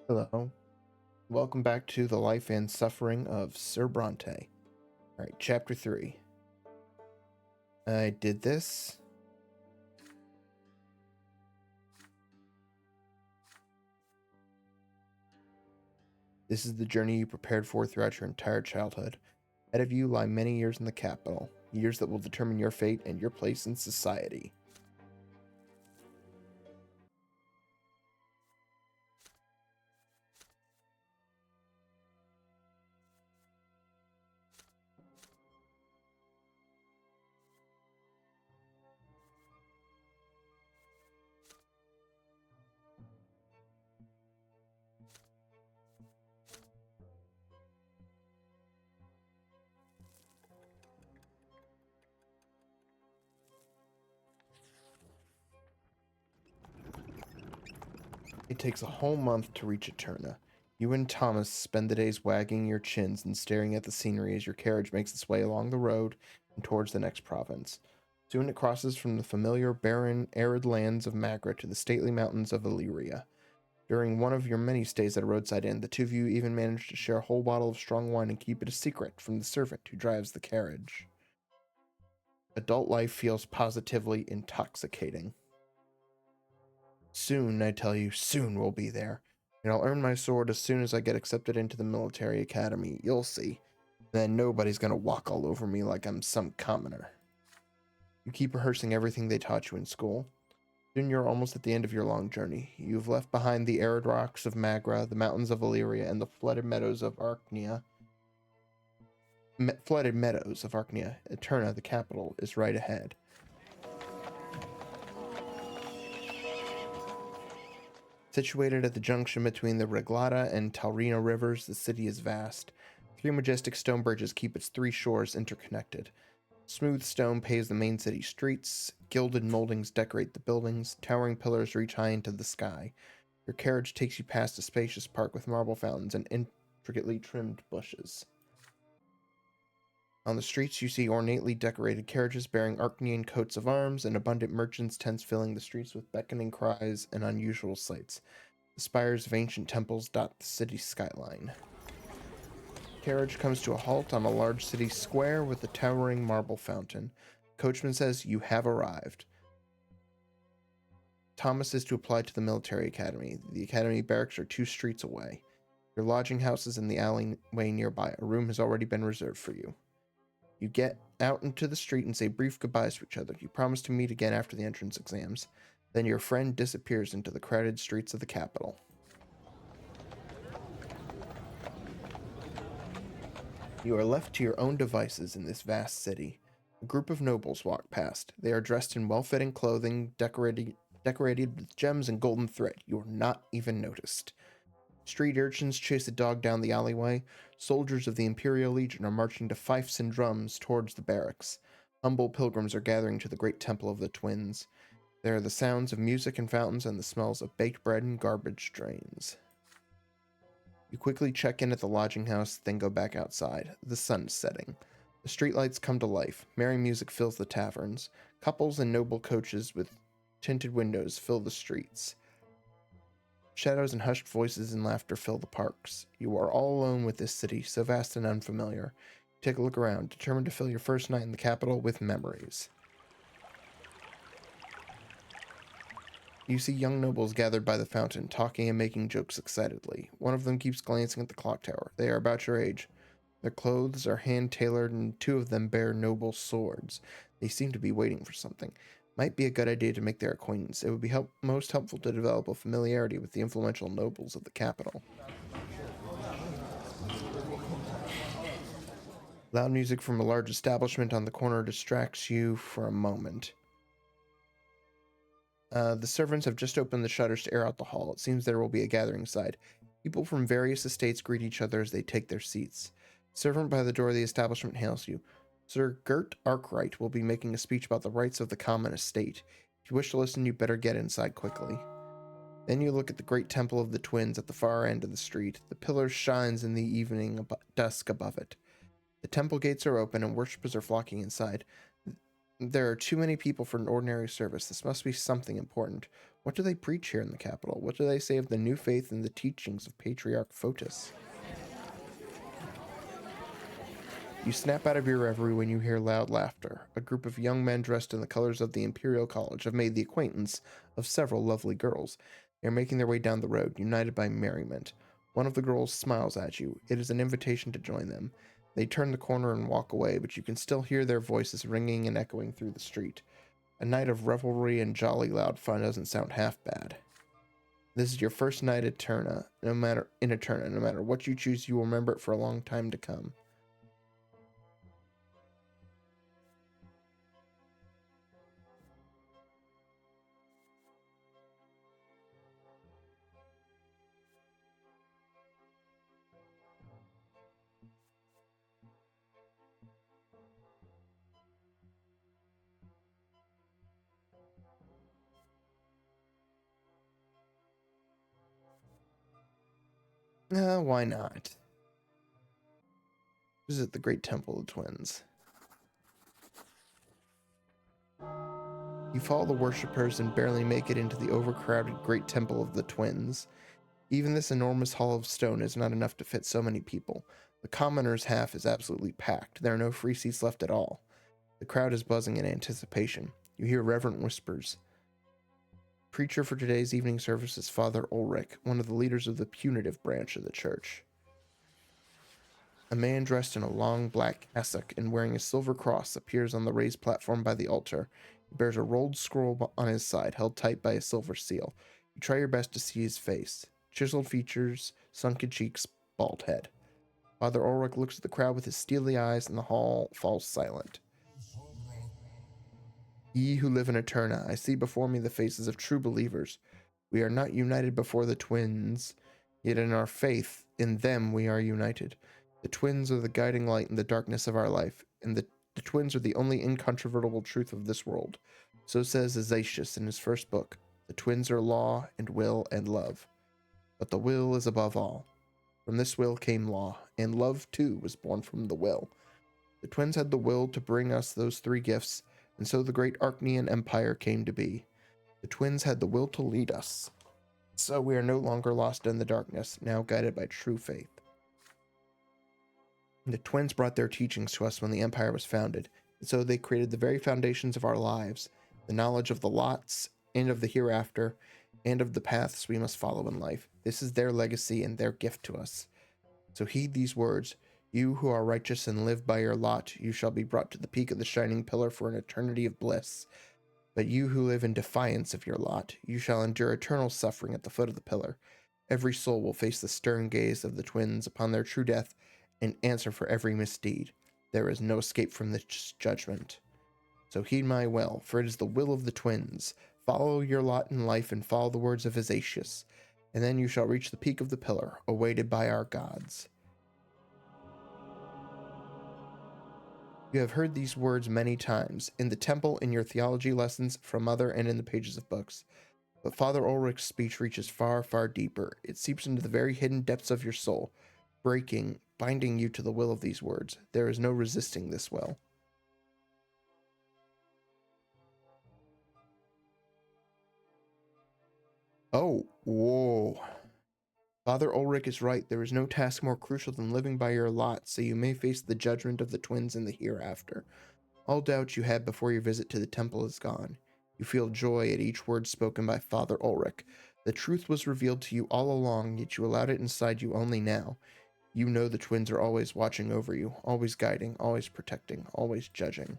Hello. Welcome back to the life and suffering of Sir Brante. Alright, chapter 3. I did this. This is the journey you prepared for throughout your entire childhood. Ahead of you lie many years in the capital, years that will determine your fate and your place in society. It takes a whole month to reach Eterna. You and Thomas spend the days wagging your chins and staring at the scenery as your carriage makes its way along the road and towards the next province. Soon it crosses from the familiar, barren, arid lands of Magra to the stately mountains of Illyria. During one of your many stays at a roadside inn, the two of you even manage to share a whole bottle of strong wine and keep it a secret from the servant who drives the carriage. Adult life feels positively intoxicating. Soon, I tell you, soon we'll be there. And I'll earn my sword as soon as I get accepted into the military academy. You'll see. Then nobody's gonna walk all over me like I'm some commoner. You keep rehearsing everything they taught you in school. Soon you're almost at the end of your long journey. You've left behind the arid rocks of Magra, the mountains of Illyria, and the flooded meadows of Archnia. Eterna, the capital, is right ahead. Situated at the junction between the Reglata and Taurina rivers, the city is vast. Three majestic stone bridges keep its three shores interconnected. Smooth stone paves the main city streets, gilded moldings decorate the buildings, towering pillars reach high into the sky. Your carriage takes you past a spacious park with marble fountains and intricately trimmed bushes. On the streets, you see ornately decorated carriages bearing Archnean coats of arms and abundant merchants' tents filling the streets with beckoning cries and unusual sights. The spires of ancient temples dot the city skyline. Carriage comes to a halt on a large city square with a towering marble fountain. Coachman says, "You have arrived." Thomas is to apply to the military academy. The academy barracks are 2 streets away. Your lodging house is in the alleyway nearby. A room has already been reserved for you. You get out into the street and say brief goodbyes to each other. You promise to meet again after the entrance exams. Then your friend disappears into the crowded streets of the capital. You are left to your own devices in this vast city. A group of nobles walk past. They are dressed in well-fitting clothing, decorated with gems and golden thread. You are not even noticed. Street urchins chase a dog down the alleyway. Soldiers of the Imperial Legion are marching to fifes and drums towards the barracks. Humble pilgrims are gathering to the great temple of the twins. There are the sounds of music and fountains and the smells of baked bread and garbage drains. You quickly check in at the lodging house, then go back outside. The sun is setting. The streetlights come to life. Merry music fills the taverns. Couples and noble coaches with tinted windows fill the streets. Shadows and hushed voices and laughter fill the parks. You are all alone with this city, so vast and unfamiliar. You take a look around, determined to fill your first night in the capital with memories. You see young nobles gathered by the fountain, talking and making jokes excitedly. One of them keeps glancing at the clock tower. They are about your age. Their clothes are hand-tailored, and 2 of them bear noble swords. They seem to be waiting for something. Might be a good idea to make their acquaintance. It would be most helpful to develop a familiarity with the influential nobles of the capital. Loud music from a large establishment on the corner distracts you for a moment. The servants have just opened the shutters to air out the hall. It seems there will be a gathering inside. People from various estates greet each other as they take their seats. Servant by the door of the establishment hails you. Sir Gert Arkwright will be making a speech about the rights of the common estate. If you wish to listen, you better get inside quickly. Then you look at the great temple of the twins at the far end of the street. The pillar shines in the evening dusk above it. The temple gates are open and worshippers are flocking inside. There are too many people for an ordinary service. This must be something important. What do they preach here in the capital? What do they say of the new faith and the teachings of Patriarch Photis? You snap out of your reverie when you hear loud laughter. A group of young men dressed in the colors of the Imperial College have made the acquaintance of several lovely girls. They are making their way down the road, united by merriment. One of the girls smiles at you. It is an invitation to join them. They turn the corner and walk away, but you can still hear their voices ringing and echoing through the street. A night of revelry and jolly loud fun doesn't sound half bad. This is your first night at Eterna. No matter what you choose, you will remember it for a long time to come. Why not? Visit the Great Temple of the Twins. You follow the worshippers and barely make it into the overcrowded Great Temple of the Twins. Even this enormous hall of stone is not enough to fit so many people. The commoners' half is absolutely packed. There are no free seats left at all. The crowd is buzzing in anticipation. You hear reverent whispers. Preacher for today's evening service is Father Ulrich, one of the leaders of the punitive branch of the church. A man dressed in a long black cassock and wearing a silver cross appears on the raised platform by the altar. He bears a rolled scroll on his side, held tight by a silver seal. You try your best to see his face. Chiseled features, sunken cheeks, bald head. Father Ulrich looks at the crowd with his steely eyes, and the hall falls silent. Ye who live in Eterna, I see before me the faces of true believers. We are not united before the twins, yet in our faith, in them we are united. The twins are the guiding light in the darkness of our life, and the twins are the only incontrovertible truth of this world. So says Azatius in his first book. The twins are law and will and love. But the will is above all. From this will came law, and love too was born from the will. The twins had the will to bring us those three gifts, and so the great Archnean Empire came to be. The twins had the will to lead us. So we are no longer lost in the darkness, now guided by true faith. The twins brought their teachings to us when the Empire was founded, and so they created the very foundations of our lives, the knowledge of the lots, and of the hereafter, and of the paths we must follow in life. This is their legacy and their gift to us. So heed these words. You who are righteous and live by your lot, you shall be brought to the peak of the shining pillar for an eternity of bliss. But you who live in defiance of your lot, you shall endure eternal suffering at the foot of the pillar. Every soul will face the stern gaze of the twins upon their true death and answer for every misdeed. There is no escape from this judgment. So heed my will, for it is the will of the twins. Follow your lot in life and follow the words of Azatius, and then you shall reach the peak of the pillar, awaited by our gods. You have heard these words many times, in the temple, in your theology lessons, from Mother, and in the pages of books. But Father Ulrich's speech reaches far, far deeper. It seeps into the very hidden depths of your soul, binding you to the will of these words. There is no resisting this will. Oh, whoa. Father Ulrich is right. There is no task more crucial than living by your lot, so you may face the judgment of the twins in the hereafter. All doubt you had before your visit to the temple is gone. You feel joy at each word spoken by Father Ulrich. The truth was revealed to you all along, yet you allowed it inside you only now. You know the twins are always watching over you, always guiding, always protecting, always judging.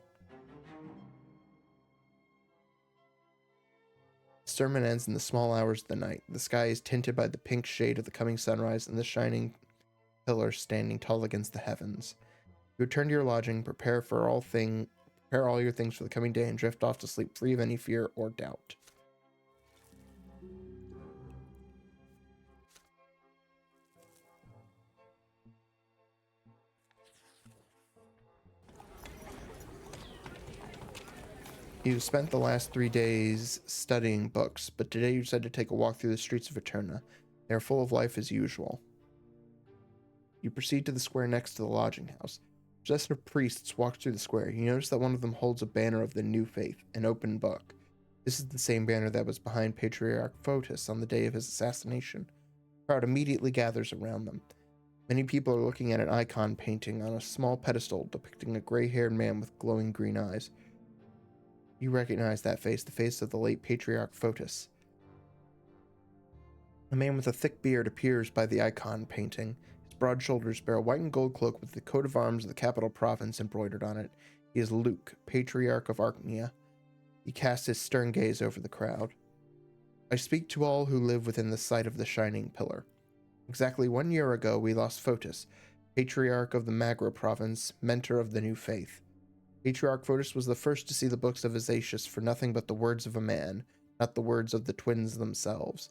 The sermon ends in the small hours of the night. The sky is tinted by the pink shade of the coming sunrise and the shining pillar standing tall against the heavens. You return to your lodging, prepare all your things for the coming day, and drift off to sleep free of any fear or doubt. You spent the last 3 days studying books, but today you decided to take a walk through the streets of Eterna. They are full of life as usual. You proceed to the square next to the lodging house. Procession of priests walks through the square. You notice that one of them holds a banner of the new faith, an open book. This is the same banner that was behind Patriarch Photis on the day of his assassination. The crowd immediately gathers around them. Many people are looking at an icon painting on a small pedestal depicting a gray-haired man with glowing green eyes. You recognize that face, the face of the late Patriarch Photis. A man with a thick beard appears by the icon painting. His broad shoulders bear a white and gold cloak with the coat of arms of the capital province embroidered on it. He is Luke, Patriarch of Archnia. He casts his stern gaze over the crowd. I speak to all who live within the sight of the shining pillar. Exactly 1 year ago, we lost Photis, Patriarch of the Magra province, mentor of the new faith. Patriarch Photis was the first to see the books of Azatius for nothing but the words of a man, not the words of the twins themselves.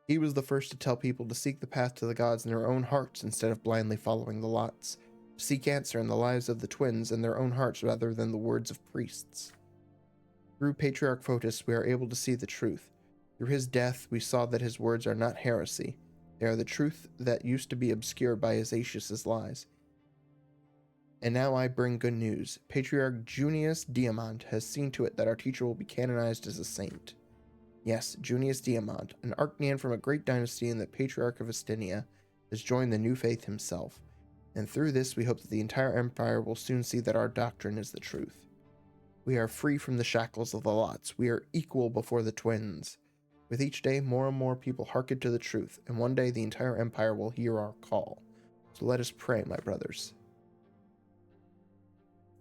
He was the first to tell people to seek the path to the gods in their own hearts instead of blindly following the lots, to seek answer in the lives of the twins in their own hearts rather than the words of priests. Through Patriarch Photis, we are able to see the truth. Through his death, we saw that his words are not heresy. They are the truth that used to be obscured by Azatius' lies. And now I bring good news. Patriarch Junius Diamant has seen to it that our teacher will be canonized as a saint. Yes, Junius Diamant, an Archnean from a great dynasty and the Patriarch of Astinia, has joined the new faith himself. And through this, we hope that the entire empire will soon see that our doctrine is the truth. We are free from the shackles of the lots. We are equal before the twins. With each day, more and more people hearken to the truth, and one day the entire empire will hear our call. So let us pray, my brothers.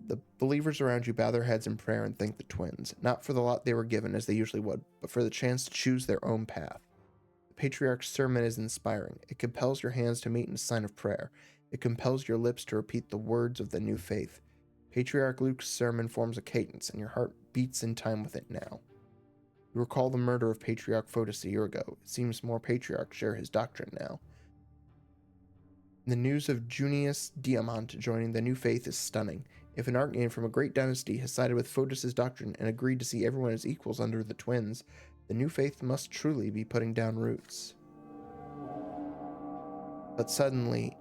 The believers around you bow their heads in prayer and thank the twins, not for the lot they were given as they usually would, but for the chance to choose their own path. The Patriarch's sermon is inspiring. It compels your hands to meet in a sign of prayer. It compels your lips to repeat the words of the new faith. Patriarch Luke's sermon forms a cadence, and your heart beats in time with it now. You recall the murder of Patriarch Photis a year ago. It seems more patriarchs share his doctrine now. The news of Junius Diamant joining the new faith is stunning. If an Archnean from a great dynasty has sided with Photis' doctrine and agreed to see everyone as equals under the twins, the new faith must truly be putting down roots. But suddenly,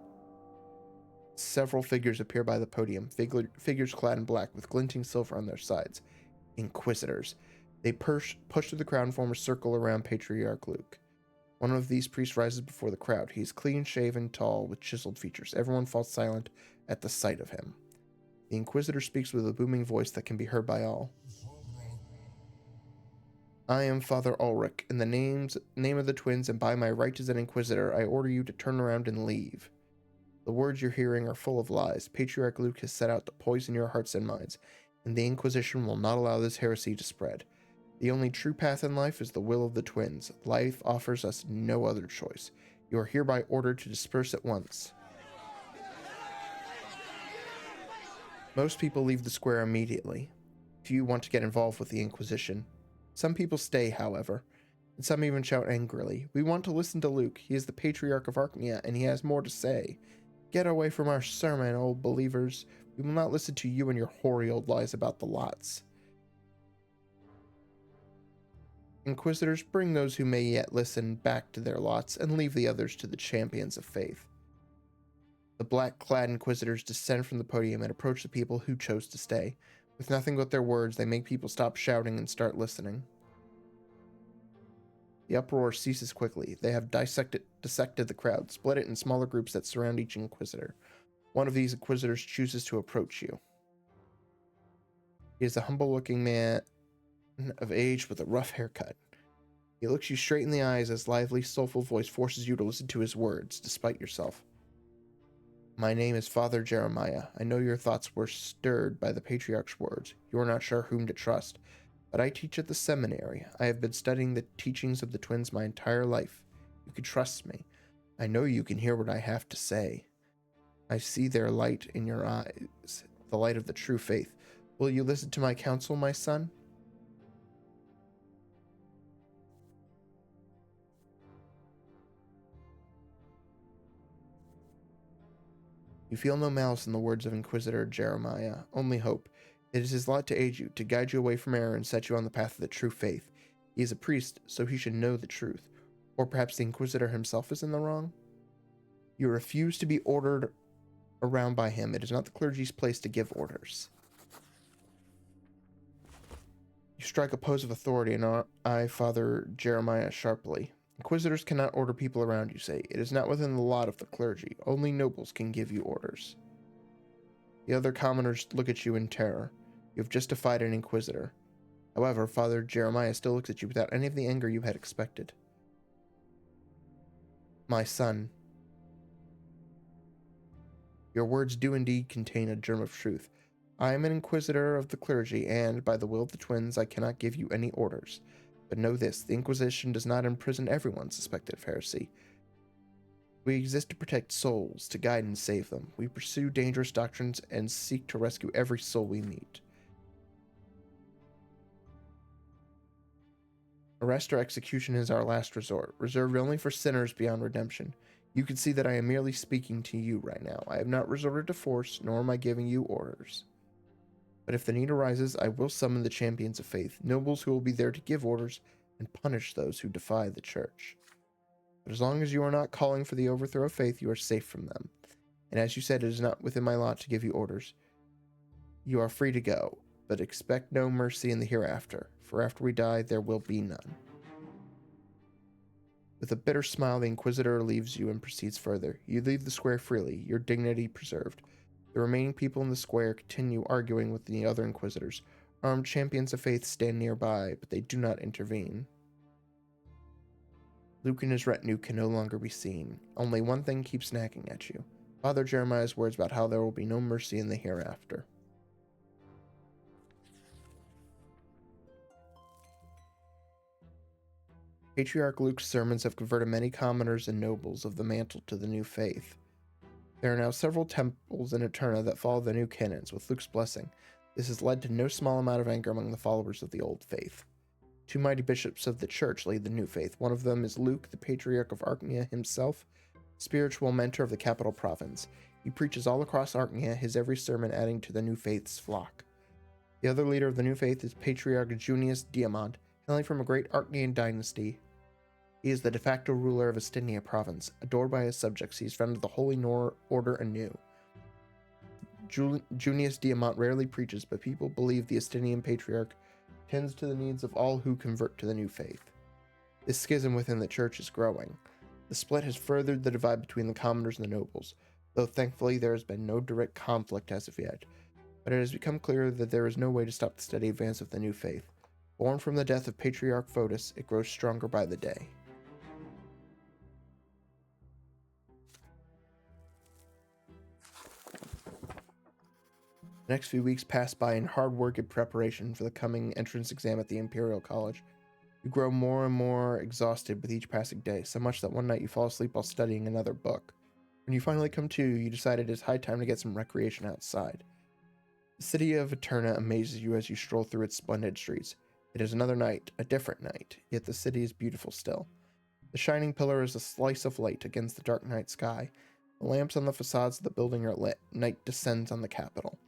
several figures appear by the podium, figures clad in black with glinting silver on their sides. Inquisitors. They push through the crowd and form a circle around Patriarch Luke. One of these priests rises before the crowd. He is clean-shaven, tall, with chiseled features. Everyone falls silent at the sight of him. The Inquisitor speaks with a booming voice that can be heard by all. I am Father Ulrich. In the name of the twins and by my right as an Inquisitor, I order you to turn around and leave. The words you're hearing are full of lies. Patriarch Luke has set out to poison your hearts and minds, and the Inquisition will not allow this heresy to spread. The only true path in life is the will of the twins. Life offers us no other choice. You are hereby ordered to disperse at once. Most people leave the square immediately. Few want to get involved with the Inquisition. Some people stay, however, and some even shout angrily, "We want to listen to Luke. He is the Patriarch of Archnia, and he has more to say. Get away from our sermon, old believers. We will not listen to you and your hoary old lies about the lots." Inquisitors, bring those who may yet listen back to their lots, and leave the others to the champions of faith. The black-clad Inquisitors descend from the podium and approach the people who chose to stay. With nothing but their words, they make people stop shouting and start listening. The uproar ceases quickly. They have dissected the crowd, split it in smaller groups that surround each Inquisitor. One of these Inquisitors chooses to approach you. He is a humble-looking man of age with a rough haircut. He looks you straight in the eyes as lively, soulful voice forces you to listen to his words, despite yourself. My name is Father Jeremiah. I know your thoughts were stirred by the Patriarch's words. You are not sure whom to trust, but I teach at the seminary. I have been studying the teachings of the twins my entire life. You can trust me. I know you can hear what I have to say. I see their light in your eyes, the light of the true faith. Will you listen to my counsel, my son? You feel no malice in the words of Inquisitor Jeremiah, only hope. It is his lot to aid you, to guide you away from error and set you on the path of the true faith. He is a priest, so he should know the truth. Or perhaps the Inquisitor himself is in the wrong? You refuse to be ordered around by him. It is not the clergy's place to give orders. You strike a pose of authority and eye Father Jeremiah sharply. Inquisitors cannot order people around, you say. It is not within the lot of the clergy. Only nobles can give you orders. The other commoners look at you in terror. You have just defied an inquisitor. However, Father Jeremiah still looks at you without any of the anger you had expected. My son, your words do indeed contain a germ of truth. I am an inquisitor of the clergy, and, by the will of the twins, I cannot give you any orders. But know this, the Inquisition does not imprison everyone suspected of heresy. We exist to protect souls, to guide and save them. We pursue dangerous doctrines and seek to rescue every soul we meet. Arrest or execution is our last resort, reserved only for sinners beyond redemption. You can see that I am merely speaking to you right now. I have not resorted to force, nor am I giving you orders. But if the need arises, I will summon the champions of faith, nobles who will be there to give orders and punish those who defy the church. But as long as you are not calling for the overthrow of faith, you are safe from them. And as you said, it is not within my lot to give you orders. You are free to go, but expect no mercy in the hereafter, for after we die, there will be none. With a bitter smile, the Inquisitor leaves you and proceeds further. You leave the square freely, your dignity preserved. The remaining people in the square continue arguing with the other Inquisitors. Armed champions of faith stand nearby, but they do not intervene. Luke and his retinue can no longer be seen. Only one thing keeps nagging at you. Father Jeremiah's words about how there will be no mercy in the hereafter. Patriarch Luke's sermons have converted many commoners and nobles of the mantle to the new faith. There are now several temples in Eterna that follow the new canons, with Luke's blessing. This has led to no small amount of anger among the followers of the old faith. Two mighty bishops of the church lead the new faith. One of them is Luke, the Patriarch of Archnia himself, spiritual mentor of the capital province. He preaches all across Archnia, his every sermon adding to the new faith's flock. The other leader of the new faith is Patriarch Junius Diamant, hailing from a great Archnian dynasty. He is the de facto ruler of Astynia province. Adored by his subjects, he has founded the Holy Order anew. Junius Diamant rarely preaches, but people believe the Astynian Patriarch tends to the needs of all who convert to the new faith. This schism within the church is growing. The split has furthered the divide between the commoners and the nobles, though thankfully there has been no direct conflict as of yet. But it has become clear that there is no way to stop the steady advance of the new faith. Born from the death of Patriarch Fotis, it grows stronger by the day. The next few weeks pass by in hard work and preparation for the coming entrance exam at the Imperial College. You grow more and more exhausted with each passing day, so much that one night you fall asleep while studying another book. When you finally come to, you decide it is high time to get some recreation outside. The city of Eterna amazes you as you stroll through its splendid streets. It is another night, a different night, yet the city is beautiful still. The shining pillar is a slice of light against the dark night sky. The lamps on the facades of the building are lit. Night descends on the capital.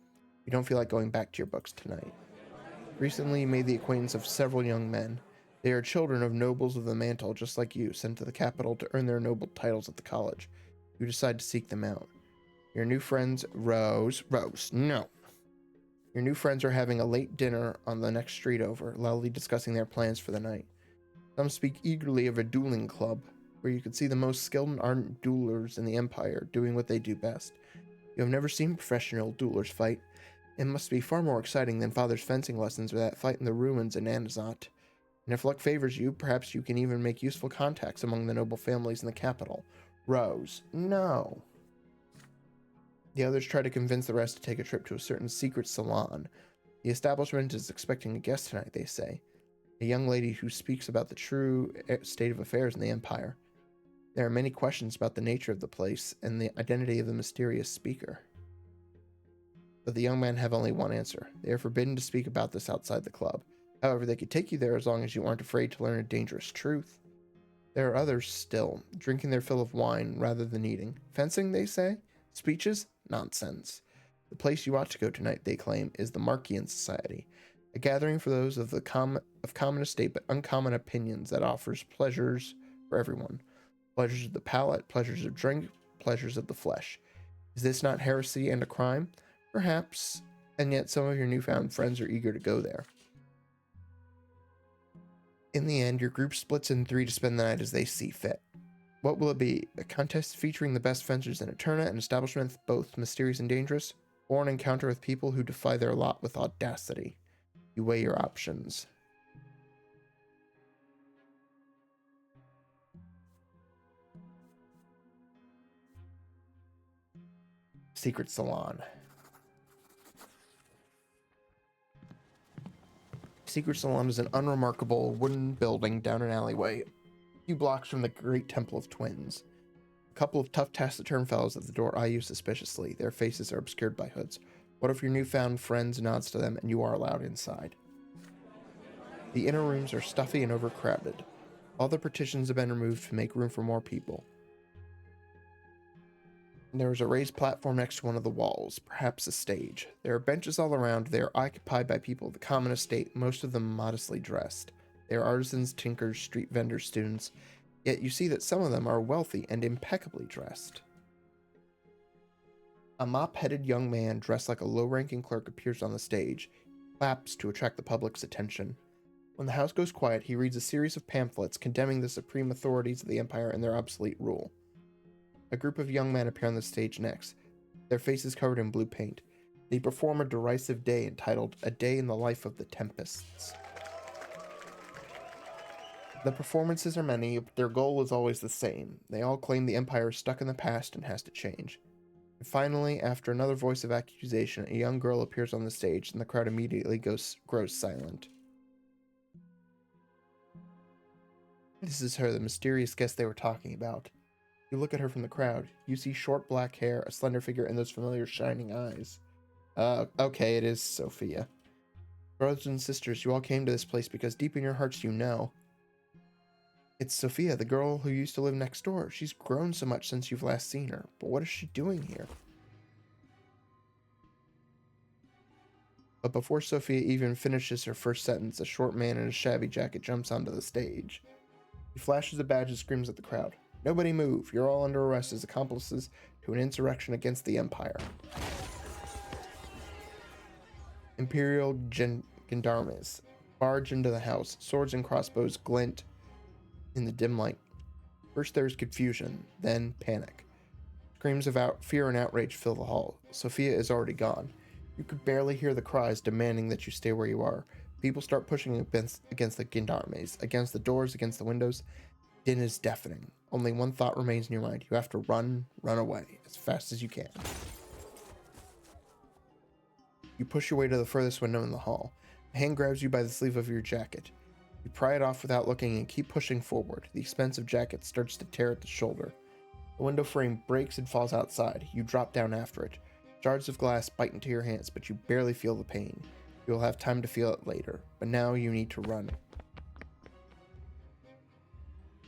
You don't feel like going back to your books tonight. Recently, you made the acquaintance of several young men. They are children of nobles of the mantle, just like you, sent to the capital to earn their noble titles at the college. You decide to seek them out. Your new friends, Rose, no. Your new friends are having a late dinner on the next street over, loudly discussing their plans for the night. Some speak eagerly of a dueling club, where you could see the most skilled and ardent duelers in the Empire doing what they do best. You have never seen professional duelers fight. It must be far more exciting than Father's fencing lessons or that fight in the ruins in Anazat. And if luck favors you, perhaps you can even make useful contacts among the noble families in the capital. Rose, no. The others try to convince the rest to take a trip to a certain secret salon. The establishment is expecting a guest tonight, they say. A young lady who speaks about the true state of affairs in the Empire. There are many questions about the nature of the place and the identity of the mysterious speaker. But the young men have only one answer. They are forbidden to speak about this outside the club. However, they could take you there as long as you aren't afraid to learn a dangerous truth. There are others still, drinking their fill of wine rather than eating. Fencing, they say? Speeches? Nonsense. The place you ought to go tonight, they claim, is the Markian Society, a gathering for those of common estate but uncommon opinions that offers pleasures for everyone. Pleasures of the palate, pleasures of drink, pleasures of the flesh. Is this not heresy and a crime? Perhaps, and yet some of your newfound friends are eager to go there. In the end, your group splits in 3 to spend the night as they see fit. What will it be? A contest featuring the best fencers in Eterna, an establishment both mysterious and dangerous, or an encounter with people who defy their lot with audacity? You weigh your options. Secret Salon. Secret Salon is an unremarkable wooden building down an alleyway, a few blocks from the Great Temple of Twins. A couple of tough, taciturn fellows at the door eye you suspiciously. Their faces are obscured by hoods. What if your newfound friends nods to them and you are allowed inside? The inner rooms are stuffy and overcrowded. All the partitions have been removed to make room for more people. There is a raised platform next to one of the walls, perhaps a stage. There are benches all around. They are occupied by people of the common estate, most of them modestly dressed. They are artisans, tinkers, street vendors, students, yet you see that some of them are wealthy and impeccably dressed. A mop-headed young man dressed like a low-ranking clerk appears on the stage, claps to attract the public's attention. When the house goes quiet, he reads a series of pamphlets condemning the supreme authorities of the Empire and their obsolete rule. A group of young men appear on the stage next, their faces covered in blue paint. They perform a derisive day entitled A Day in the Life of the Tempests. The performances are many, but their goal is always the same. They all claim the Empire is stuck in the past and has to change. And finally, after another voice of accusation, a young girl appears on the stage, and the crowd immediately grows silent. This is her, the mysterious guest they were talking about. You look at her from the crowd. You see short black hair, a slender figure, and those familiar shining eyes. Okay, it is Sophia. Brothers and sisters, you all came to this place because deep in your hearts you know. It's Sophia, the girl who used to live next door. She's grown so much since you've last seen her. But what is she doing here? But before Sophia even finishes her first sentence, a short man in a shabby jacket jumps onto the stage. He flashes a badge and screams at the crowd. Nobody move. You're all under arrest as accomplices to an insurrection against the Empire. Imperial gendarmes barge into the house. Swords and crossbows glint in the dim light. First there is confusion, then panic. Screams of fear and outrage fill the hall. Sophia is already gone. You could barely hear the cries demanding that you stay where you are. People start pushing against the gendarmes, against the doors, against the windows. Din is deafening. Only one thought remains in your mind. You have to run away, as fast as you can. You push your way to the furthest window in the hall. A hand grabs you by the sleeve of your jacket. You pry it off without looking and keep pushing forward. The expensive jacket starts to tear at the shoulder. The window frame breaks and falls outside. You drop down after it. Shards of glass bite into your hands, but you barely feel the pain. You will have time to feel it later, but now you need to run.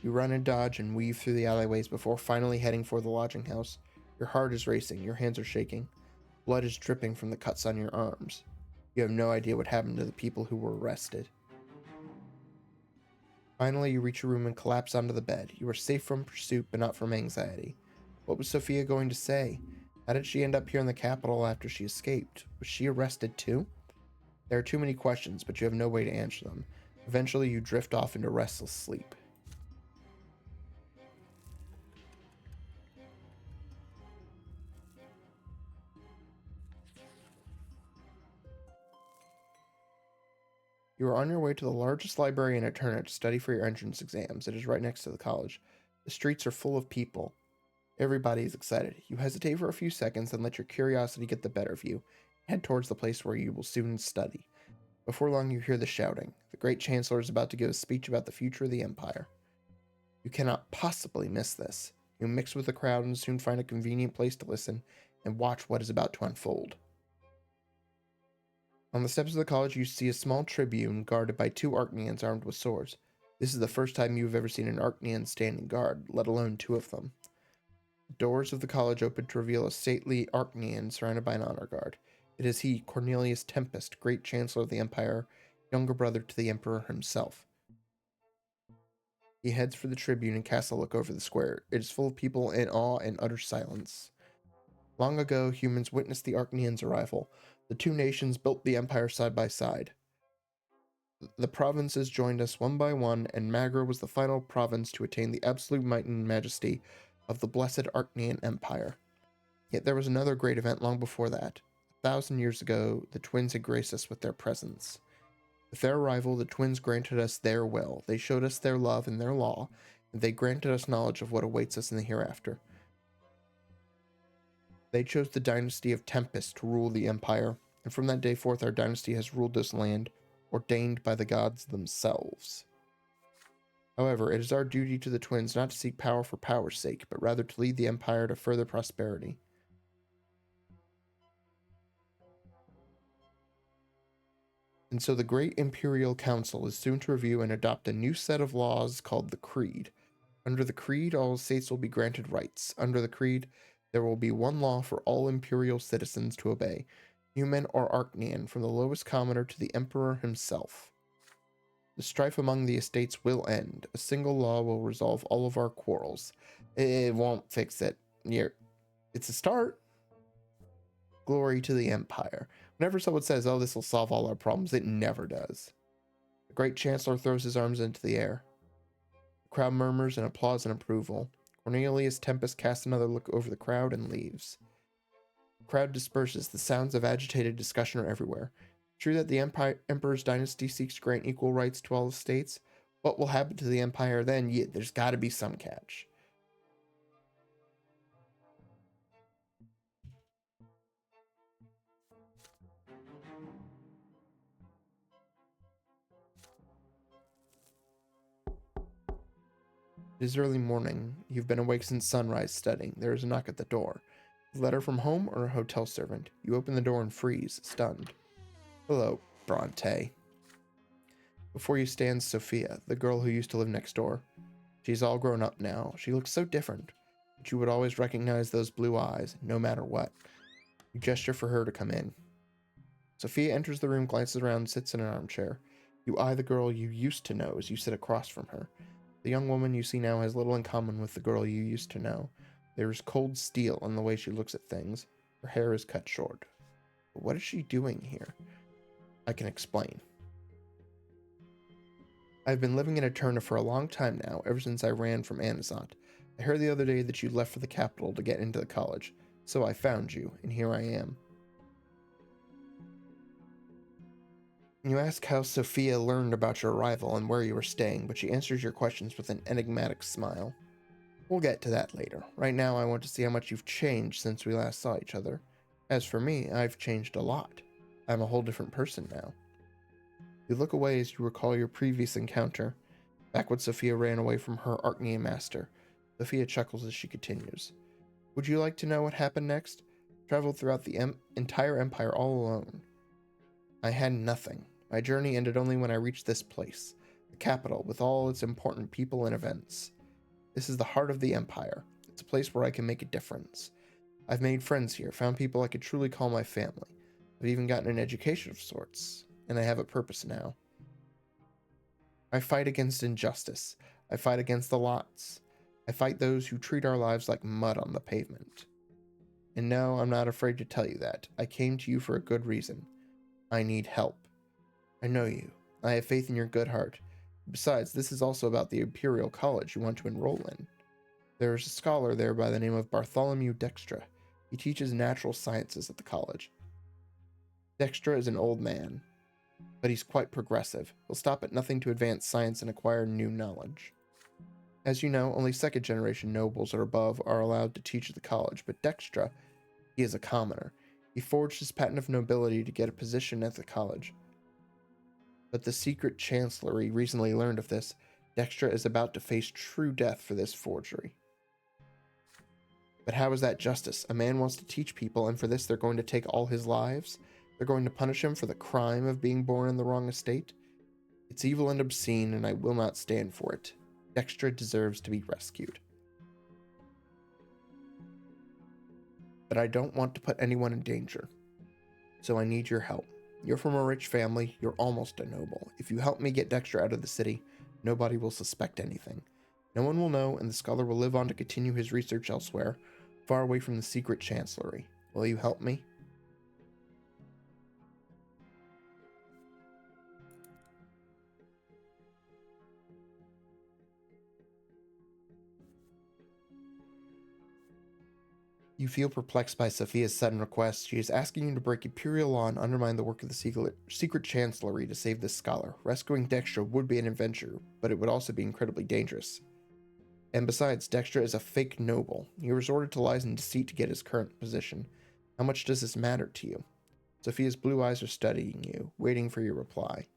You run and dodge and weave through the alleyways before finally heading for the lodging house. Your heart is racing, your hands are shaking. Blood is dripping from the cuts on your arms. You have no idea what happened to the people who were arrested. Finally, you reach your room and collapse onto the bed. You are safe from pursuit, but not from anxiety. What was Sophia going to say? How did she end up here in the capital after she escaped? Was she arrested too? There are too many questions, but you have no way to answer them. Eventually, you drift off into restless sleep. You are on your way to the largest library in Eterna to study for your entrance exams. It is right next to the college. The streets are full of people. Everybody is excited. You hesitate for a few seconds and let your curiosity get the better of you. Head towards the place where you will soon study. Before long, you hear the shouting. The great chancellor is about to give a speech about the future of the Empire. You cannot possibly miss this. You mix with the crowd and soon find a convenient place to listen and watch what is about to unfold. On the steps of the college, you see a small tribune guarded by 2 Archneans armed with swords. This is the first time you have ever seen an Archnean standing guard, let alone 2 of them. The doors of the college open to reveal a stately Archnean surrounded by an honor guard. It is he, Cornelius Tempest, great chancellor of the Empire, younger brother to the Emperor himself. He heads for the tribune and casts a look over the square. It is full of people in awe and utter silence. Long ago, humans witnessed the Archneans' arrival. The two nations built the empire side by side. The provinces joined us one by one, and Magra was the final province to attain the absolute might and majesty of the blessed Archnean Empire. Yet there was another great event long before that. 1,000 years ago, the twins had graced us with their presence. With their arrival, the twins granted us their will. They showed us their love and their law, and they granted us knowledge of what awaits us in the hereafter. They chose the dynasty of Tempest to rule the empire, and from that day forth our dynasty has ruled this land, ordained by the gods themselves. However, it is our duty to the twins not to seek power for power's sake, but rather to lead the empire to further prosperity. And so the Great Imperial Council is soon to review and adopt a new set of laws called the Creed. Under the Creed, all states will be granted rights. Under the Creed, there will be one law for all Imperial citizens to obey, human or Archnean, from the lowest commoner to the Emperor himself. The strife among the estates will end. A single law will resolve all of our quarrels. It won't fix it. It's a start. Glory to the Empire. Whenever someone says, oh, this will solve all our problems, it never does. The Great Chancellor throws his arms into the air. The crowd murmurs in applause and approval. Cornelius Tempest casts another look over the crowd and leaves. The crowd disperses. The sounds of agitated discussion are everywhere. True that the Emperor's dynasty seeks to grant equal rights to all the states. What will happen to the Empire then? Yeah, there's got to be some catch. It is early morning. You've been awake since sunrise studying. There is a knock at the door. A letter from home or a hotel servant? You open the door and freeze, stunned. Hello, Brante. Before you stands Sophia, the girl who used to live next door. She's all grown up now. She looks so different, but you would always recognize those blue eyes, no matter what. You gesture for her to come in. Sophia enters the room, glances around, and sits in an armchair. You eye the girl you used to know as you sit across from her. The young woman you see now has little in common with the girl you used to know. There is cold steel in the way she looks at things. Her hair is cut short. But what is she doing here? I can explain. I've been living in Eterna for a long time now, ever since I ran from Anazat. I heard the other day that you left for the capital to get into the college, so I found you, and here I am. You ask how Sophia learned about your arrival and where you were staying, but she answers your questions with an enigmatic smile. We'll get to that later. Right now, I want to see how much you've changed since we last saw each other. As for me, I've changed a lot. I'm a whole different person now. You look away as you recall your previous encounter, back when Sophia ran away from her Archnean master. Sophia chuckles as she continues. Would you like to know what happened next? Traveled throughout the entire empire all alone. I had nothing. My journey ended only when I reached this place, the capital, with all its important people and events. This is the heart of the empire. It's a place where I can make a difference. I've made friends here, found people I could truly call my family. I've even gotten an education of sorts, and I have a purpose now. I fight against injustice. I fight against the lots. I fight those who treat our lives like mud on the pavement. And no, I'm not afraid to tell you that. I came to you for a good reason. I need help. I know you. I have faith in your good heart. Besides, this is also about the Imperial College you want to enroll in. There is a scholar there by the name of Bartholomew Dextra. He teaches natural sciences at the college. Dextra is an old man, but he's quite progressive. He'll stop at nothing to advance science and acquire new knowledge. As you know, only second-generation nobles or above are allowed to teach at the college, but Dextra, he is a commoner. He forged his patent of nobility to get a position at the college. But the secret chancellery recently learned of this. Dextra is about to face true death for this forgery. But how is that justice? A man wants to teach people, and for this they're going to take all his lives? They're going to punish him for the crime of being born in the wrong estate? It's evil and obscene, and I will not stand for it. Dextra deserves to be rescued. But I don't want to put anyone in danger, so I need your help. You're from a rich family, you're almost a noble. If you help me get Dextra out of the city, nobody will suspect anything. No one will know, and the scholar will live on to continue his research elsewhere. far away from the secret chancellery. Will you help me? You feel perplexed by Sophia's sudden request. She is asking you to break imperial law and undermine the work of the secret chancellery to save this scholar. Rescuing Dextra would be an adventure, but it would also be incredibly dangerous. And besides, Dextra is a fake noble. He resorted to lies and deceit to get his current position. How much does this matter to you? Sophia's blue eyes are studying you, waiting for your reply.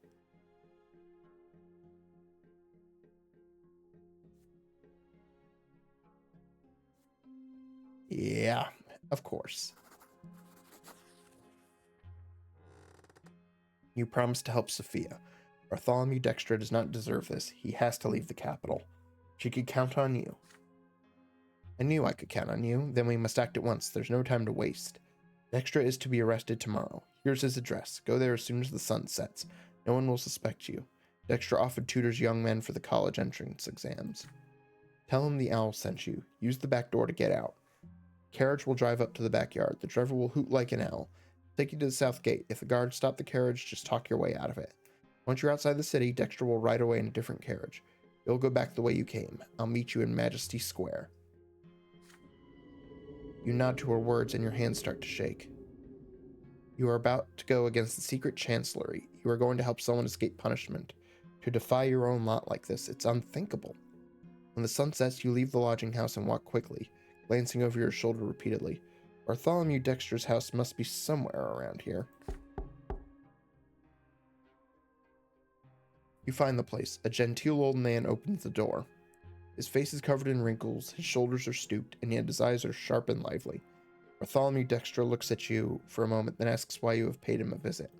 Yeah, of course. You promise to help Sophia. Bartholomew Dextra does not deserve this. He has to leave the capital. She could count on you. I knew I could count on you. Then we must act at once. There's no time to waste. Dextra is to be arrested tomorrow. Here's his address. Go there as soon as the sun sets. No one will suspect you. Dextra often tutors young men for the college entrance exams. Tell him the owl sent you. Use the back door to get out. Carriage will drive up to the backyard. The driver will hoot like an owl. Take you to the south gate. If the guards stop the carriage, just talk your way out of it. Once you're outside the city, Dexter will ride away in a different carriage. You'll go back the way you came. I'll meet you in Majesty Square. You nod to her words and your hands start to shake. You are about to go against the secret chancellery. You are going to help someone escape punishment. To defy your own lot like this, it's unthinkable. When the sun sets, you leave the lodging house and walk quickly, glancing over your shoulder repeatedly. Bartholomew Dexter's house must be somewhere around here. You find the place. A genteel old man opens the door. His face is covered in wrinkles, his shoulders are stooped, and yet his eyes are sharp and lively. Bartholomew Dexter looks at you for a moment, then asks why you have paid him a visit.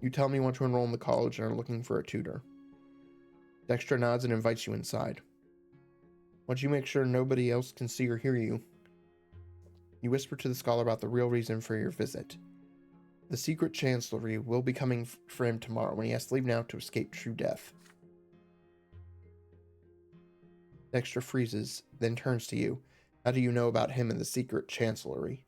You tell him you want to enroll in the college and are looking for a tutor. Dexter nods and invites you inside. Once you make sure nobody else can see or hear you, you whisper to the scholar about the real reason for your visit. The secret chancellery will be coming for him tomorrow when he has to leave now to escape true death. Dexter freezes, then turns to you. How do you know about him and the secret chancellery?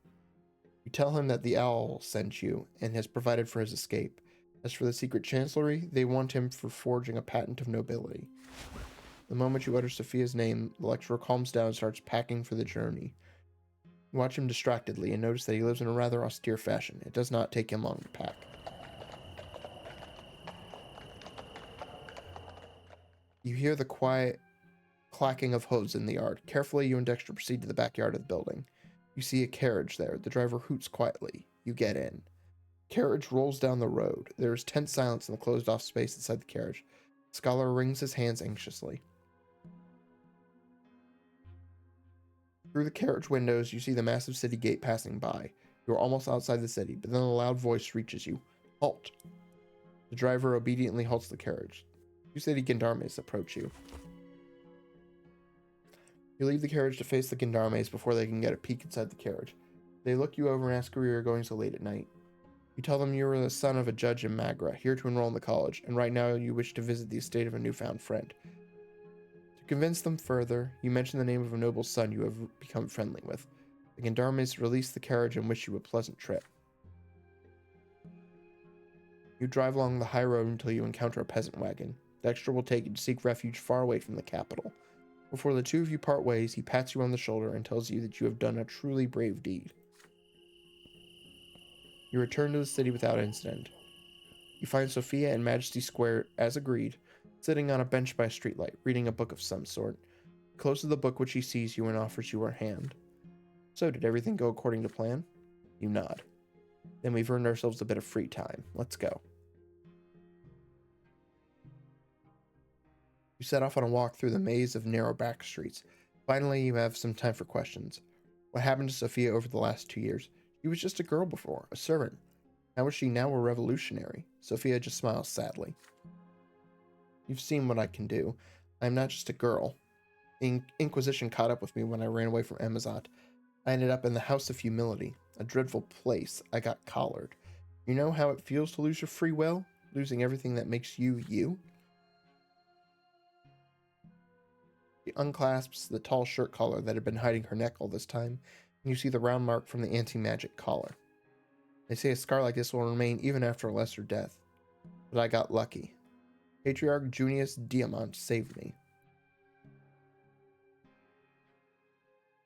You tell him that the owl sent you and has provided for his escape. As for the secret chancellery, they want him for forging a patent of nobility. The moment you utter Sophia's name, the lecturer calms down and starts packing for the journey. You watch him distractedly and notice that he lives in a rather austere fashion. It does not take him long to pack. You hear the quiet clacking of hooves in the yard. Carefully, you and Dexter proceed to the backyard of the building. You see a carriage there. The driver hoots quietly. You get in. Carriage rolls down the road. There is tense silence in the closed-off space inside the carriage. The scholar wrings his hands anxiously. Through the carriage windows, you see the massive city gate passing by. You are almost outside the city, but then a loud voice reaches you. Halt! The driver obediently halts the carriage. Two city gendarmes approach you. You leave the carriage to face the gendarmes before they can get a peek inside the carriage. They look you over and ask where you are going so late at night. You tell them you are the son of a judge in Magra, here to enroll in the college, and right now you wish to visit the estate of a newfound friend. To convince them further, you mention the name of a noble son you have become friendly with. The gendarmes release the carriage and wish you a pleasant trip. You drive along the high road until you encounter a peasant wagon. Dexter will take you to seek refuge far away from the capital. Before the two of you part ways, he pats you on the shoulder and tells you that you have done a truly brave deed. You return to the city without incident. You find Sophia in Majesty Square, as agreed, sitting on a bench by a streetlight, reading a book of some sort. He closes the book which he sees you and offers you her hand. So, did everything go according to plan? You nod. Then we've earned ourselves a bit of free time. Let's go. You set off on a walk through the maze of narrow back streets. Finally, you have some time for questions. What happened to Sophia over the last 2 years? She was just a girl before, a servant. How is she now a revolutionary? Sophia just smiles sadly. You've seen what I can do. I am not just a girl. The Inquisition caught up with me when I ran away from Amazot. I ended up in the House of Humility, a dreadful place. I got collared. You know how it feels to lose your free will? Losing everything that makes you, you? She unclasps the tall shirt collar that had been hiding her neck all this time, and you see the round mark from the anti-magic collar. They say a scar like this will remain even after a lesser death. But I got lucky. Patriarch Junius Diamant saved me.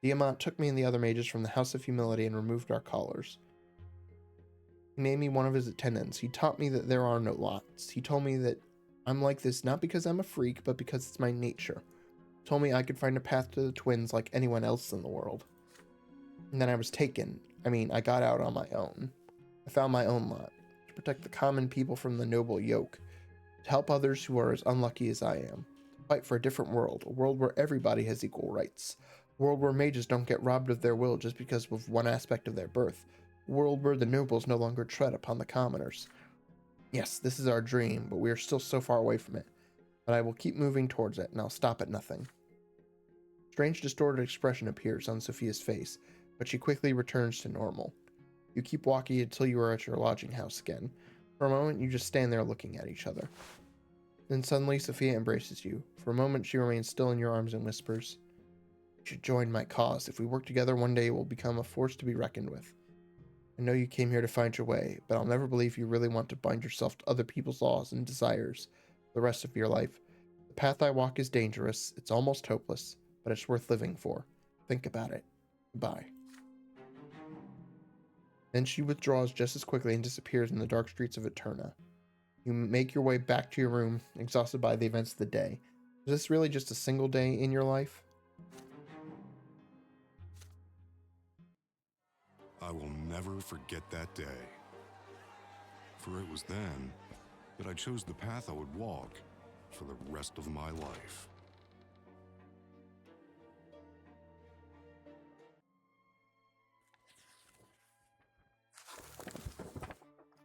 Diamant took me and the other mages from the House of Humility and removed our collars. He made me one of his attendants. He taught me that there are no lots. He told me that I'm like this not because I'm a freak, but because it's my nature. He told me I could find a path to the twins like anyone else in the world. And then I was taken. I got out on my own. I found my own lot, to protect the common people from the noble yoke, to help others who are as unlucky as I am, to fight for a different world, a world where everybody has equal rights, a world where mages don't get robbed of their will just because of one aspect of their birth, a world where the nobles no longer tread upon the commoners. Yes, this is our dream, but we are still so far away from it. But I will keep moving towards it, and I'll stop at nothing. Strange distorted expression appears on Sophia's face, but she quickly returns to normal. You keep walking until you are at your lodging house again. For a moment, you just stand there looking at each other. Then suddenly, Sophia embraces you. For a moment, she remains still in your arms and whispers, "You should join my cause. If we work together, one day it will become a force to be reckoned with. I know you came here to find your way, but I'll never believe you really want to bind yourself to other people's laws and desires for the rest of your life. The path I walk is dangerous. It's almost hopeless, but it's worth living for. Think about it. Goodbye." Then she withdraws just as quickly and disappears in the dark streets of Eterna. You make your way back to your room, exhausted by the events of the day. Is this really just a single day in your life? I will never forget that day. For it was then that I chose the path I would walk for the rest of my life.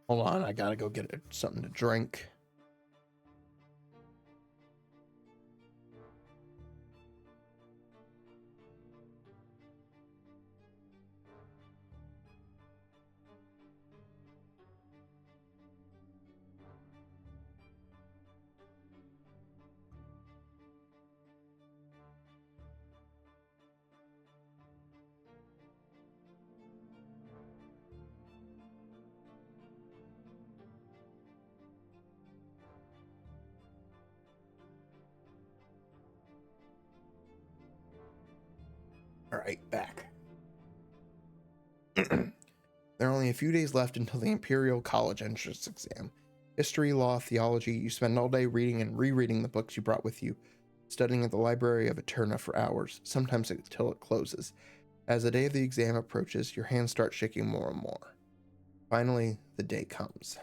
Hold on, I gotta go get something to drink. Alright, back. There are only a few days left until the Imperial College entrance exam. History, law, theology, you spend all day reading and rereading the books you brought with you, studying at the Library of Eterna for hours, sometimes until it closes. As the day of the exam approaches, your hands start shaking more and more. Finally, the day comes.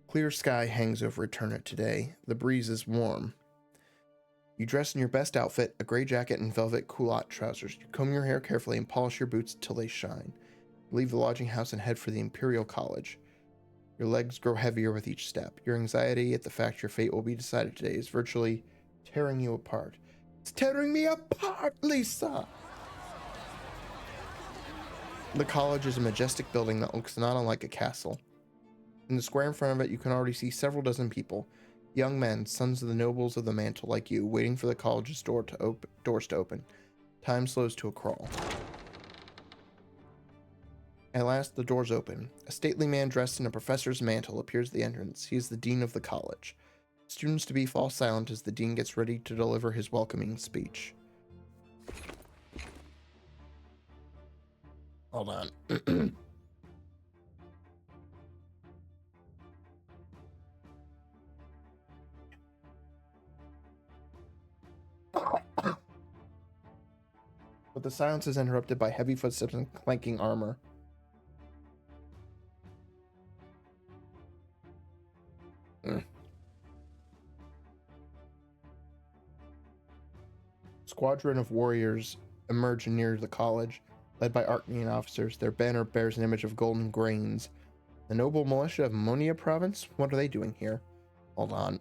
Clear sky hangs over Eterna today. The breeze is warm. You dress in your best outfit, a gray jacket and velvet culotte trousers. You comb your hair carefully and polish your boots till they shine. You leave the lodging house and head for the Imperial College. Your legs grow heavier with each step. Your anxiety at the fact your fate will be decided today is virtually tearing you apart. It's tearing me apart, Lisa! The college is a majestic building that looks not unlike a castle. In the square in front of it, you can already see several dozen people. Young men, sons of the nobles of the mantle like you, waiting for the college's doors to open. Time slows to a crawl. At last, the doors open. A stately man dressed in a professor's mantle appears at the entrance. He is the dean of the college. Students to be fall silent as the dean gets ready to deliver his welcoming speech. Hold on. But the silence is interrupted by heavy footsteps and clanking armor. Squadron of warriors emerge near the college, led by Arcanian officers. Their banner bears an image of golden grains. The noble militia of Monia province? What are they doing here? Hold on.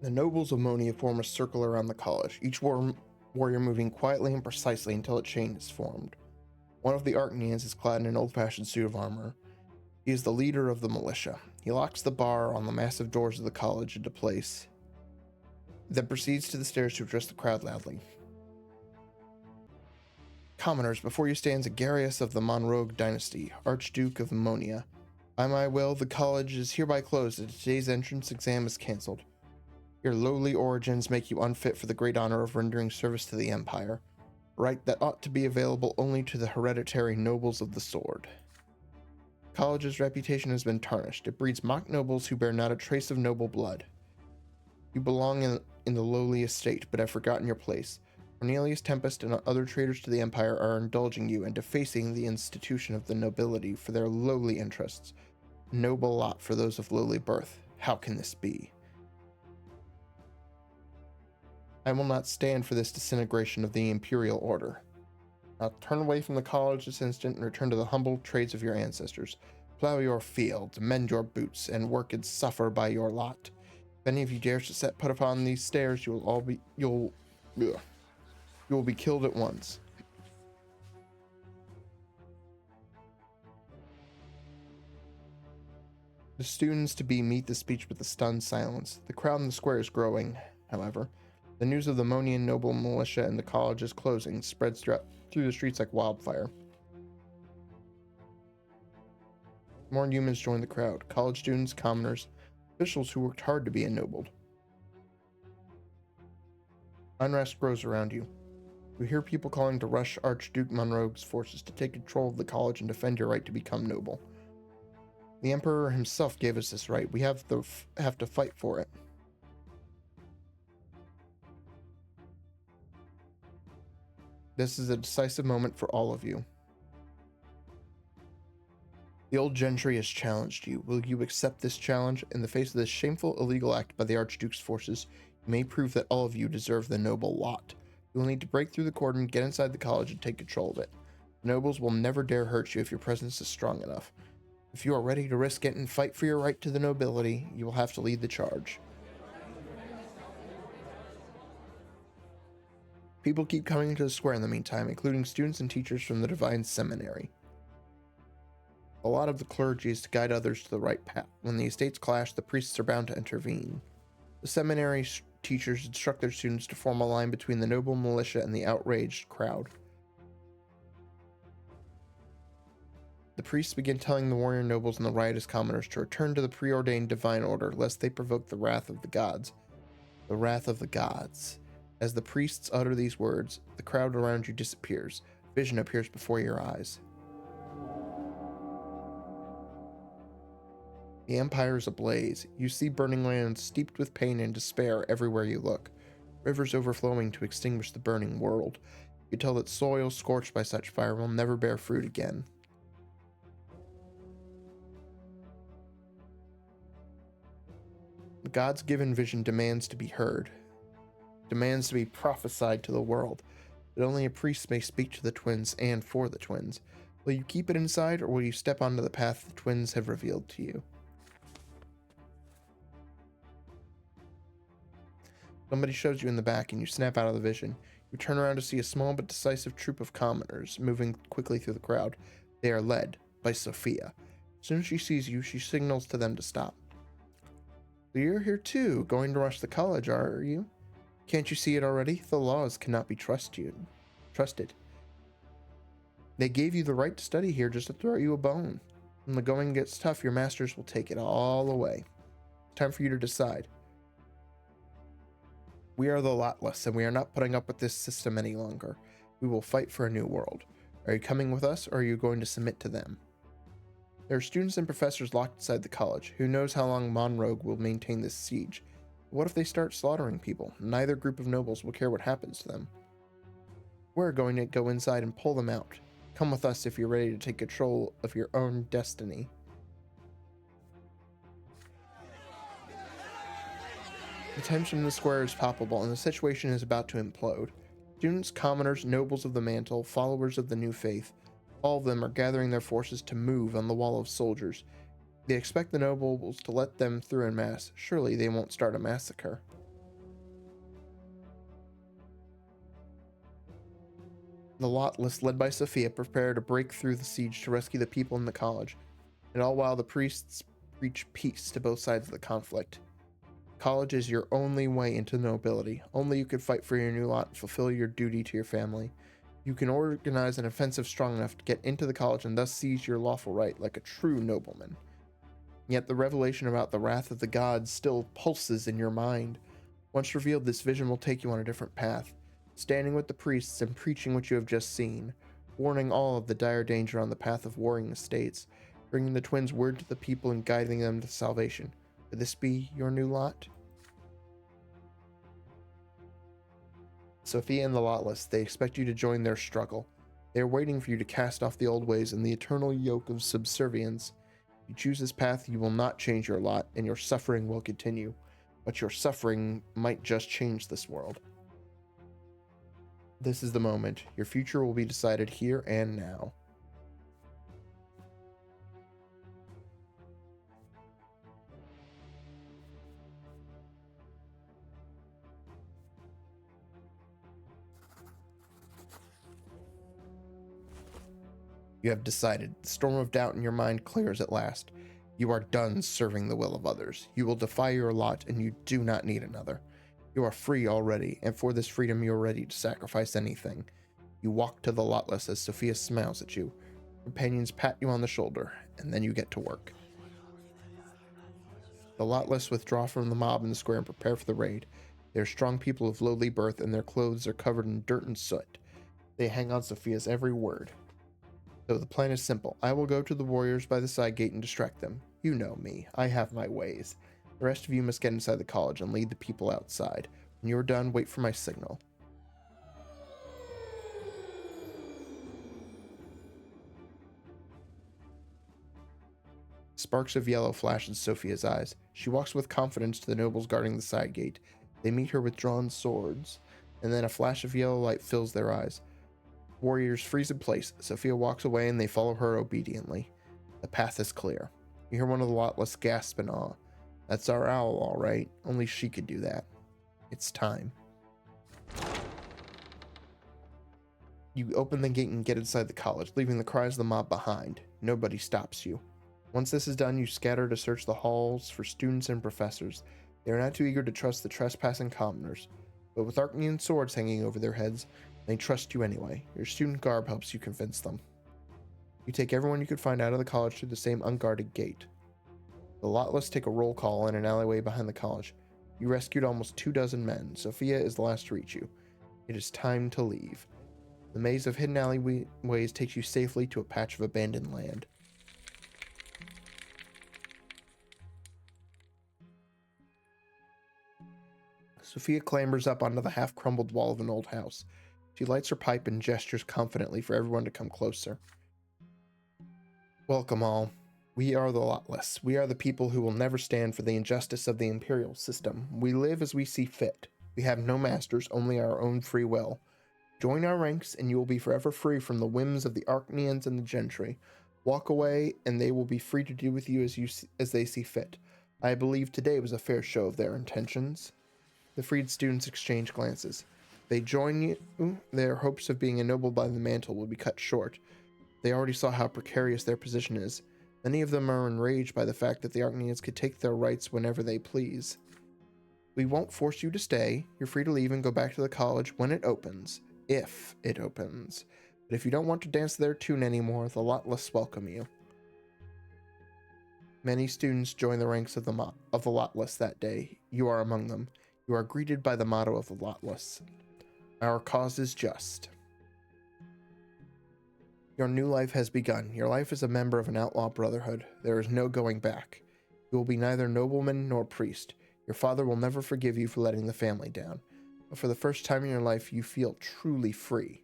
The nobles of Monia form a circle around the college, each warrior moving quietly and precisely until a chain is formed. One of the Arcanians is clad in an old-fashioned suit of armor. He is the leader of the militia. He locks the bar on the massive doors of the college into place, then proceeds to the stairs to address the crowd loudly. Commoners, before you stands Agarius of the Monrogue dynasty, Archduke of Monia. By my will, the college is hereby closed and today's entrance exam is cancelled. Your lowly origins make you unfit for the great honor of rendering service to the Empire, right that ought to be available only to the hereditary nobles of the sword. College's reputation has been tarnished. It breeds mock nobles who bear not a trace of noble blood. You belong in the lowly estate, but have forgotten your place. Cornelius Tempest and other traitors to the Empire are indulging you and defacing the institution of the nobility for their lowly interests. A noble lot for those of lowly birth. How can this be? I will not stand for this disintegration of the imperial order. Now turn away from the college this instant and return to the humble trades of your ancestors. Plow your fields, mend your boots, and work and suffer by your lot. If any of you dares to set foot upon these stairs, you will be killed at once. The students to be meet the speech with a stunned silence. The crowd in the square is growing, however. The news of the Monian noble militia and the college's closing spreads through the streets like wildfire. More humans join the crowd. College students, commoners, officials who worked hard to be ennobled. Unrest grows around you. You hear people calling to rush Archduke Monrogue's forces to take control of the college and defend your right to become noble. The Emperor himself gave us this right. We have to fight for it. This is a decisive moment for all of you. The old gentry has challenged you. Will you accept this challenge? In the face of this shameful, illegal act by the Archduke's forces, you may prove that all of you deserve the noble lot. You will need to break through the cordon, get inside the college, and take control of it. The nobles will never dare hurt you if your presence is strong enough. If you are ready to risk it and fight for your right to the nobility, you will have to lead the charge. People keep coming into the square in the meantime, including students and teachers from the Divine Seminary. A lot of the clergy is to guide others to the right path. When the estates clash, the priests are bound to intervene. The seminary teachers instruct their students to form a line between the noble militia and the outraged crowd. The priests begin telling the warrior nobles and the riotous commoners to return to the preordained divine order, lest they provoke the wrath of the gods. The wrath of the gods. As the priests utter these words, the crowd around you disappears. Vision appears before your eyes. The Empire is ablaze. You see burning lands steeped with pain and despair everywhere you look. Rivers overflowing to extinguish the burning world. You tell that soil scorched by such fire will never bear fruit again. The God's given vision demands to be heard. Demands to be prophesied to the world. But only a priest may speak to the twins and for the twins. Will you keep it inside, or will you step onto the path the twins have revealed to you? Somebody shows you in the back and you snap out of the vision. You turn around to see a small but decisive troop of commoners moving quickly through the crowd. They are led by Sophia. As soon as she sees you, she signals to them to stop. You're here too, going to rush the college, are you? Can't you see it already? The laws cannot be trusted. They gave you the right to study here just to throw you a bone. When the going gets tough, your masters will take it all away. Time for you to decide. We are the Lotless, and we are not putting up with this system any longer. We will fight for a new world. Are you coming with us, or are you going to submit to them? There are students and professors locked inside the college. Who knows how long Monrogue will maintain this siege? What if they start slaughtering people? Neither group of nobles will care what happens to them. We're going to go inside and pull them out. Come with us if you're ready to take control of your own destiny. The tension in the square is palpable, and the situation is about to implode. Students, commoners, nobles of the mantle, followers of the new faith, all of them are gathering their forces to move on the wall of soldiers. They expect the nobles to let them through en masse. Surely they won't start a massacre. The Lotless, led by Sophia, prepare to break through the siege to rescue the people in the college, and all while the priests preach peace to both sides of the conflict. College is your only way into nobility. Only you can fight for your new lot and fulfill your duty to your family. You can organize an offensive strong enough to get into the college and thus seize your lawful right like a true nobleman. Yet the revelation about the wrath of the gods still pulses in your mind. Once revealed, this vision will take you on a different path, standing with the priests and preaching what you have just seen, warning all of the dire danger on the path of warring estates, bringing the twins word to the people and guiding them to salvation. Could this be your new lot? Sophia and the Lotless, they expect you to join their struggle. They are waiting for you to cast off the old ways and the eternal yoke of subservience. If you choose this path, you will not change your lot, and your suffering will continue. But your suffering might just change this world. This is the moment. Your future will be decided here and now. You have decided. The storm of doubt in your mind clears at last. You are done serving the will of others. You will defy your lot, and you do not need another. You are free already, and for this freedom you are ready to sacrifice anything. You walk to the Lotless as Sophia smiles at you. Companions pat you on the shoulder, and then you get to work. The Lotless withdraw from the mob in the square and prepare for the raid. They are strong people of lowly birth, and their clothes are covered in dirt and soot. They hang on Sophia's every word. So the plan is simple. I will go to the warriors by the side gate and distract them. You know me. I have my ways. The rest of you must get inside the college and lead the people outside. When you are done, wait for my signal. Sparks of yellow flash in Sophia's eyes. She walks with confidence to the nobles guarding the side gate. They meet her with drawn swords, and then a flash of yellow light fills their eyes. Warriors freeze in place. Sophia walks away and they follow her obediently. The path is clear. You hear one of the Lotless gasp in awe. That's our owl, all right. Only she could do that. It's time. You open the gate and get inside the college, leaving the cries of the mob behind. Nobody stops you. Once this is done, you scatter to search the halls for students and professors. They are not too eager to trust the trespassing commoners, but with Arcanian swords hanging over their heads, they trust you anyway. Your student garb helps you convince them. You take everyone you could find out of the college through the same unguarded gate. The Lotless take a roll call in an alleyway behind the college. You rescued almost 24 men. Sophia is the last to reach you. It is time to leave. The maze of hidden alleyways takes you safely to a patch of abandoned land. Sophia clambers up onto the half-crumbled wall of an old house. She lights her pipe and gestures confidently for everyone to come closer. Welcome all. We are the Lotless. We are the people who will never stand for the injustice of the imperial system. We live as we see fit. We have no masters, only our own free will. Join our ranks and you will be forever free from the whims of the Arcanians and the gentry. Walk away and they will be free to do with you as they see fit. I believe today was a fair show of their intentions. The freed students exchange glances. They join you. Their hopes of being ennobled by the mantle will be cut short. They already saw how precarious their position is. Many of them are enraged by the fact that the Arcanians could take their rights whenever they please. We won't force you to stay. You're free to leave and go back to the college when it opens. If it opens. But if you don't want to dance their tune anymore, the Lotless welcome you. Many students join the ranks of the Lotless that day. You are among them. You are greeted by the motto of the Lotless. Our cause is just. Your new life has begun. Your life as a member of an outlaw brotherhood. There is no going back. You will be neither nobleman nor priest. Your father will never forgive you for letting the family down. But for the first time in your life, you feel truly free.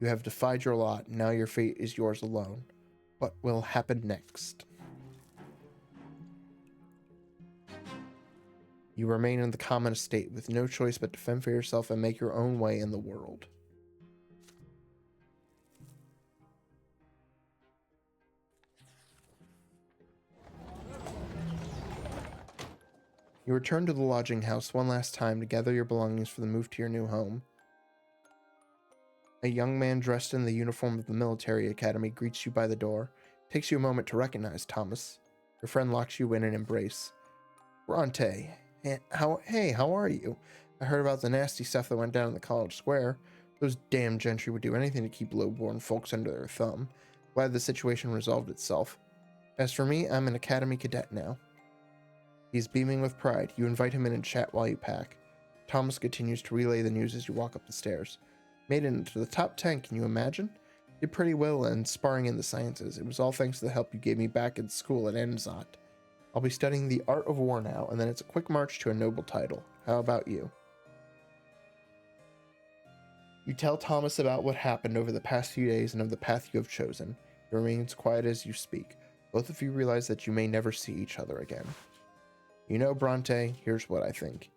You have defied your lot, and now your fate is yours alone. What will happen next? You remain in the common estate with no choice but to fend for yourself and make your own way in the world. You return to the lodging house one last time to gather your belongings for the move to your new home. A young man dressed in the uniform of the military academy greets you by the door. It takes you a moment to recognize Thomas. Your friend locks you in an embrace. Brante, hey, how are you? I heard about the nasty stuff that went down in the college square. Those damn gentry would do anything to keep low-born folks under their thumb. Glad the situation resolved itself. As for me, I'm an academy cadet now. He's beaming with pride. You invite him in and chat while you pack. Thomas continues to relay the news as you walk up the stairs. Made it into the top 10, can you imagine? Did pretty well in sparring in the sciences. It was all thanks to the help you gave me back in school at Enzot. I'll be studying the art of war now, and then it's a quick march to a noble title. How about you? You tell Thomas about what happened over the past few days and of the path you have chosen. He remains quiet as you speak. Both of you realize that you may never see each other again. You know, Brante, here's what I think.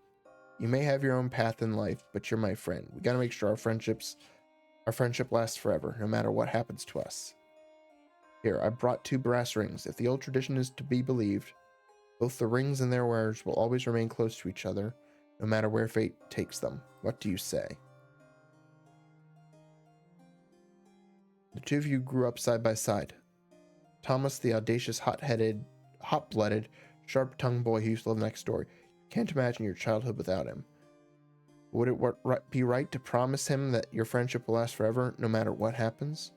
You may have your own path in life, but you're my friend. We gotta make sure our friendship lasts forever, no matter what happens to us. Here, I brought 2 brass rings. If the old tradition is to be believed, both the rings and their wearers will always remain close to each other, no matter where fate takes them. What do you say? The 2 of you grew up side by side. Thomas, the audacious, hot-headed, hot-blooded, sharp-tongued boy who used to live next door. You can't imagine your childhood without him. Would it be right to promise him that your friendship will last forever, no matter what happens?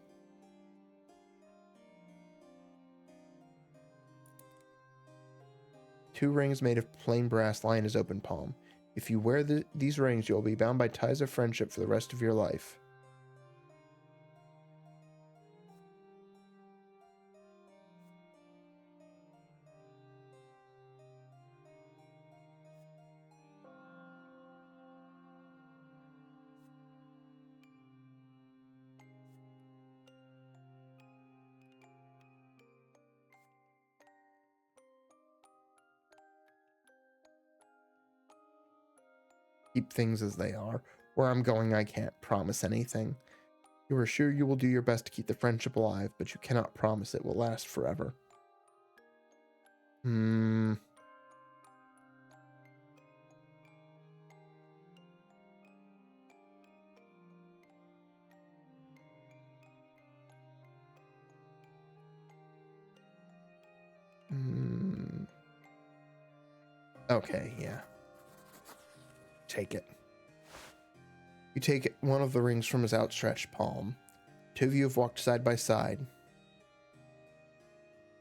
Two rings made of plain brass lie in his open palm. If you wear these rings, you will be bound by ties of friendship for the rest of your life. Keep things as they are. Where I'm going, I can't promise anything. You are sure you will do your best to keep the friendship alive, but you cannot promise it will last forever. Okay, yeah. Take it. You take one of the rings from his outstretched palm. 2 of you have walked side by side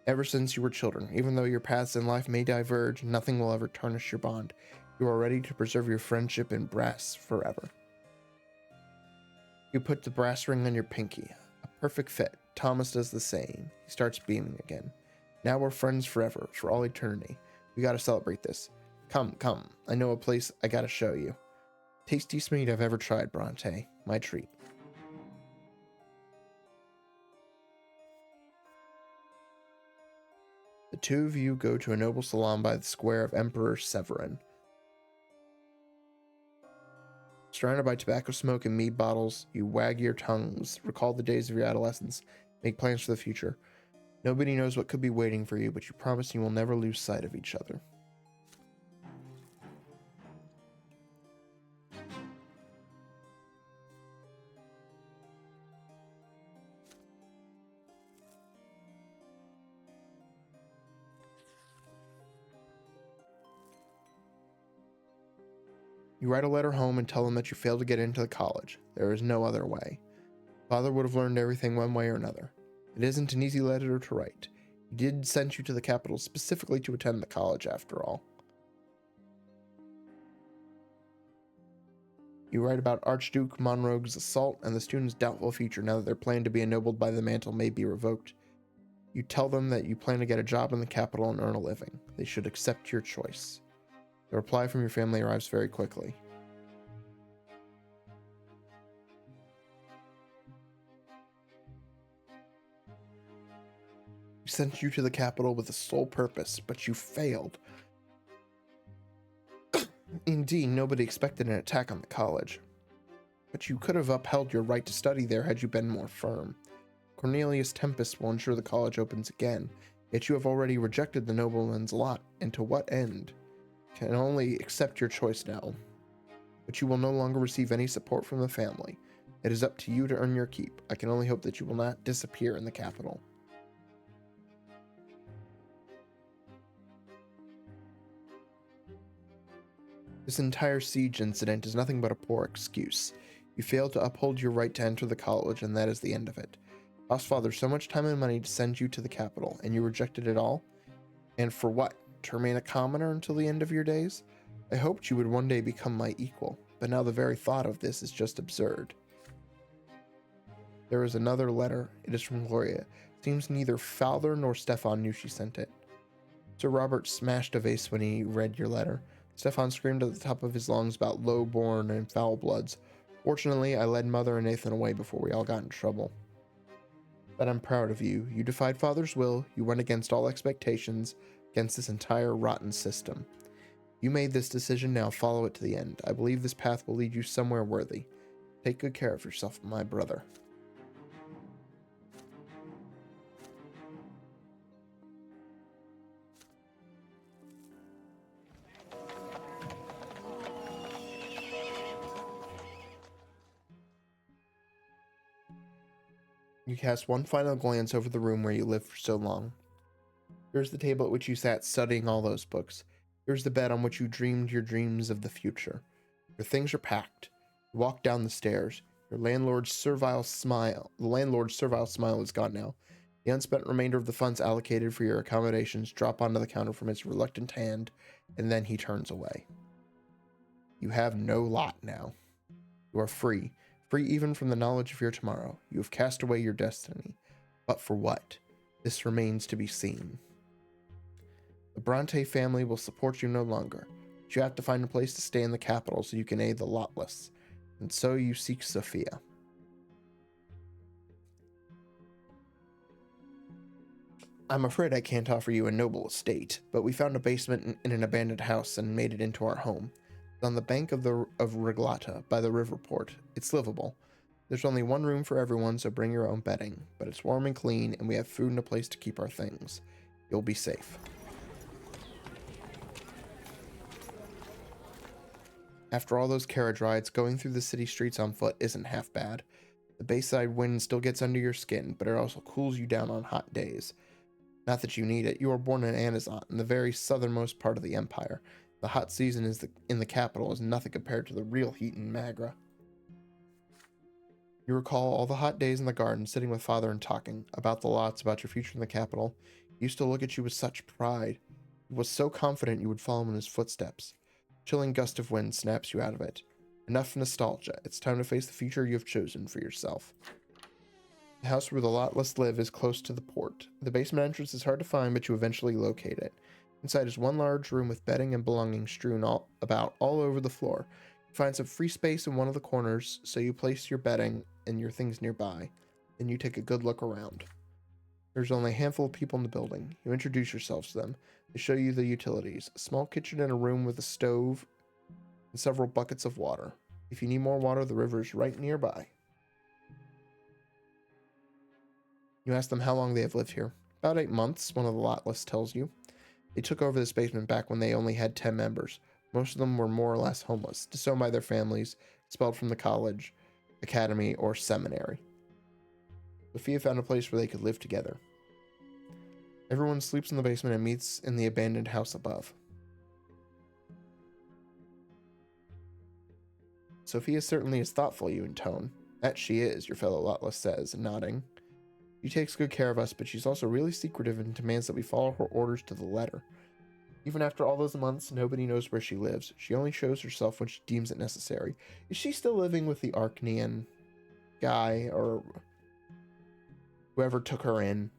ever since you were children. Even though your paths in life may diverge, nothing will ever tarnish your bond. You are ready to preserve your friendship in brass forever. You put the brass ring on your pinky. A perfect fit. Thomas does the same. He starts beaming again. Now we're friends forever, for all eternity. We gotta celebrate this. Come. I know a place I gotta show you. Tastiest meat I've ever tried, Brante. My treat. The 2 of you go to a noble salon by the square of Emperor Severin. Surrounded by tobacco smoke and mead bottles, you wag your tongues, recall the days of your adolescence, make plans for the future. Nobody knows what could be waiting for you, but you promise you will never lose sight of each other. You write a letter home and tell them that you failed to get into the college. There is no other way. Father would have learned everything one way or another. It isn't an easy letter to write. He did send you to the capital specifically to attend the college, after all. You write about Archduke Monroe's assault and the students' doubtful future now that their plan to be ennobled by the mantle may be revoked. You tell them that you plan to get a job in the capital and earn a living. They should accept your choice. The reply from your family arrives very quickly. We sent you to the capital with the sole purpose, but you failed. Indeed, nobody expected an attack on the college. But you could have upheld your right to study there had you been more firm. Cornelius Tempest will ensure the college opens again, yet you have already rejected the nobleman's lot, and to what end? Can only accept your choice now. But you will no longer receive any support from the family. It is up to you to earn your keep. I can only hope that you will not disappear in the capital. This entire siege incident is nothing but a poor excuse. You failed to uphold your right to enter the college, and that is the end of it. Cost Father so much time and money to send you to the capital, and you rejected it all? And for what? To remain a commoner until the end of your days? I hoped you would one day become my equal, but now the very thought of this is just absurd. There is another letter. It is from Gloria. Seems neither Father nor Stefan knew she sent it. Sir Robert smashed a vase when he read your letter. Stefan screamed at the top of his lungs about low-born and foul bloods. Fortunately, I led Mother and Nathan away before we all got in trouble. But I'm proud of you. You defied Father's will. You went against all expectations, against this entire rotten system. You made this decision, now follow it to the end. I believe this path will lead you somewhere worthy. Take good care of yourself, my brother. You cast one final glance over the room where you lived for so long. Here's the table at which you sat studying all those books. Here's the bed on which you dreamed your dreams of the future. Your things are packed. You walk down the stairs. The landlord's servile smile is gone now. The unspent remainder of the funds allocated for your accommodations drop onto the counter from his reluctant hand, and then he turns away. You have no lot now. You are free. Free even from the knowledge of your tomorrow. You have cast away your destiny. But for what? This remains to be seen. The Brante family will support you no longer. But you have to find a place to stay in the capital so you can aid the Lotless. And so you seek Sophia. I'm afraid I can't offer you a noble estate, but we found a basement in an abandoned house and made it into our home. It's on the bank of Reglata, by the river port. It's livable. There's only one room for everyone, so bring your own bedding. But it's warm and clean, and we have food and a place to keep our things. You'll be safe. After all those carriage rides, going through the city streets on foot isn't half bad. The bayside wind still gets under your skin, but it also cools you down on hot days. Not that you need it. You were born in Anazont, in the very southernmost part of the Empire. The hot season in the capital is nothing compared to the real heat in Magra. You recall all the hot days in the garden, sitting with Father and talking about the lots, about your future in the capital. He used to look at you with such pride. He was so confident you would follow in his footsteps. Chilling gust of wind snaps you out of it. Enough nostalgia. It's time to face the future you have chosen for yourself. The house where the Lotless live is close to the port. The basement entrance is hard to find, but you eventually locate it. Inside is one large room with bedding and belongings strewn all over the floor. You find some free space in one of the corners, so you place your bedding and your things nearby. Then you take a good look around. There's only a handful of people in the building. You introduce yourselves to them. They show you the utilities. A small kitchen and a room with a stove and several buckets of water. If you need more water, the river is right nearby. You ask them how long they have lived here. About 8 months, one of the Lotless tells you. They took over this basement back when they only had 10 members. Most of them were more or less homeless, disowned by their families, expelled from the college, academy, or seminary. Sophia found a place where they could live together. Everyone sleeps in the basement and meets in the abandoned house above. Sophia certainly is thoughtful, you intone. That she is, your fellow Lotless says, nodding. She takes good care of us, but she's also really secretive and demands that we follow her orders to the letter. Even after all those months, nobody knows where she lives. She only shows herself when she deems it necessary. Is she still living with the Arcnean guy, or whoever took her in?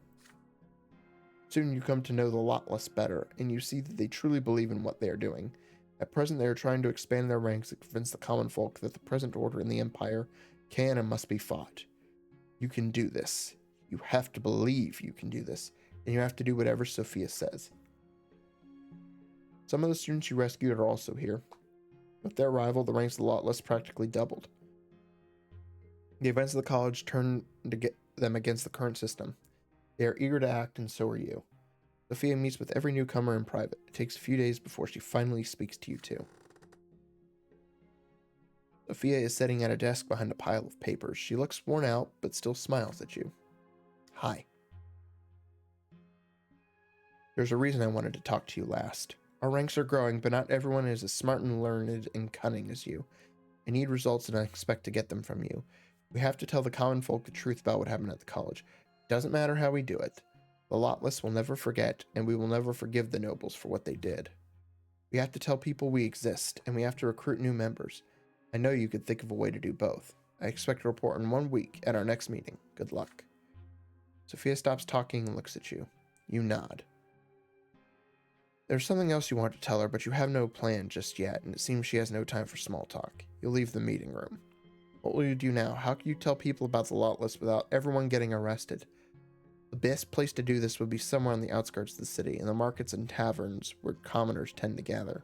Soon you come to know the Lotless better, and you see that they truly believe in what they are doing. At present, they are trying to expand their ranks and convince the common folk that the present order in the Empire can and must be fought. You can do this. You have to believe you can do this, and you have to do whatever Sophia says. Some of the students you rescued are also here. With their arrival, the ranks of the Lotless practically doubled. The events of the college turned to get them against the current system. They are eager to act, and so are you. Sophia meets with every newcomer in private. It takes a few days before she finally speaks to you two. Sophia is sitting at a desk behind a pile of papers. She looks worn out, but still smiles at you. Hi. There's a reason I wanted to talk to you last. Our ranks are growing, but not everyone is as smart and learned and cunning as you. I need results and I expect to get them from you. We have to tell the common folk the truth about what happened at the college. It doesn't matter how we do it. The Lotless will never forget, and we will never forgive the nobles for what they did. We have to tell people we exist, and we have to recruit new members. I know you could think of a way to do both. I expect a report in 1 week at our next meeting. Good luck. Sophia stops talking and looks at you. You nod. There's something else you want to tell her, but you have no plan just yet, and it seems she has no time for small talk. You'll leave the meeting room. What will you do now? How can you tell people about the Lotless without everyone getting arrested? The best place to do this would be somewhere on the outskirts of the city, in the markets and taverns where commoners tend to gather.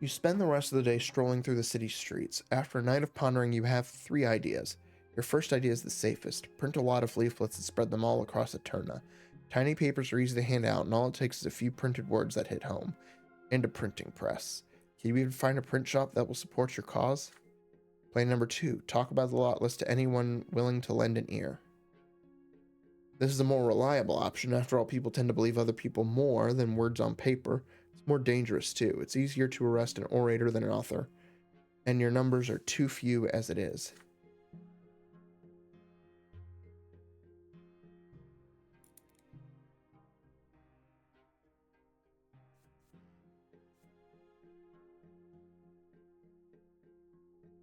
You spend the rest of the day strolling through the city streets. After a night of pondering, you have 3 ideas. Your first idea is the safest. Print a lot of leaflets and spread them all across Eterna. Tiny papers are easy to hand out, and all it takes is a few printed words that hit home. And a printing press. Can you even find a print shop that will support your cause? Plan number 2. Talk about the Lotless to anyone willing to lend an ear. This is a more reliable option. After all, people tend to believe other people more than words on paper. It's more dangerous, too. It's easier to arrest an orator than an author. And your numbers are too few as it is.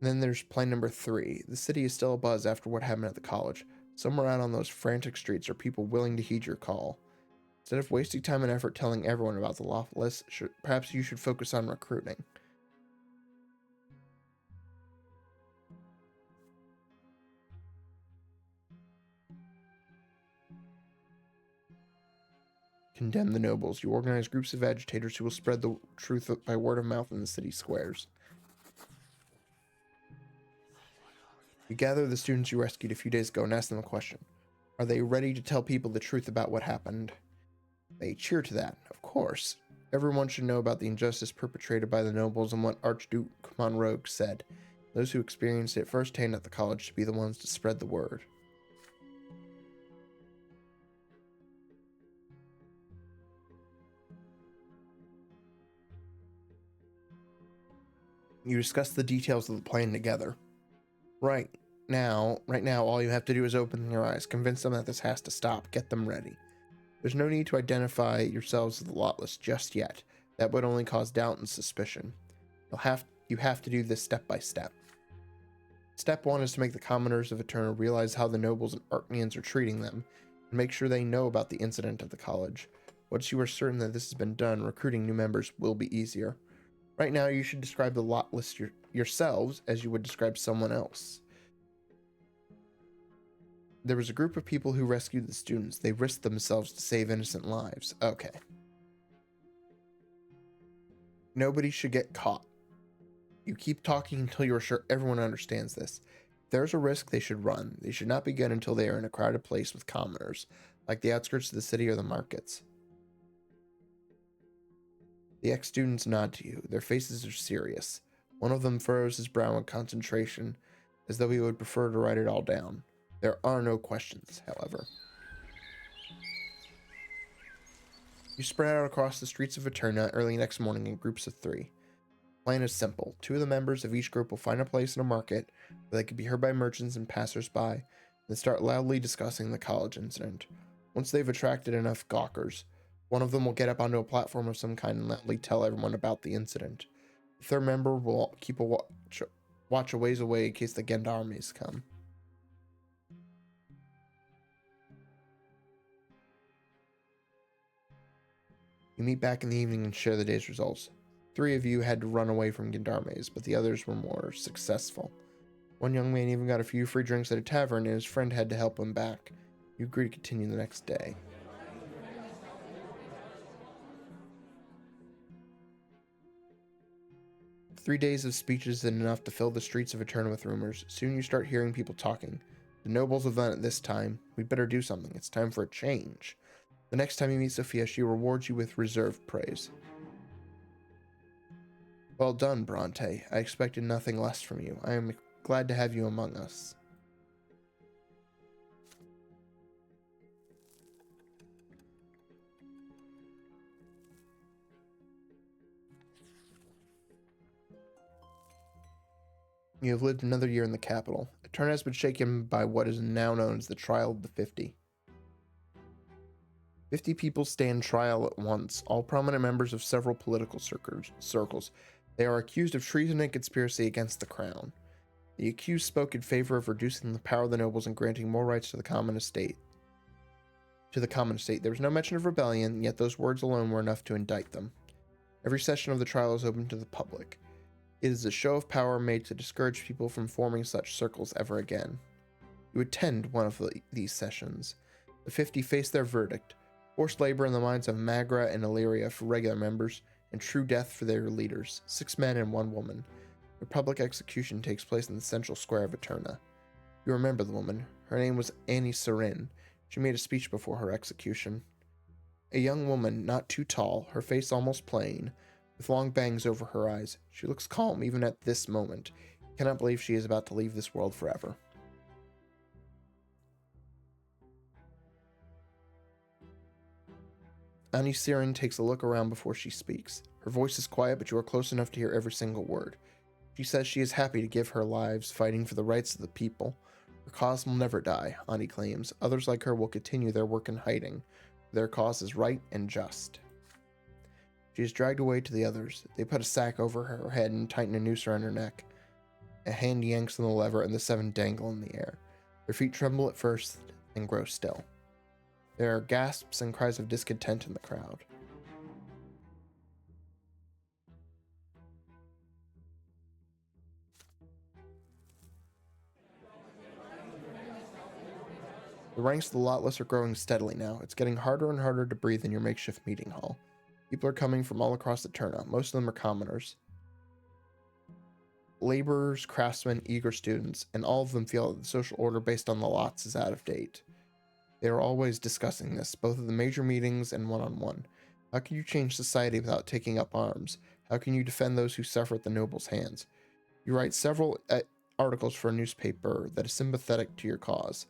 And then there's plan number 3. The city is still abuzz after what happened at the college. Somewhere out on those frantic streets are people willing to heed your call. Instead of wasting time and effort telling everyone about the Lotless, perhaps you should focus on recruiting. Condemn the nobles. You organize groups of agitators who will spread the truth by word of mouth in the city squares. You gather the students you rescued a few days ago and ask them a question. Are they ready to tell people the truth about what happened? They cheer to that, of course. Everyone should know about the injustice perpetrated by the nobles and what Archduke Monroe said. Those who experienced it firsthand at the college should be the ones to spread the word. You discuss the details of the plan together. Right now, all you have to do is open your eyes, convince them that this has to stop, get them ready. There's no need to identify yourselves as the Lotless just yet. That would only cause doubt and suspicion. You have to do this step by step. Step 1 is to make the commoners of Eterna realize how the nobles and Archnians are treating them, and make sure they know about the incident at the college. Once you are certain that this has been done, recruiting new members will be easier. Right now, you should describe the Lotless yourselves as you would describe someone else. There was a group of people who rescued the students. They risked themselves to save innocent lives. Okay. Nobody should get caught. You keep talking until you are sure everyone understands this. If there's a risk, they should run. They should not begin until they are in a crowded place with commoners, like the outskirts of the city or the markets. The ex-students nod to you. Their faces are serious. One of them furrows his brow in concentration, as though he would prefer to write it all down. There are no questions, however. You spread out across the streets of Eterna early next morning in groups of 3. The plan is simple. 2 of the members of each group will find a place in a market where they can be heard by merchants and passers-by, and start loudly discussing the college incident. Once they've attracted enough gawkers, one of them will get up onto a platform of some kind and loudly tell everyone about the incident. The 3rd member will keep a watch a ways away in case the gendarmes come. You meet back in the evening and share the day's results. 3 of you had to run away from gendarmes, but the others were more successful. One young man even got a few free drinks at a tavern, and his friend had to help him back. You agree to continue the next day. Three days of speeches isn't enough to fill the streets of Eterna with rumors. Soon you start hearing people talking. The nobles have done it this time. We'd better do something. It's time for a change. The next time you meet Sophia, she rewards you with reserved praise. Well done, Brante. I expected nothing less from you. I am glad to have you among us. You have lived another year in the capital. A turn has been shaken by what is now known as the Trial of the 50. 50 people stand trial at once, all prominent members of several political circles. They are accused of treason and conspiracy against the crown. The accused spoke in favor of reducing the power of the nobles and granting more rights to the common estate. There was no mention of rebellion, yet those words alone were enough to indict them. Every session of the trial is open to the public. It is a show of power made to discourage people from forming such circles ever again. You attend one of these sessions. The 50 face their verdict: forced labor in the mines of Magra and Illyria for regular members, and true death for their leaders, 6 men and 1 woman. The public execution takes place in the central square of Eterna. You remember the woman. Her name was Annie Serin. She made a speech before her execution. A young woman, not too tall, her face almost plain, with long bangs over her eyes. She looks calm even at this moment. You cannot believe she is about to leave this world forever. Annie Serin takes a look around before she speaks. Her voice is quiet, but you are close enough to hear every single word. She says she is happy to give her lives fighting for the rights of the people. Her cause will never die, Annie claims. Others like her will continue their work in hiding. Their cause is right and just. She is dragged away to the others. They put a sack over her head and tighten a noose around her neck. A hand yanks on the lever and the 7 dangle in the air. Their feet tremble at first, then grow still. There are gasps and cries of discontent in the crowd. The ranks of the Lotless are growing steadily now. It's getting harder and harder to breathe in your makeshift meeting hall. People are coming from all across Eterna. Most of them are commoners. Laborers, craftsmen, eager students, and all of them feel that the social order based on the lots is out of date. They are always discussing this, both at the major meetings and one-on-one. How can you change society without taking up arms? How can you defend those who suffer at the nobles' hands? You write several articles for a newspaper that is sympathetic to your cause.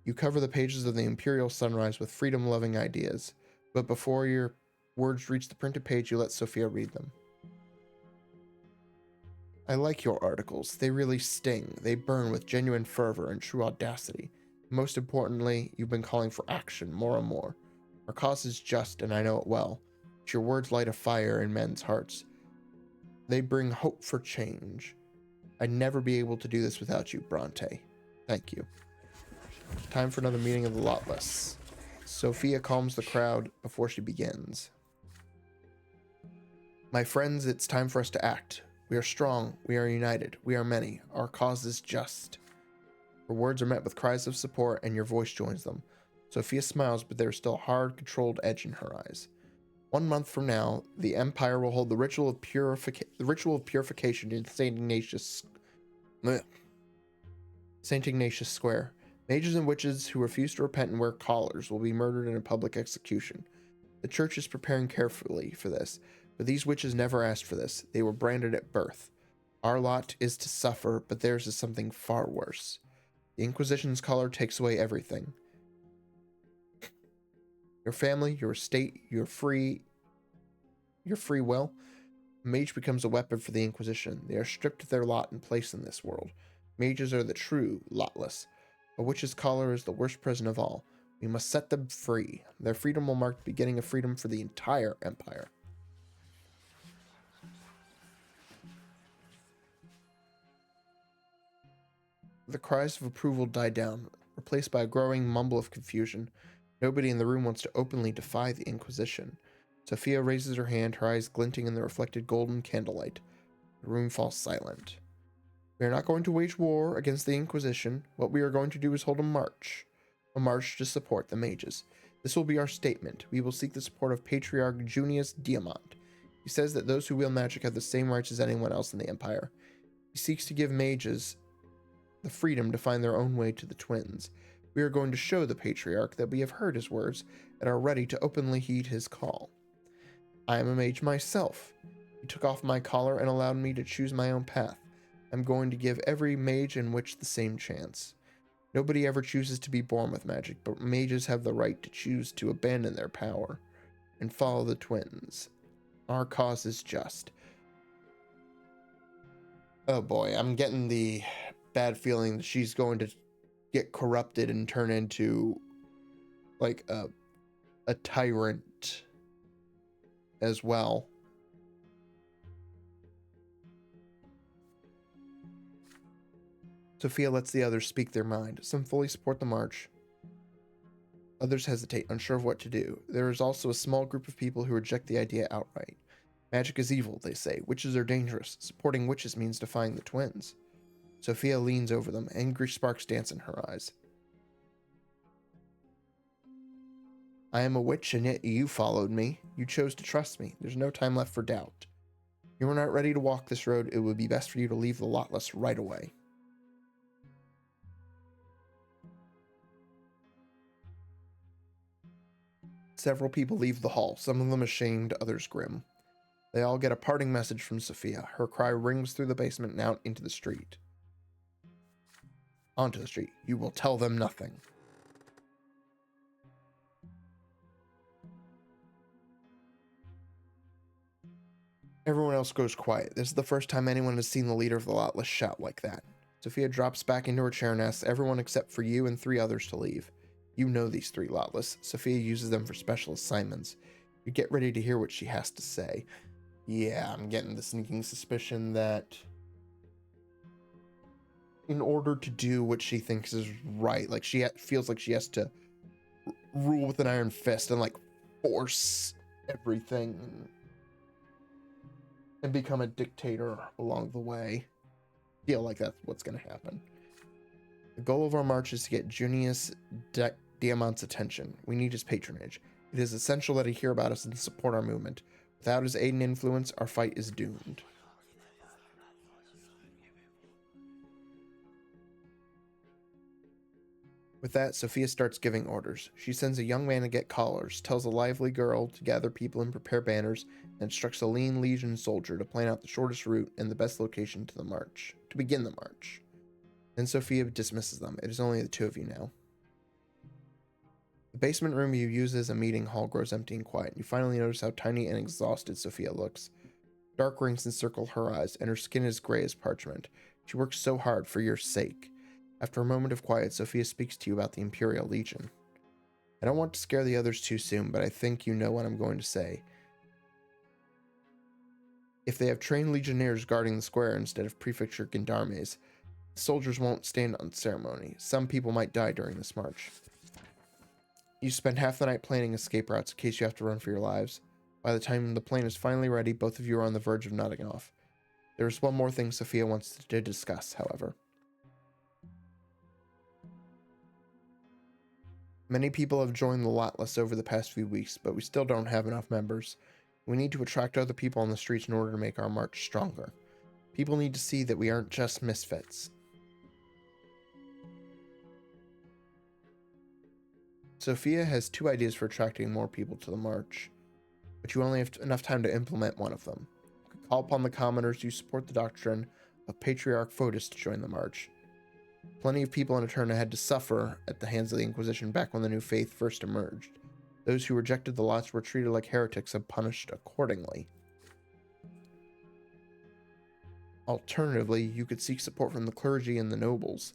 You cover the pages of the Imperial Sunrise with freedom-loving ideas, but before your words reach the printed page, you let Sophia read them. I like your articles. They really sting. They burn with genuine fervor and true audacity. Most importantly, you've been calling for action more and more. Our cause is just, and I know it well. But your words light a fire in men's hearts. They bring hope for change. I'd never be able to do this without you, Brante. Thank you. Time for another meeting of the Lotless. Sophia calms the crowd before she begins. My friends, it's time for us to act. We are strong. We are united. We are many. Our cause is just. Her words are met with cries of support, and your voice joins them. Sophia smiles, but there is still a hard, controlled edge in her eyes. 1 month from now, the Empire will hold the ritual of purification in St. Ignatius Square. Mages and witches who refuse to repent and wear collars will be murdered in a public execution. The church is preparing carefully for this, but these witches never asked for this. They were branded at birth. Our lot is to suffer, but theirs is something far worse. The Inquisition's collar takes away everything. Your family, your estate, your free will. A mage becomes a weapon for the Inquisition. They are stripped of their lot and placed in this world. Mages are the true Lotless. A witch's collar is the worst prison of all. We must set them free. Their freedom will mark the beginning of freedom for the entire Empire. The cries of approval die down, replaced by a growing mumble of confusion. Nobody in the room wants to openly defy the Inquisition. Sophia raises her hand, her eyes glinting in the reflected golden candlelight. The room falls silent. We are not going to wage war against the Inquisition. What we are going to do is hold a march to support the mages. This will be our statement. We will seek the support of Patriarch Junius Diamant. He says that those who wield magic have the same rights as anyone else in the Empire. He seeks to give mages the freedom to find their own way to the twins. We are going to show the patriarch that we have heard his words and are ready to openly heed his call. I am a mage myself. He took off my collar and allowed me to choose my own path. I'm going to give every mage and witch the same chance. Nobody ever chooses to be born with magic, but mages have the right to choose to abandon their power and follow the twins. Our cause is just. Oh boy, I'm getting the bad feeling that she's going to get corrupted and turn into like a tyrant as well. Sophia lets the others speak their mind. Some fully support the march. Others hesitate, unsure of what to do. There is also a small group of people who reject the idea outright. Magic is evil, they say. Witches are dangerous. Supporting witches means defying the twins. Sophia leans over them. Angry sparks dance in her eyes. I am a witch, and yet you followed me. You chose to trust me. There's no time left for doubt. You are not ready to walk this road. It would be best for you to leave the Lotless right away. Several people leave the hall, some of them ashamed, others grim. They all get a parting message from Sophia. Her cry rings through the basement and out into the street. Onto the street. You will tell them nothing. Everyone else goes quiet. This is the first time anyone has seen the leader of the Lotless shout like that. Sophia drops back into her chair and asks everyone except for you and 3 others to leave. You know these 3 Lotless. Sophia uses them for special assignments. You get ready to hear what she has to say. Yeah, I'm getting the sneaking suspicion that in order to do what she thinks is right, like she feels like she has to rule with an iron fist and like force everything and become a dictator along the way. Feel like that's what's going to happen. The goal of our march is to get Junius Diamant's attention. We need his patronage. It is essential that he hear about us and support our movement. Without his aid and influence, our fight is doomed. With that, Sophia starts giving orders. She sends a young man to get collars, tells a lively girl to gather people and prepare banners, and instructs a lean Legion soldier to plan out the shortest route and the best location to begin the march. Then Sophia dismisses them. It is only the 2 of you now. The basement room you use as a meeting hall grows empty and quiet. You finally notice how tiny and exhausted Sophia looks. Dark rings encircle her eyes, and her skin is gray as parchment. She works so hard for your sake. After a moment of quiet, Sophia speaks to you about the Imperial Legion. I don't want to scare the others too soon, but I think you know what I'm going to say. If they have trained legionnaires guarding the square instead of prefecture gendarmes, the soldiers won't stand on ceremony. Some people might die during this march. You spend half the night planning escape routes in case you have to run for your lives. By the time the plane is finally ready, both of you are on the verge of nodding off. There is one more thing Sophia wants to discuss, however. Many people have joined the Lotless over the past few weeks, but we still don't have enough members. We need to attract other people on the streets in order to make our march stronger. People need to see that we aren't just misfits. Sophia has 2 ideas for attracting more people to the march, but you only have enough time to implement one of them. You could call upon the commoners who support the doctrine of Patriarch Fotis to join the march. Plenty of people in Eterna had to suffer at the hands of the Inquisition back when the new faith first emerged. Those who rejected the lots were treated like heretics and punished accordingly. Alternatively, you could seek support from the clergy and the nobles.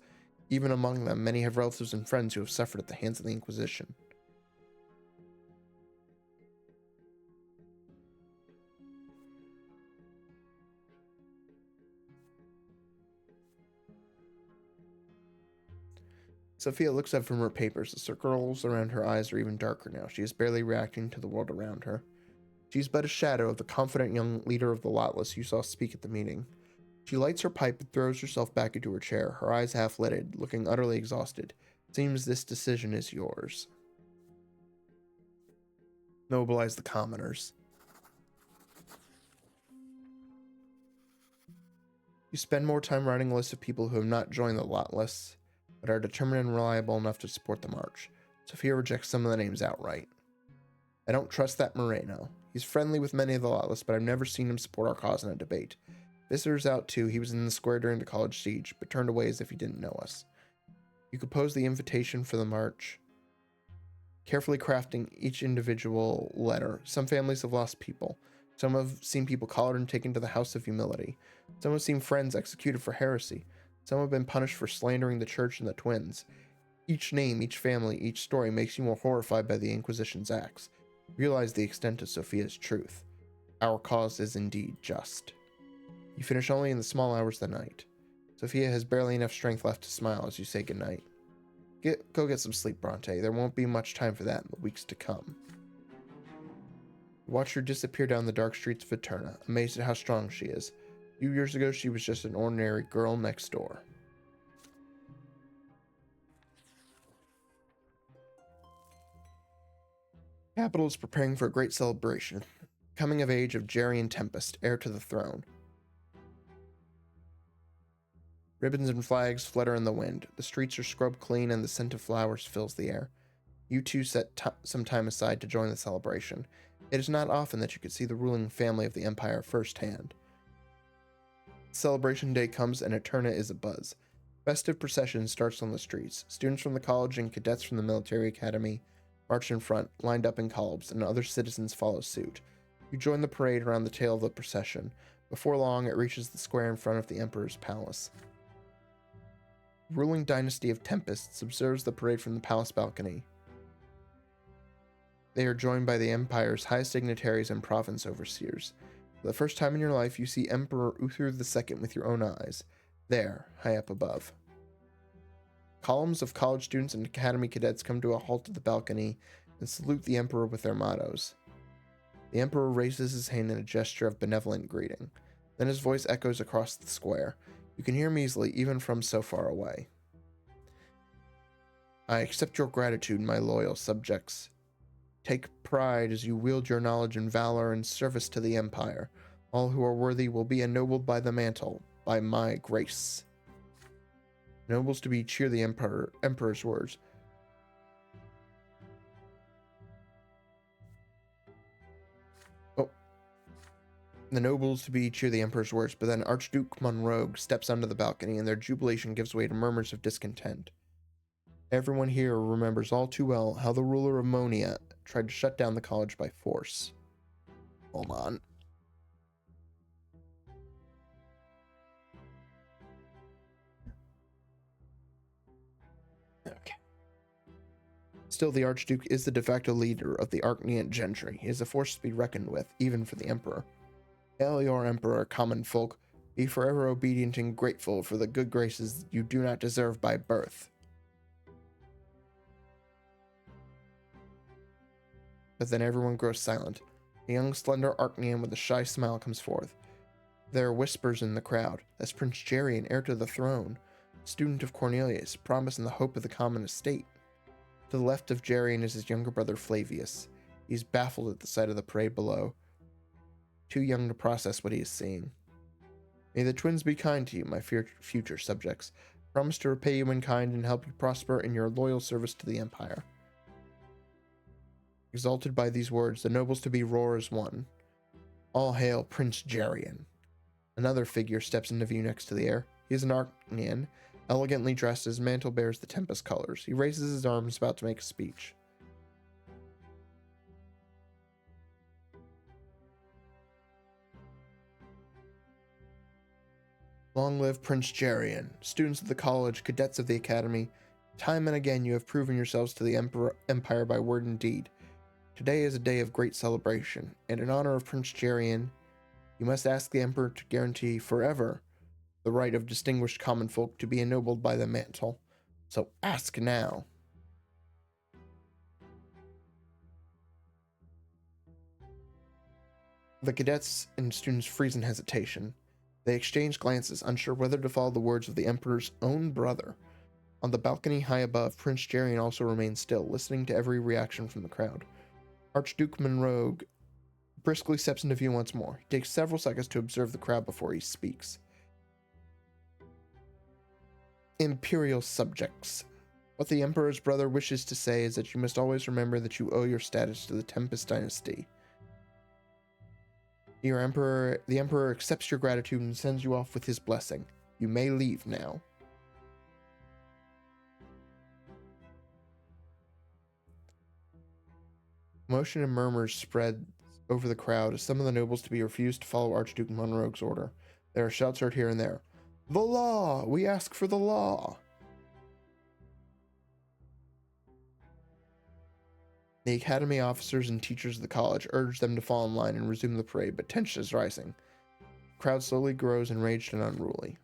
Even among them, many have relatives and friends who have suffered at the hands of the Inquisition. Sophia looks up from her papers. The circles around her eyes are even darker now. She is barely reacting to the world around her. She is but a shadow of the confident young leader of the Lotless you saw speak at the meeting. She lights her pipe and throws herself back into her chair, her eyes half-lidded, looking utterly exhausted. It seems this decision is yours. Mobilize the commoners. You spend more time writing a list of people who have not joined the Lotless. but are determined and reliable enough to support the march. Sophia rejects some of the names outright. I don't trust that Moreno. He's friendly with many of the Lotless, but I've never seen him support our cause in a debate. Visitors out too. He was in the square during the college siege, but turned away as if he didn't know us. You compose the invitation for the march, carefully crafting each individual letter. Some families have lost people. Some have seen people collared and taken to the House of Humility. Some have seen friends executed for heresy. Some have been punished for slandering the church and the twins. Each name, each family, each story makes you more horrified by the Inquisition's acts. Realize the extent of Sophia's truth. Our cause is indeed just. You finish only in the small hours of the night. Sophia has barely enough strength left to smile as you say goodnight. Go get some sleep, Brante. There won't be much time for that in the weeks to come. You watch her disappear down the dark streets of Eterna, amazed at how strong she is. A few years ago, she was just an ordinary girl next door. Capital is preparing for a great celebration. Coming of age of Jarian Tempest, heir to the throne. Ribbons and flags flutter in the wind. The streets are scrubbed clean and the scent of flowers fills the air. You two set some time aside to join the celebration. It is not often that you could see the ruling family of the Empire firsthand. Celebration day comes and Eterna is abuzz. Festive procession starts on the streets. Students from the college and cadets from the military academy march in front, lined up in columns, and other citizens follow suit. You join the parade around the tail of the procession. Before long, it reaches the square in front of the Emperor's palace. The ruling dynasty of Tempests observes the parade from the palace balcony. They are joined by the Empire's highest dignitaries and province overseers. For the first time in your life, you see Emperor Uther II with your own eyes, there, high up above. Columns of college students and academy cadets come to a halt at the balcony and salute the Emperor with their mottos. The Emperor raises his hand in a gesture of benevolent greeting. Then his voice echoes across the square. You can hear him easily, even from so far away. I accept your gratitude, my loyal subjects. Take pride as you wield your knowledge and valor in service to the Empire. All who are worthy will be ennobled by the mantle, by my grace. Nobles to be cheer the Emperor's words. The nobles to be cheer the Emperor's words, but then Archduke Monroe steps onto the balcony and their jubilation gives way to murmurs of discontent. Everyone here remembers all too well how the ruler of Monia tried to shut down the college by force. Hold on. Okay. Still, the Archduke is the de facto leader of the Arknian gentry. He is a force to be reckoned with, even for the Emperor. Hail your Emperor, common folk. Be forever obedient and grateful for the good graces you do not deserve by birth. But then everyone grows silent. A young, slender Arknian with a shy smile comes forth. There are whispers in the crowd. That's Prince Jarian, heir to the throne, student of Cornelius, promise and the hope of the common estate. To the left of Jarian is his younger brother Flavius. He is baffled at the sight of the parade below, too young to process what he is seeing. May the twins be kind to you, my future subjects. Promise to repay you in kind and help you prosper in your loyal service to the Empire. Exalted by these words, the nobles to be roar as one. All hail Prince Jarian. Another figure steps into view next to the heir. He is an Arknian, elegantly dressed. His mantle bears the Tempest colors. He raises his arms, about to make a speech. Long live Prince Jarian. Students of the college, cadets of the academy, time and again you have proven yourselves to the Empire by word and deed. Today is a day of great celebration, and in honor of Prince Jarian, you must ask the Emperor to guarantee forever the right of distinguished common folk to be ennobled by the mantle. So ask now. The cadets and students freeze in hesitation. They exchange glances, unsure whether to follow the words of the Emperor's own brother. On the balcony high above, Prince Jarian also remains still, listening to every reaction from the crowd. Archduke Monroe briskly steps into view once more. He takes several seconds to observe the crowd before he speaks. Imperial subjects. What the Emperor's brother wishes to say is that you must always remember that you owe your status to the Tempest dynasty. The Emperor accepts your gratitude and sends you off with his blessing. You may leave now. Commotion and murmurs spread over the crowd as some of the nobles to be refused to follow Archduke Monroe's order. There are shouts heard here and there. The law! We ask for the law! The academy officers and teachers of the college urge them to fall in line and resume the parade, but tension is rising. The crowd slowly grows enraged and unruly.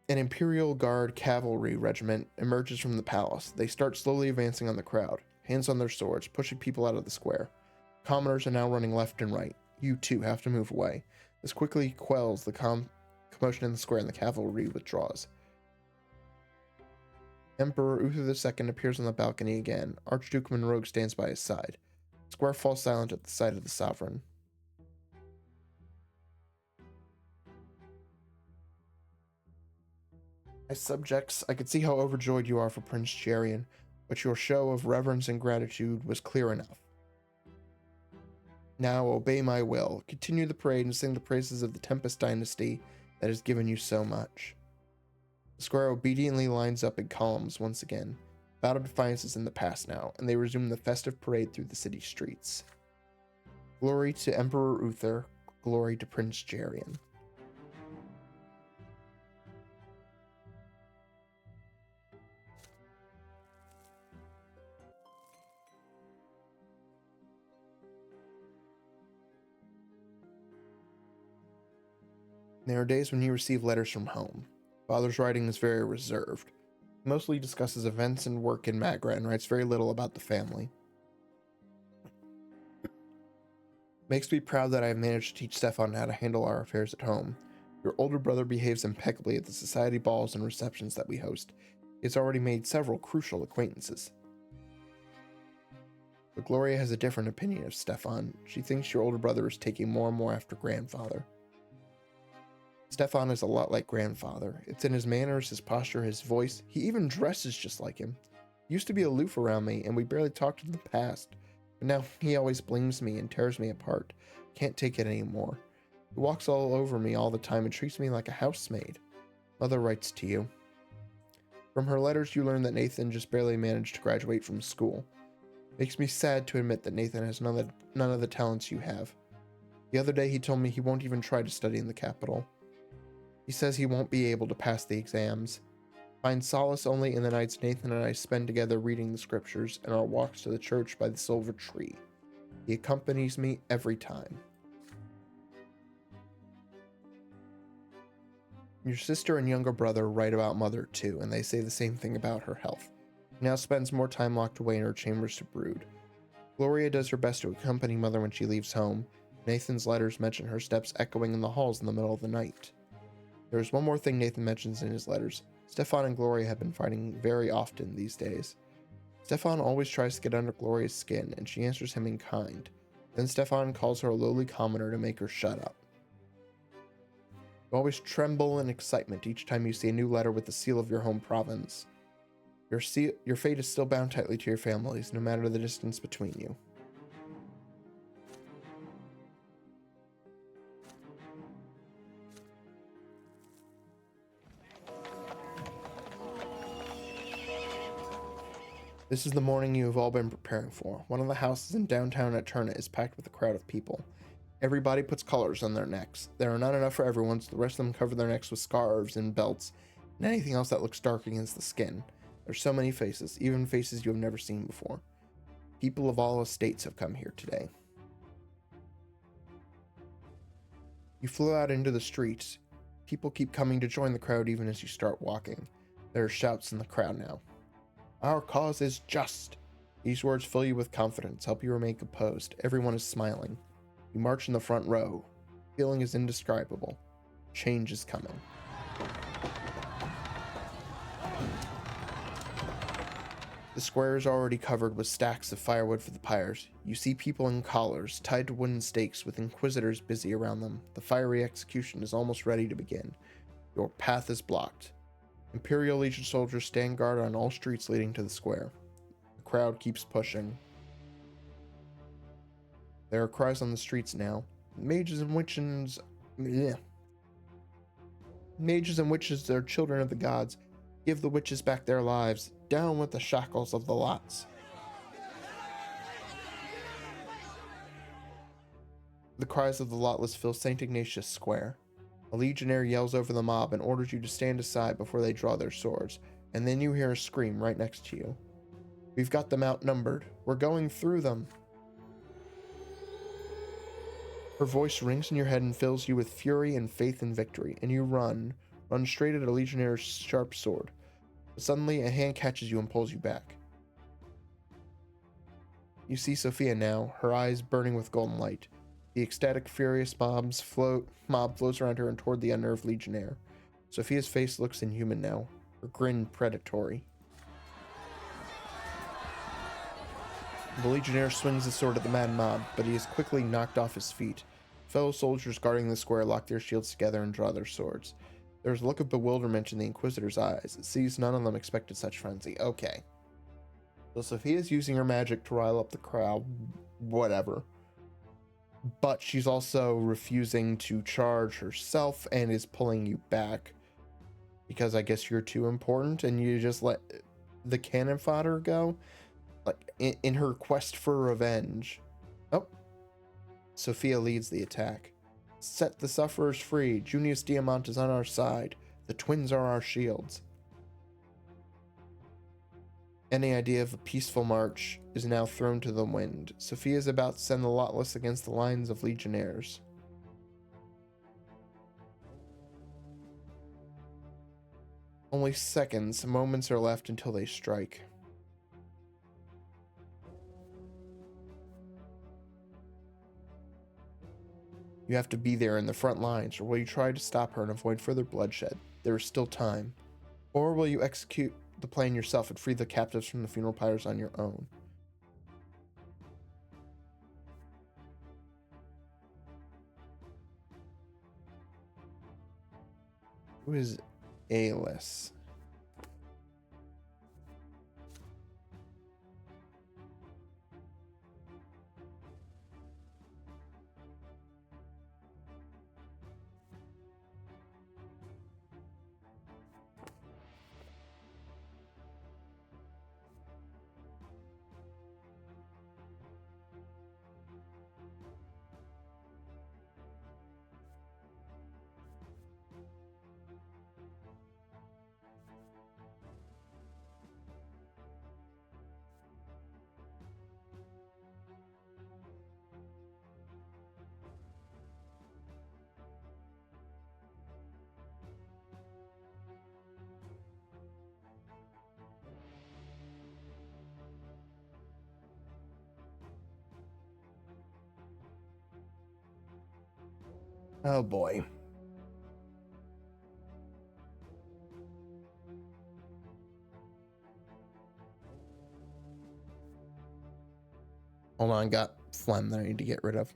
An Imperial Guard cavalry regiment emerges from the palace. They start slowly advancing on the crowd, hands on their swords, pushing people out of the square. Commoners are now running left and right. You too have to move away. This quickly quells the commotion in the square and the cavalry withdraws. Emperor Uther II appears on the balcony again. Archduke Monroe stands by his side. The square falls silent at the sight of the sovereign. My subjects, I could see how overjoyed you are for Prince Cherian, but your show of reverence and gratitude was clear enough. Now obey my will. Continue the parade and sing the praises of the Tempest dynasty that has given you so much. The square obediently lines up in columns once again. Battle of Defiance is in the past now, and they resume the festive parade through the city streets. Glory to Emperor Uther, glory to Prince Cherian. There are days when you receive letters from home. Father's writing is very reserved. He mostly discusses events and work in Magra and writes very little about the family. Makes me proud that I have managed to teach Stefan how to handle our affairs at home. Your older brother behaves impeccably at the society balls and receptions that we host. He has already made several crucial acquaintances. But Gloria has a different opinion of Stefan. She thinks your older brother is taking more and more after grandfather. Stefan is a lot like grandfather. It's in his manners, his posture, his voice. He even dresses just like him. He used to be aloof around me, and we barely talked in the past. But now he always blames me and tears me apart. Can't take it anymore. He walks all over me all the time and treats me like a housemaid. Mother writes to you. From her letters, you learn that Nathan just barely managed to graduate from school. Makes me sad to admit that Nathan has none of the talents you have. The other day, he told me he won't even try to study in the capital. He says he won't be able to pass the exams. Find solace only in the nights Nathan and I spend together reading the scriptures and our walks to the church by the silver tree. He accompanies me every time. Your sister and younger brother write about Mother too, and they say the same thing about her health. She now spends more time locked away in her chambers to brood. Gloria does her best to accompany Mother when she leaves home. Nathan's letters mention her steps echoing in the halls in the middle of the night. There is one more thing Nathan mentions in his letters. Stefan and Gloria have been fighting very often these days. Stefan always tries to get under Gloria's skin, and she answers him in kind. Then Stefan calls her a lowly commoner to make her shut up. You always tremble in excitement each time you see a new letter with the seal of your home province. Your fate is still bound tightly to your families, no matter the distance between you. This is the morning you have all been preparing for. One of the houses in downtown Eterna is packed with a crowd of people. Everybody puts collars on their necks. There are not enough for everyone, so the rest of them cover their necks with scarves and belts and anything else that looks dark against the skin. There's so many faces, even faces you have never seen before. People of all estates have come here today. You flew out into the streets. People keep coming to join the crowd even as you start walking. There are shouts in the crowd now. Our cause is just. These words fill you with confidence, help you remain composed. Everyone is smiling. You march in the front row. The feeling is indescribable. Change is coming. The square is already covered with stacks of firewood for the pyres. You see people in collars, tied to wooden stakes, with inquisitors busy around them. The fiery execution is almost ready to begin. Your path is blocked. Imperial Legion soldiers stand guard on all streets leading to the square. The crowd keeps pushing. There are cries on the streets now. Mages and witches... Bleh. Mages and witches are children of the gods. Give the witches back their lives. Down with the shackles of the lots. The cries of the Lotless fill St. Ignatius Square. A legionnaire yells over the mob and orders you to stand aside before they draw their swords, and then you hear a scream right next to you. We've got them outnumbered. We're going through them. Her voice rings in your head and fills you with fury and faith in victory, and you run straight at a legionnaire's sharp sword. But suddenly, a hand catches you and pulls you back. You see Sophia now, her eyes burning with golden light. The ecstatic, furious mob flows around her and toward the unnerved legionnaire. Sophia's face looks inhuman now, her grin predatory. The legionnaire swings his sword at the mad mob, but he is quickly knocked off his feet. Fellow soldiers guarding the square lock their shields together and draw their swords. There is a look of bewilderment in the Inquisitor's eyes. It sees none of them expected such frenzy. Okay. So Sophia's using her magic to rile up the crowd. Whatever. But she's also refusing to charge herself and is pulling you back. Because I guess you're too important and you just let the cannon fodder go. Like, in her quest for revenge. Oh. Sophia leads the attack. Set the sufferers free. Junius Diamant is on our side. The twins are our shields. Any idea of a peaceful march is now thrown to the wind. Sophia is about to send the Lotless against the lines of legionnaires. Only seconds, moments are left until they strike. You have to be there in the front lines, or will you try to stop her and avoid further bloodshed? There is still time. Or will you execute the plan yourself and free the captives from the funeral pyres on your own? Who is Alice? Oh boy. Hold on, got phlegm that I need to get rid of.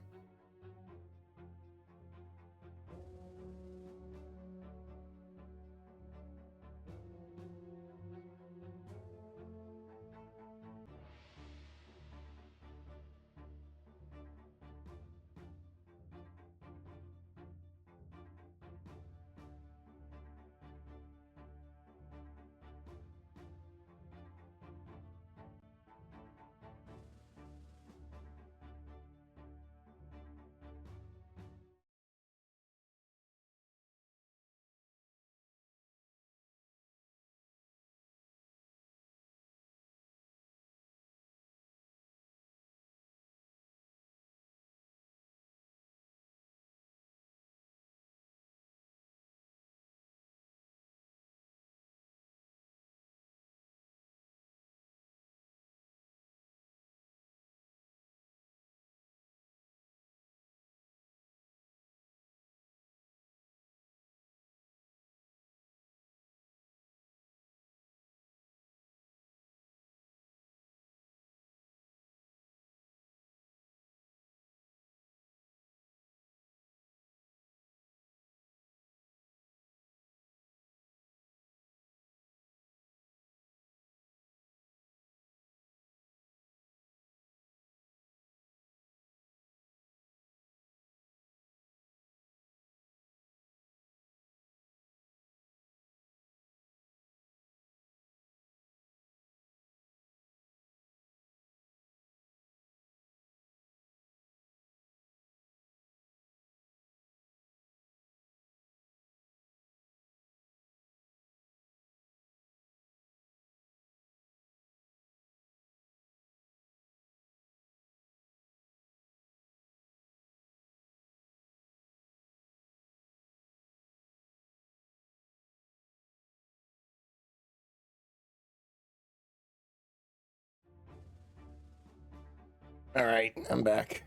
All right, I'm back.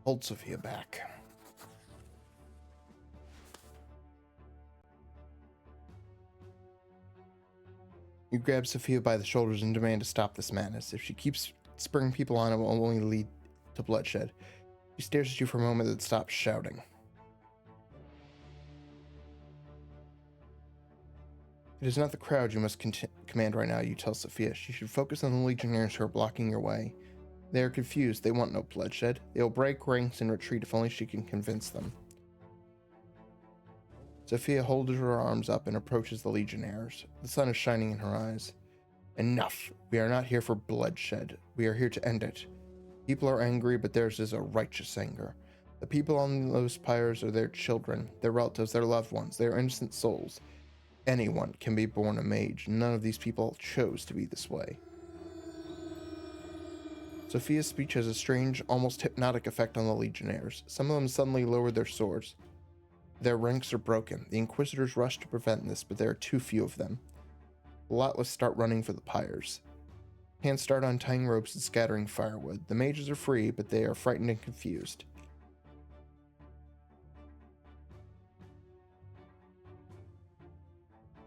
Hold Sophia back. You grab Sophia by the shoulders and demand to stop this madness. If she keeps spurring people on, it will only lead to bloodshed. She stares at you for a moment and stops shouting. It is not the crowd you must command right now, you tell Sophia. She should focus on the legionnaires who are blocking your way. They are confused. They want no bloodshed. They will break ranks and retreat if only she can convince them. Sophia holds her arms up and approaches the legionnaires. The sun is shining in her eyes. Enough. We are not here for bloodshed. We are here to end it. People are angry, but theirs is a righteous anger. The people on those pyres are their children, their relatives, their loved ones. They are innocent souls. Anyone can be born a mage. None of these people chose to be this way. Sophia's speech has a strange, almost hypnotic effect on the legionnaires. Some of them suddenly lower their swords. Their ranks are broken. The Inquisitors rush to prevent this, but there are too few of them. The Lotless start running for the pyres. Hands start untying ropes and scattering firewood. The mages are free, but they are frightened and confused.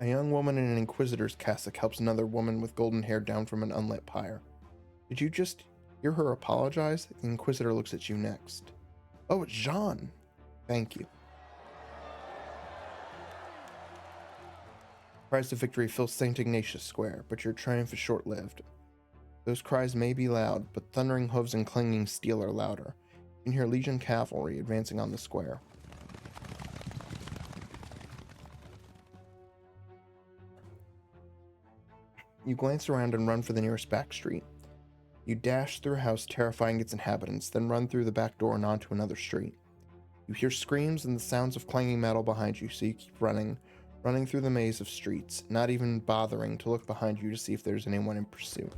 A young woman in an Inquisitor's cassock helps another woman with golden hair down from an unlit pyre. Did you just hear her apologize? The Inquisitor looks at you next. Oh, it's Jean. Thank you. Cries of victory fill St. Ignatius Square, but your triumph is short-lived. Those cries may be loud, but thundering hooves and clanging steel are louder. You can hear Legion cavalry advancing on the square. You glance around and run for the nearest back street. You dash through a house terrifying its inhabitants, then run through the back door and onto another street. You hear screams and the sounds of clanging metal behind you, so you keep running through the maze of streets, not even bothering to look behind you to see if there's anyone in pursuit.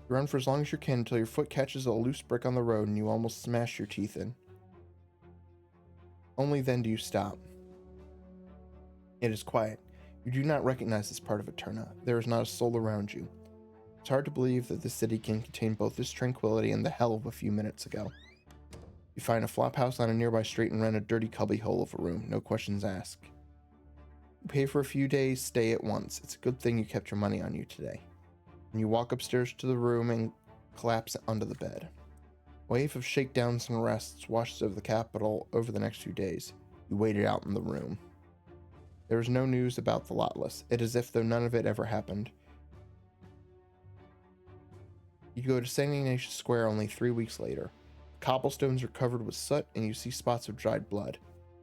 You run for as long as you can until your foot catches a loose brick on the road and you almost smash your teeth in. Only then do you stop. It is quiet. You do not recognize this part of Eterna. There is not a soul around you. It's hard to believe that this city can contain both this tranquility and the hell of a few minutes ago. You find a flop house on a nearby street and rent a dirty cubbyhole of a room, no questions asked. You pay for a few days' stay at once. It's a good thing you kept your money on you today. And you walk upstairs to the room and collapse onto the bed. A wave of shakedowns and arrests washes over the capital over the next few days. You waited out in the room. There is no news about the Lotless. It is as though none of it ever happened. You go to St. Ignatius Square only 3 weeks later. The cobblestones are covered with soot and you see spots of dried blood.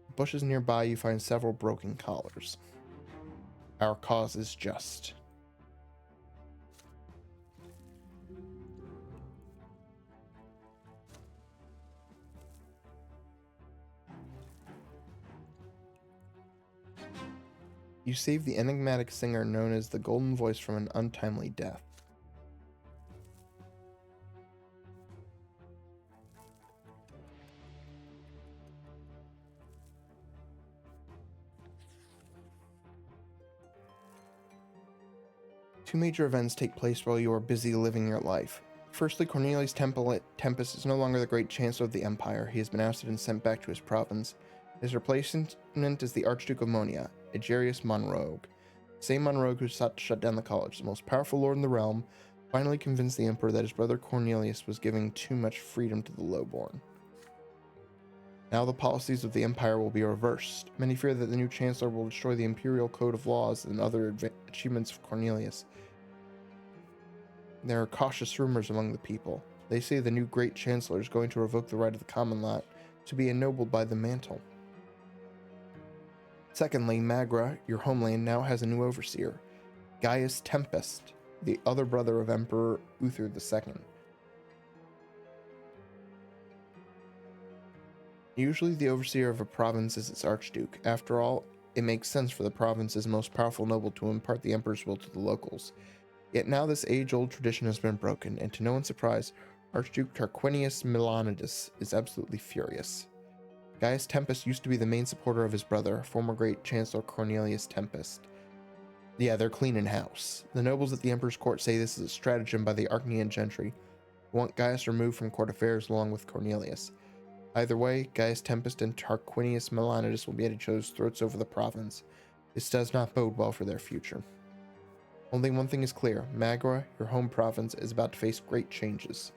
In bushes nearby you find several broken collars. Our cause is just. You save the enigmatic singer known as the Golden Voice from an untimely death. Two major events take place while you are busy living your life. Firstly, Cornelius Tempest is no longer the great chancellor of the empire. He has been ousted and sent back to his province. His replacement is the Archduke of Monia, Egerius Monrogue. The same Monrogue who sought to shut down the college, the most powerful lord in the realm, finally convinced the emperor that his brother Cornelius was giving too much freedom to the lowborn. Now the policies of the empire will be reversed. Many fear that the new chancellor will destroy the imperial code of laws and other achievements of Cornelius. There are cautious rumors among the people. They say the new great chancellor is going to revoke the right of the common lot to be ennobled by the mantle. Secondly, Magra, your homeland, now has a new overseer, Gaius Tempest, the other brother of Emperor Uther II. Usually the overseer of a province is its archduke. After all, it makes sense for the province's most powerful noble to impart the emperor's will to the locals. Yet now this age-old tradition has been broken, and to no one's surprise, Archduke Tarquinius Milanidas is absolutely furious. Gaius Tempest used to be the main supporter of his brother, former great Chancellor Cornelius Tempest. Yeah, they're cleaning house. The nobles at the Emperor's court say this is a stratagem by the Archnean gentry who want Gaius removed from court affairs along with Cornelius. Either way, Gaius Tempest and Tarquinius Milanidas will be at each other's throats over the province. This does not bode well for their future. Only one thing is clear: Magra, your home province, is about to face great changes.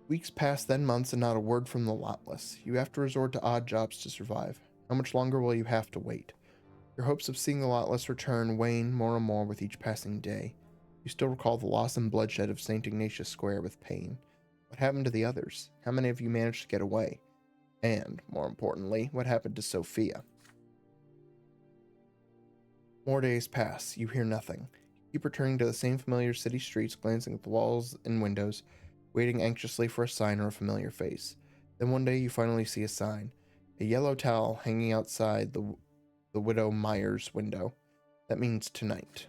Weeks pass, then months, and not a word from the Lotless. You have to resort to odd jobs to survive. How much longer will you have to wait? Your hopes of seeing the Lotless return wane more and more with each passing day. You still recall the loss and bloodshed of St. Ignatius Square with pain. What happened to the others? How many of you managed to get away? And, more importantly, what happened to Sophia? More days pass. You hear nothing. You keep returning to the same familiar city streets, glancing at the walls and windows, waiting anxiously for a sign or a familiar face. Then one day you finally see a sign. A yellow towel hanging outside the widow Meyer's window. That means tonight.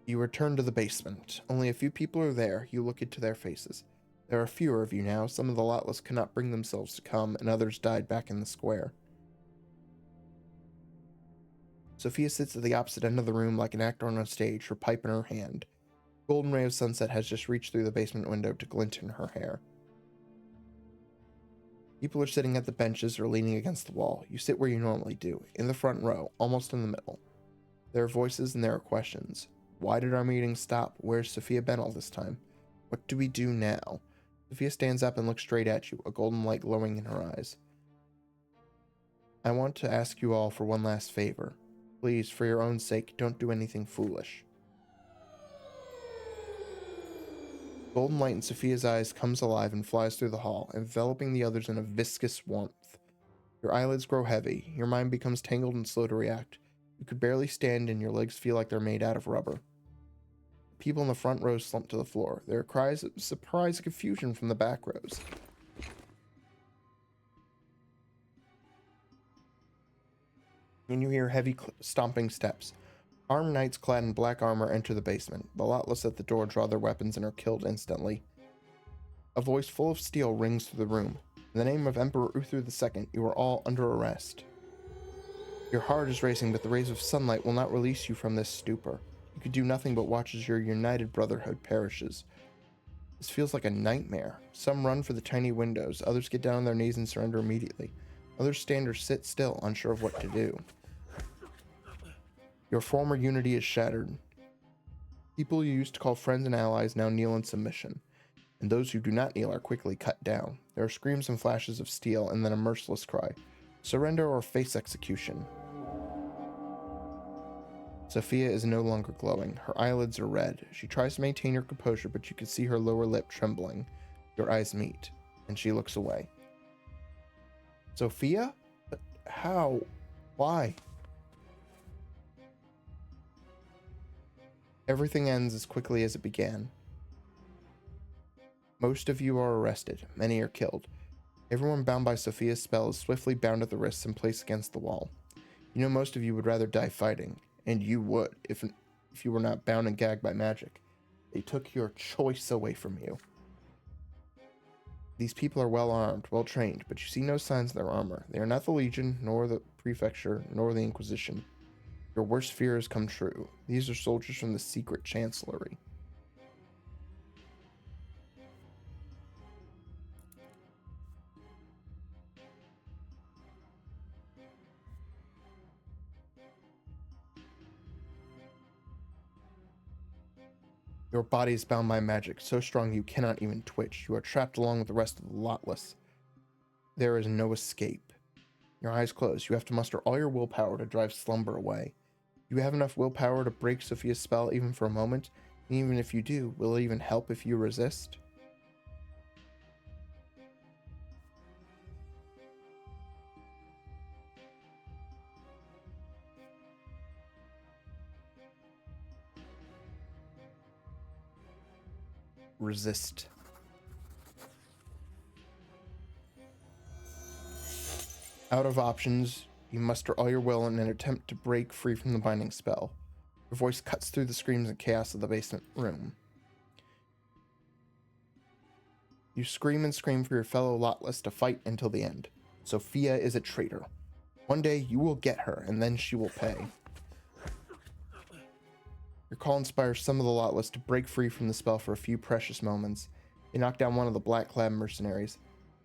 You return to the basement. Only a few people are there. You look into their faces. There are fewer of you now. Some of the Lotless cannot bring themselves to come, and others died back in the square. Sophia sits at the opposite end of the room like an actor on a stage, her pipe in her hand. A golden ray of sunset has just reached through the basement window to glint in her hair. People are sitting at the benches or leaning against the wall. You sit where you normally do, in the front row, almost in the middle. There are voices and there are questions. Why did our meeting stop? Where's Sophia been all this time? What do we do now? Sophia stands up and looks straight at you, a golden light glowing in her eyes. I want to ask you all for one last favor. Please, for your own sake, don't do anything foolish. Golden light in Sophia's eyes comes alive and flies through the hall, enveloping the others in a viscous warmth. Your eyelids grow heavy, your mind becomes tangled and slow to react. You could barely stand and your legs feel like they're made out of rubber. People in the front rows slump to the floor. There are cries of surprise and confusion from the back rows. And you hear heavy stomping steps. Armed knights clad in black armor enter the basement. The Lotless at the door draw their weapons and are killed instantly. A voice full of steel rings through the room. In the name of Emperor Uther II, you are all under arrest. Your heart is racing, but the rays of sunlight will not release you from this stupor. You could do nothing but watch as your united brotherhood perishes. This feels like a nightmare. Some run for the tiny windows, others get down on their knees and surrender immediately. Others stand or sit still, unsure of what to do. Your former unity is shattered. People you used to call friends and allies now kneel in submission, and those who do not kneel are quickly cut down. There are screams and flashes of steel, and then a merciless cry. Surrender or face execution. Sophia is no longer glowing. Her eyelids are red. She tries to maintain her composure, but you can see her lower lip trembling. Your eyes meet, and she looks away. Sophia? But how? Why? Everything ends as quickly as it began. Most of you are arrested. Many are killed. Everyone bound by Sophia's spell is swiftly bound at the wrists and placed against the wall. You know most of you would rather die fighting, and you would if you were not bound and gagged by magic. They took your choice away from you. These people are well armed, well trained, but you see no signs of their armor. They are not the Legion, nor the Prefecture, nor the Inquisition. Your worst fear has come true. These are soldiers from the secret chancellery. Your body is bound by magic, so strong you cannot even twitch. You are trapped along with the rest of the Lotless. There is no escape. Your eyes close. You have to muster all your willpower to drive slumber away. You have enough willpower to break Sophia's spell even for a moment? And even if you do, will it even help if you resist? Resist. Out of options, you muster all your will in an attempt to break free from the binding spell. Your voice cuts through the screams and chaos of the basement room. You scream and scream for your fellow Lotless to fight until the end. Sophia is a traitor. One day you will get her, and then she will pay. Your call inspires some of the Lotless to break free from the spell for a few precious moments. They knock down one of the black-clad mercenaries.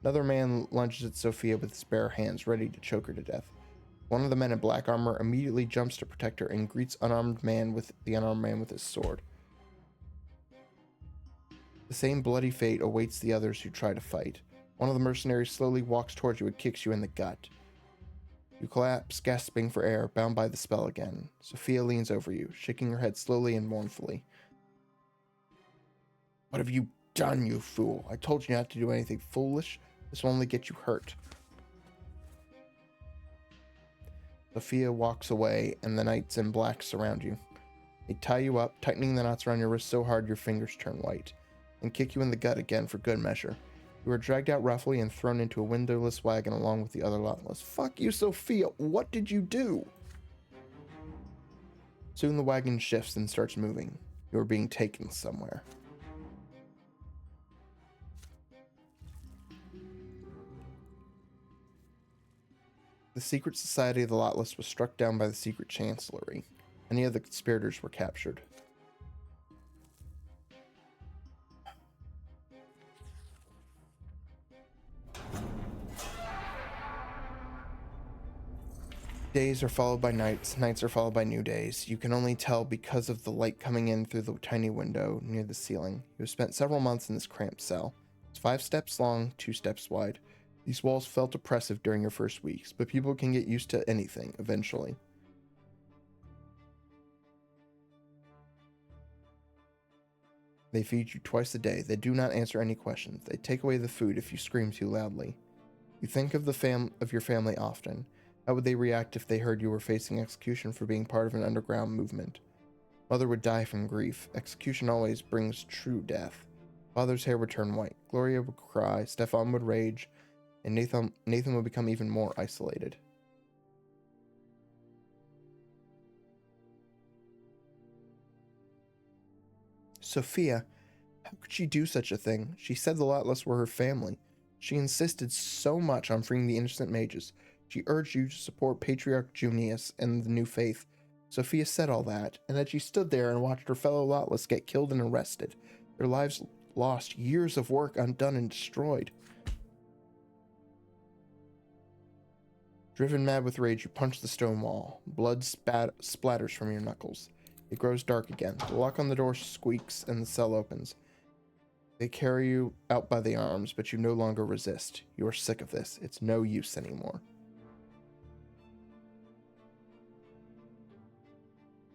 Another man lunges at Sophia with his bare hands, ready to choke her to death. One of the men in black armor immediately jumps to protect her and greets the unarmed man with his sword. The same bloody fate awaits the others who try to fight. One of the mercenaries slowly walks towards you and kicks you in the gut. You collapse, gasping for air, bound by the spell again. Sophia leans over you, shaking her head slowly and mournfully. What have you done, you fool? I told you not to do anything foolish. This will only get you hurt. Sophia walks away, and the knights in black surround you. They tie you up, tightening the knots around your wrists so hard your fingers turn white, and kick you in the gut again for good measure. You are dragged out roughly and thrown into a windowless wagon along with the other Lotless. Fuck you, Sophia! What did you do? Soon the wagon shifts and starts moving. You are being taken somewhere. The secret society of the Lotless was struck down by the secret chancellery. Many of the conspirators were captured. Days are followed by nights, nights are followed by new days. You can only tell because of the light coming in through the tiny window near the ceiling. You have spent several months in this cramped cell. It's 5 steps long, 2 steps wide. These walls felt oppressive during your first weeks, but people can get used to anything eventually. They feed you twice a day. They do not answer any questions. They take away the food if you scream too loudly. You think of your family often. How would they react if they heard you were facing execution for being part of an underground movement? Mother would die from grief. Execution always brings true death. Father's hair would turn white. Gloria would cry. Stefan would rage. And Nathan would become even more isolated. Sophia, how could she do such a thing? She said the Lotless were her family. She insisted so much on freeing the innocent mages. She urged you to support Patriarch Junius and the new faith. Sophia said all that, and then she stood there and watched her fellow Lotless get killed and arrested. Their lives lost, years of work undone and destroyed. Driven mad with rage, you punch the stone wall. Blood splatters from your knuckles. It grows dark again. The lock on the door squeaks and the cell opens. They carry you out by the arms, but you no longer resist. You are sick of this. It's no use anymore.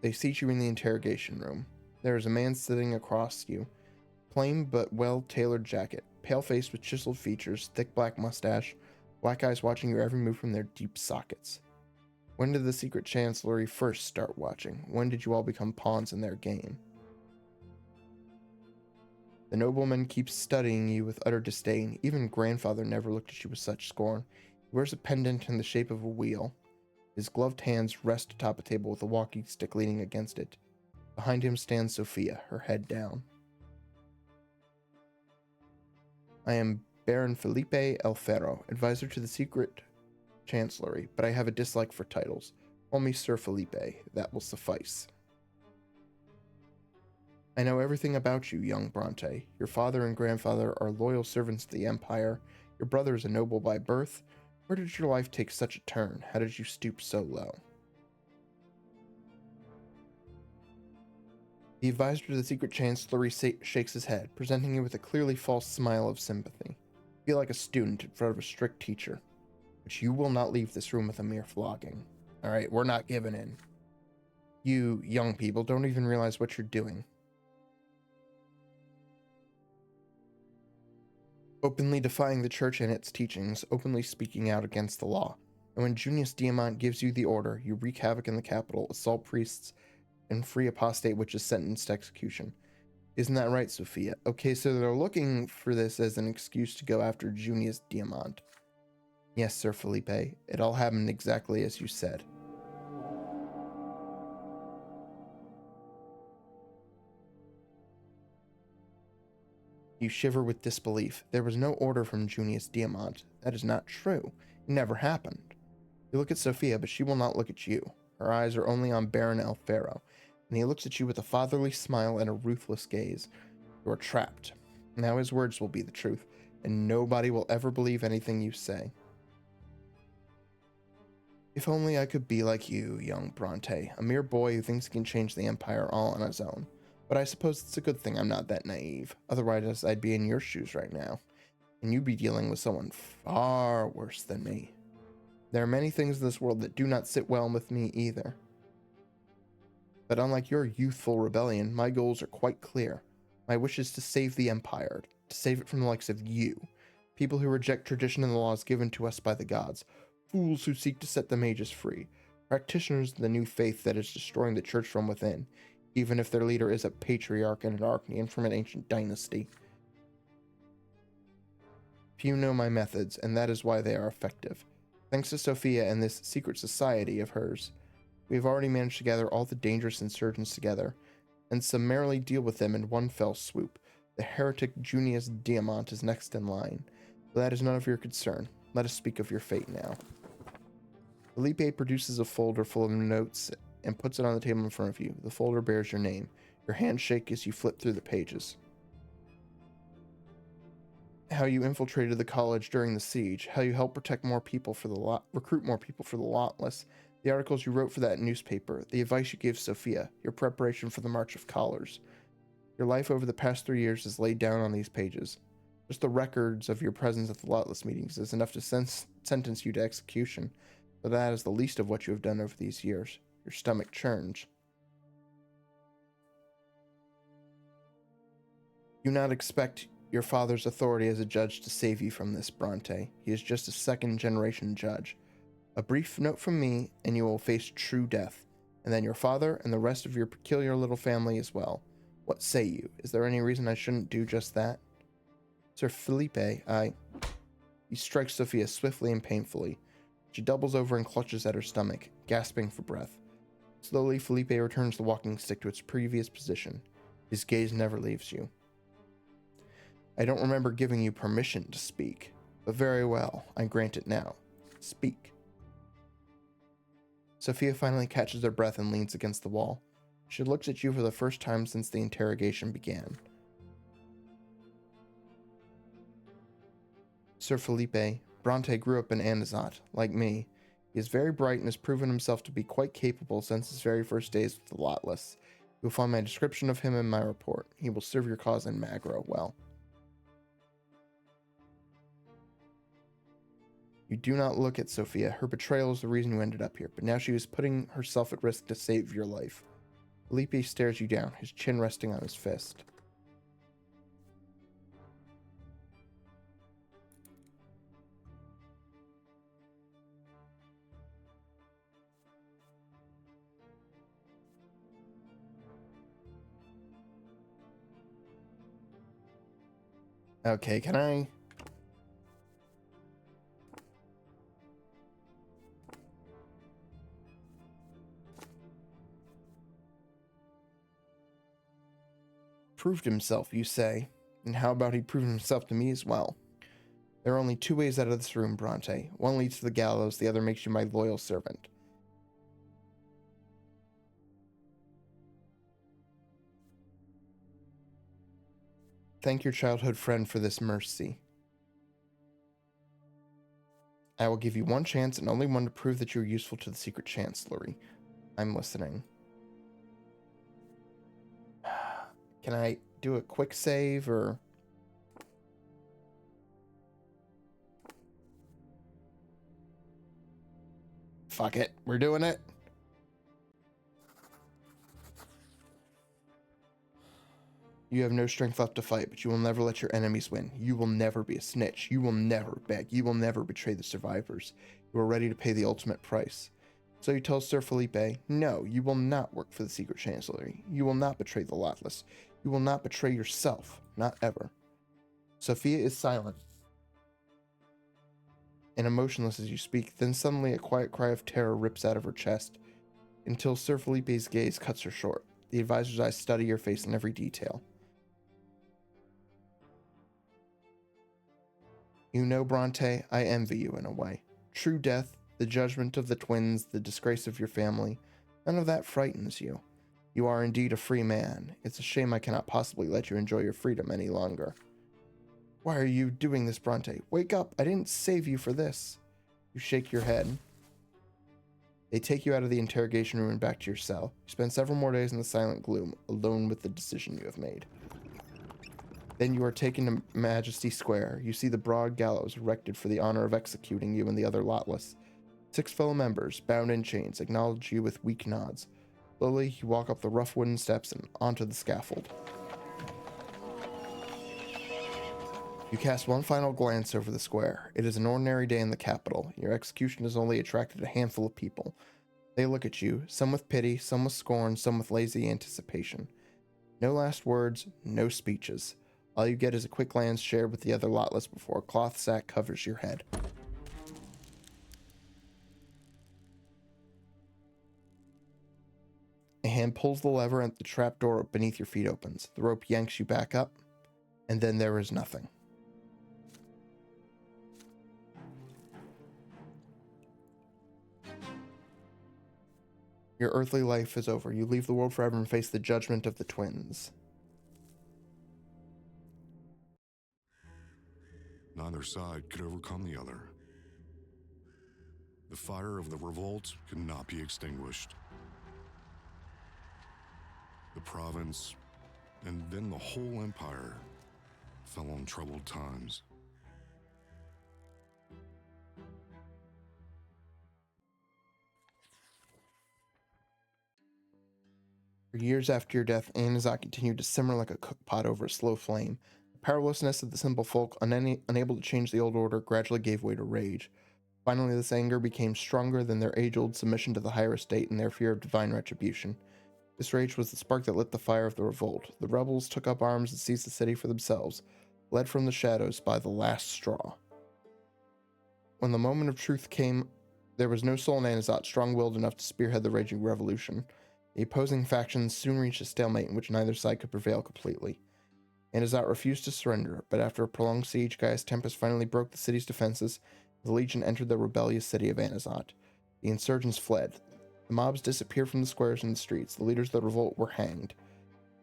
They seat you in the interrogation room. There is a man sitting across you. Plain but well-tailored jacket. Pale face with chiseled features, thick black mustache, black eyes watching your every move from their deep sockets. When did the secret chancellery first start watching? When did you all become pawns in their game? The nobleman keeps studying you with utter disdain. Even grandfather never looked at you with such scorn. He wears a pendant in the shape of a wheel. His gloved hands rest atop a table with a walking stick leaning against it. Behind him stands Sophia, her head down. I am Baron Felipe El Ferro, advisor to the secret chancellery, but I have a dislike for titles. Call me Sir Felipe. That will suffice. I know everything about you, young Brante. Your father and grandfather are loyal servants to the Empire. Your brother is a noble by birth. Where did your life take such a turn? How did you stoop so low? The advisor to the secret chancellery shakes his head, presenting you with a clearly false smile of sympathy. Feel like a student in front of a strict teacher. But you will not leave this room with a mere flogging. All right, we're not giving in. You young people don't even realize what you're doing. Openly defying the church and its teachings, openly speaking out against the law. And when Junius Diamant gives you the order, you wreak havoc in the capital, assault priests, and free apostate which is sentenced to execution. Isn't that right, Sophia? Okay, so they're looking for this as an excuse to go after Junius Diamant. Yes, Sir Felipe. It all happened exactly as you said. You shiver with disbelief. There was no order from Junius Diamant. That is not true. It never happened. You look at Sophia, but she will not look at you. Her eyes are only on Baron Alfaro, and he looks at you with a fatherly smile and a ruthless gaze. You are trapped. Now his words will be the truth, and nobody will ever believe anything you say. If only I could be like you, young Brante, a mere boy who thinks he can change the Empire all on his own. But I suppose it's a good thing I'm not that naive. Otherwise, I'd be in your shoes right now, and you'd be dealing with someone far worse than me. There are many things in this world that do not sit well with me either. But unlike your youthful rebellion, my goals are quite clear. My wish is to save the Empire, to save it from the likes of you, people who reject tradition and the laws given to us by the gods, fools who seek to set the mages free, practitioners of the new faith that is destroying the church from within, even if their leader is a patriarch and an archnean from an ancient dynasty. Few know my methods, and that is why they are effective. Thanks to Sophia and this secret society of hers, we have already managed to gather all the dangerous insurgents together, and summarily deal with them in one fell swoop. The heretic Junius Diamant is next in line, but that is none of your concern. Let us speak of your fate now. Felipe produces a folder full of notes and puts it on the table in front of you. The folder bears your name. Your hands shake as you flip through the pages. How you infiltrated the college during the siege, how you helped protect more people for the recruit more people for the Lotless, the articles you wrote for that newspaper, the advice you gave Sophia, your preparation for the March of Collars. Your life over the past 3 years is laid down on these pages. Just the records of your presence at the Lotless meetings is enough to sentence you to execution, but that is the least of what you have done over these years. Your stomach churns. Do not expect your father's authority as a judge to save you from this, Brante. He is just a second-generation judge. A brief note from me, and you will face true death, and then your father and the rest of your peculiar little family as well. What say you? Is there any reason I shouldn't do just that? Sir Felipe, He strikes Sophia swiftly and painfully. She doubles over and clutches at her stomach, gasping for breath. Slowly, Felipe returns the walking stick to its previous position. His gaze never leaves you. I don't remember giving you permission to speak, but very well, I grant it now. Speak. Sophia finally catches her breath and leans against the wall. She looks at you for the first time since the interrogation began. Sir Felipe, Brante grew up in Anazat, like me. He is very bright and has proven himself to be quite capable since his very first days with the Lotless. You will find my description of him in my report. He will serve your cause in Magro well. You do not look at Sophia. Her betrayal is the reason you ended up here, but now she is putting herself at risk to save your life. Felipe stares you down, his chin resting on his fist. Okay, can I... Proved himself, you say? And how about he proved himself to me as well? There are only two ways out of this room, Brante. One leads to the gallows, the other makes you my loyal servant. Thank your childhood friend for this mercy. I will give you one chance and only one to prove that you are useful to the secret chancellery. I'm listening. Can I do a quick save or... Fuck it. We're doing it. You have no strength left to fight, but you will never let your enemies win. You will never be a snitch. You will never beg. You will never betray the survivors. You are ready to pay the ultimate price. So you tell Sir Felipe, no, you will not work for the Secret Chancellery. You will not betray the Lotless. You will not betray yourself. Not ever. Sophia is silent and emotionless as you speak. Then suddenly a quiet cry of terror rips out of her chest until Sir Felipe's gaze cuts her short. The advisor's eyes study your face in every detail. You know, Brante, I envy you in a way. True death, the judgment of the twins, the disgrace of your family, none of that frightens you. You are indeed a free man. It's a shame I cannot possibly let you enjoy your freedom any longer. Why are you doing this, Brante? Wake up, I didn't save you for this. You shake your head. They take you out of the interrogation room and back to your cell. You spend several more days in the silent gloom, alone with the decision you have made. Then you are taken to Majesty Square. You see the broad gallows erected for the honor of executing you and the other Lotless. 6 fellow members, bound in chains, acknowledge you with weak nods. Slowly, you walk up the rough wooden steps and onto the scaffold. You cast one final glance over the square. It is an ordinary day in the capital. Your execution has only attracted a handful of people. They look at you, some with pity, some with scorn, some with lazy anticipation. No last words, no speeches. All you get is a quick glance shared with the other Lotless before a cloth sack covers your head. A hand pulls the lever and the trapdoor beneath your feet opens. The rope yanks you back up, and then there is nothing. Your earthly life is over. You leave the world forever and face the judgment of the twins. Neither side could overcome the other. The fire of the revolt could not be extinguished. The province, and then the whole empire, fell on troubled times. For years after your death, Anazat continued to simmer like a cookpot over a slow flame. The powerlessness of the simple folk, unable to change the old order, gradually gave way to rage. Finally, this anger became stronger than their age-old submission to the higher estate and their fear of divine retribution. This rage was the spark that lit the fire of the revolt. The rebels took up arms and seized the city for themselves, led from the shadows by the last straw. When the moment of truth came, there was no soul in Anazat strong-willed enough to spearhead the raging revolution. The opposing factions soon reached a stalemate in which neither side could prevail completely. Anazat refused to surrender, but after a prolonged siege, Gaius Tempest finally broke the city's defenses. The Legion entered the rebellious city of Anazat. The insurgents fled. The mobs disappeared from the squares and the streets. The leaders of the revolt were hanged.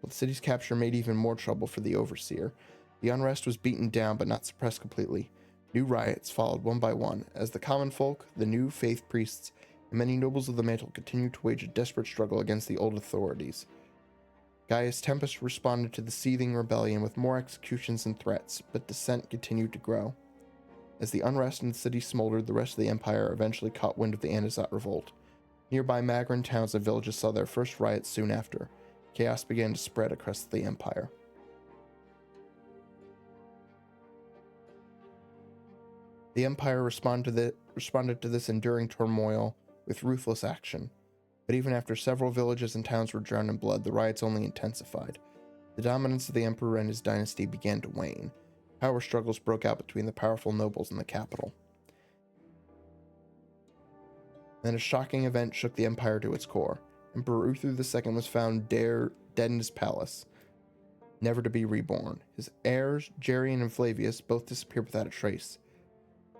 But the city's capture made even more trouble for the overseer. The unrest was beaten down but not suppressed completely. New riots followed one by one, as the common folk, the new faith priests, and many nobles of the mantle continued to wage a desperate struggle against the old authorities. Gaius Tempest responded to the seething rebellion with more executions and threats, but dissent continued to grow. As the unrest in the city smoldered, the rest of the empire eventually caught wind of the Anazat revolt. Nearby Magran towns and villages saw their first riots soon after. Chaos began to spread across the empire. The empire responded to this enduring turmoil with ruthless action. But even after several villages and towns were drowned in blood, the riots only intensified. The dominance of the emperor and his dynasty began to wane. Power struggles broke out between the powerful nobles in the capital. Then a shocking event shook the empire to its core. Emperor Uther II was found dead in his palace, never to be reborn. His heirs, Gerrian and Flavius, both disappeared without a trace.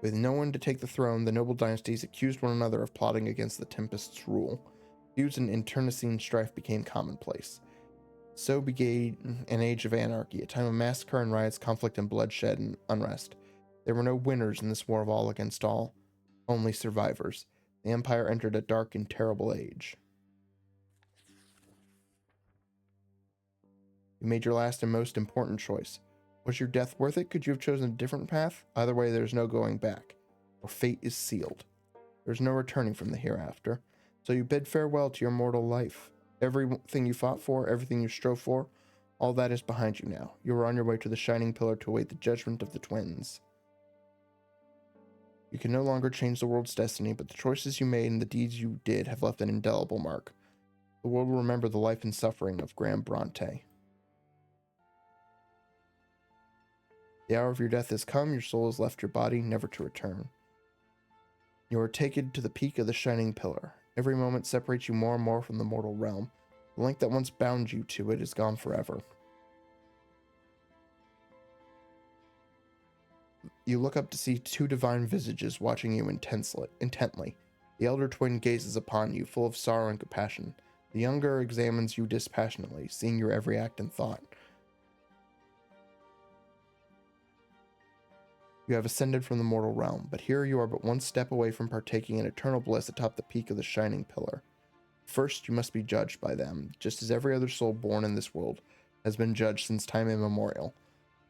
With no one to take the throne, the noble dynasties accused one another of plotting against the Tempest's rule. Feuds and internecine strife became commonplace. So began an age of anarchy, a time of massacre and riots, conflict and bloodshed and unrest. There were no winners in this war of all against all, only survivors. The empire entered a dark and terrible age. You made your last and most important choice. Was your death worth it? Could you have chosen a different path? Either way, there's no going back. Your fate is sealed. There's no returning from the hereafter, so you bid farewell to your mortal life. Everything you fought for, everything you strove for, all that is behind you now. You are on your way to the Shining Pillar to await the judgment of the twins. You can no longer change the world's destiny, but the choices you made and the deeds you did have left an indelible mark. The world will remember the life and suffering of Graham Brante. The hour of your death has come, your soul has left your body, never to return. You are taken to the peak of the Shining Pillar. Every moment separates you more and more from the mortal realm. The link that once bound you to it is gone forever. You look up to see two divine visages watching you intently. The elder twin gazes upon you, full of sorrow and compassion. The younger examines you dispassionately, seeing your every act and thought. You have ascended from the mortal realm, but here you are but one step away from partaking in eternal bliss atop the peak of the Shining Pillar. First, you must be judged by them, just as every other soul born in this world has been judged since time immemorial.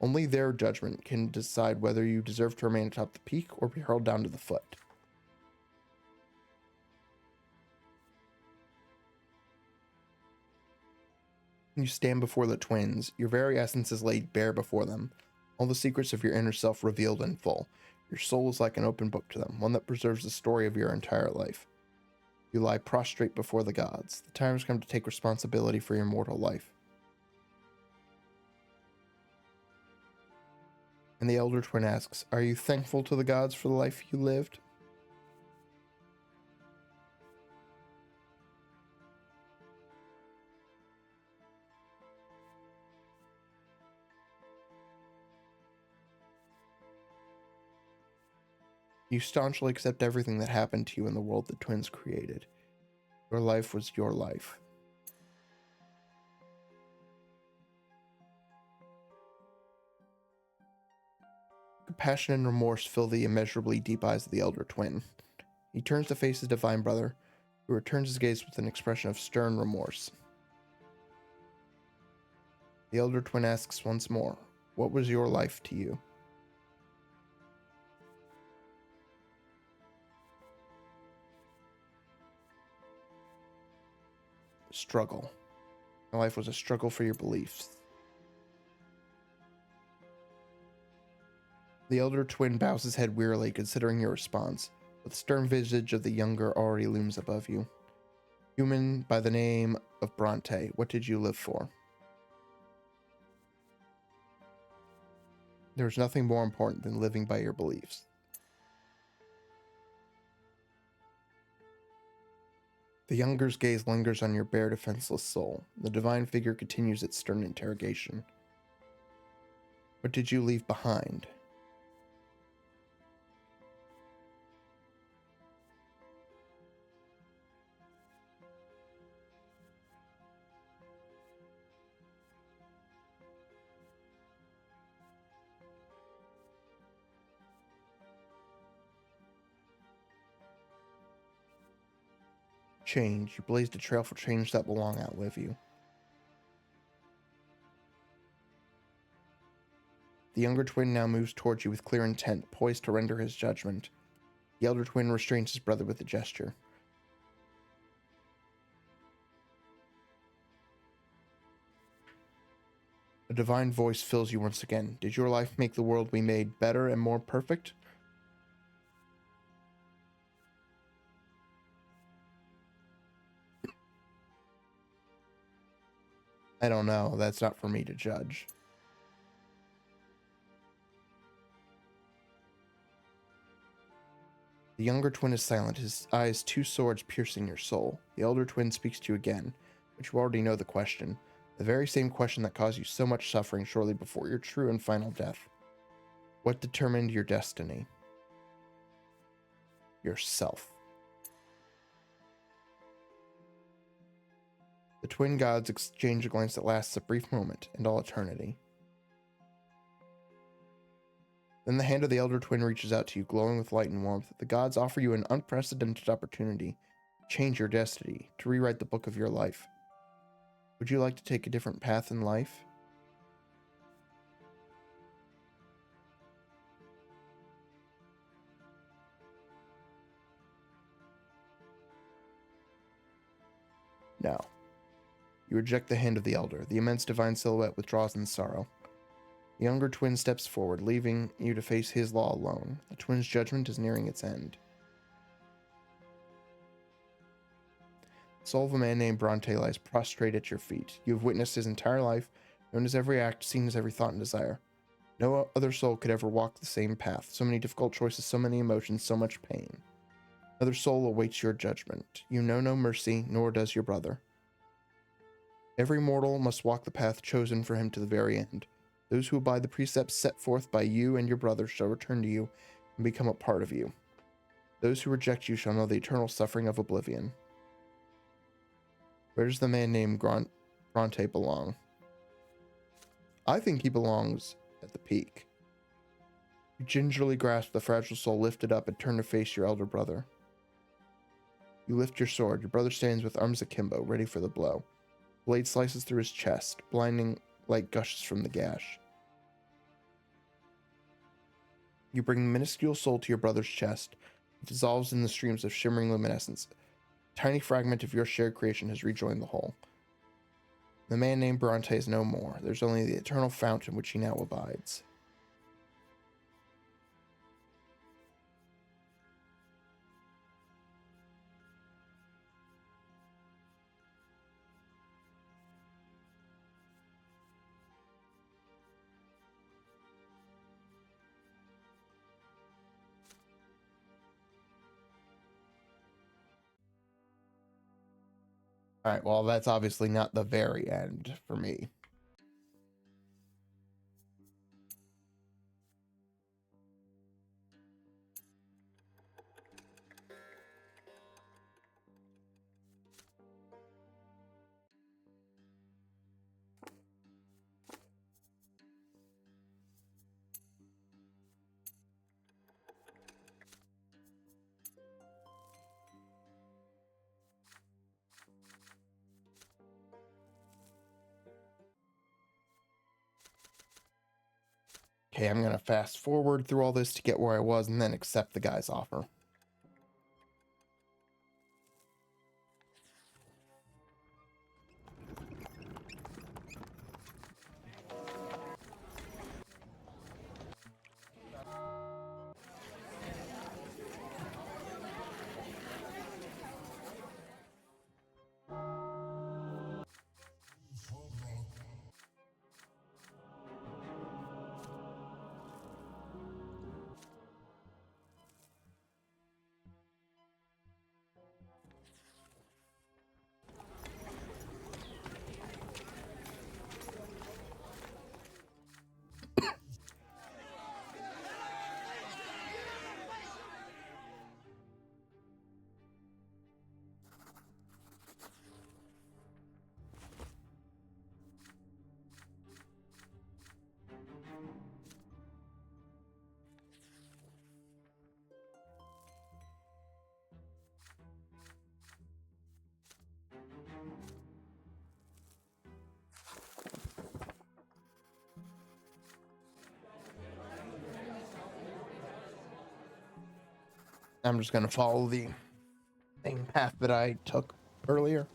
Only their judgment can decide whether you deserve to remain atop the peak or be hurled down to the foot. You stand before the twins, your very essence is laid bare before them, all the secrets of your inner self revealed in full. Your soul is like an open book to them, one that preserves the story of your entire life. You lie prostrate before the gods. The time has come to take responsibility for your mortal life. And the elder twin asks, are you thankful to the gods for the life you lived? You staunchly accept everything that happened to you in the world the twins created. Your life was your life. Compassion and remorse fill the immeasurably deep eyes of the elder twin. He turns to face his divine brother, who returns his gaze with an expression of stern remorse. The elder twin asks once more, what was your life to you? Struggle. My life was a struggle for your beliefs. The elder twin bows his head wearily, considering your response, but the stern visage of the younger already looms above you. Human by the name of Brante, what did you live for? There is nothing more important than living by your beliefs. The younger's gaze lingers on your bare, defenseless soul. The divine figure continues its stern interrogation. What did you leave behind? Change. You blazed a trail for change that will long outlive you. The younger twin now moves towards you with clear intent, poised to render his judgment. The elder twin restrains his brother with a gesture. A divine voice fills you once again. Did your life make the world we made better and more perfect? I don't know. That's not for me to judge. The younger twin is silent, his eyes two swords piercing your soul. The elder twin speaks to you again, but you already know the question. The very same question that caused you so much suffering shortly before your true and final death. What determined your destiny? Yourself. The twin gods exchange a glance that lasts a brief moment and all eternity. Then the hand of the elder twin reaches out to you, glowing with light and warmth. The gods offer you an unprecedented opportunity to change your destiny, to rewrite the book of your life. Would you like to take a different path in life? Now, you reject the hand of the elder. The immense divine silhouette withdraws in sorrow. The younger twin steps forward, leaving you to face his law alone. The twin's judgment is nearing its end. The soul of a man named Brante lies prostrate at your feet. You have witnessed his entire life, known his every act, seen his every thought and desire. No other soul could ever walk the same path. So many difficult choices, so many emotions, so much pain. Another soul awaits your judgment. You know no mercy, nor does your brother. Every mortal must walk the path chosen for him to the very end. Those who abide the precepts set forth by you and your brother shall return to you and become a part of you. Those who reject you shall know the eternal suffering of oblivion. Where does the man named Brante belong? I think he belongs at the peak. You gingerly grasp the fragile soul, lift it up, and turn to face your elder brother. You lift your sword. Your brother stands with arms akimbo, ready for the blow. Blade slices through his chest, blinding light gushes from the gash. You bring the minuscule soul to your brother's chest. It dissolves in the streams of shimmering luminescence. A tiny fragment of your shared creation has rejoined the whole. The man named Brante is no more. There's only the eternal fount in which he now abides. All right, well, that's obviously not the very end for me. Okay, I'm going to fast forward through all this to get where I was and then accept the guy's offer. I'm just going to follow the same path that I took earlier.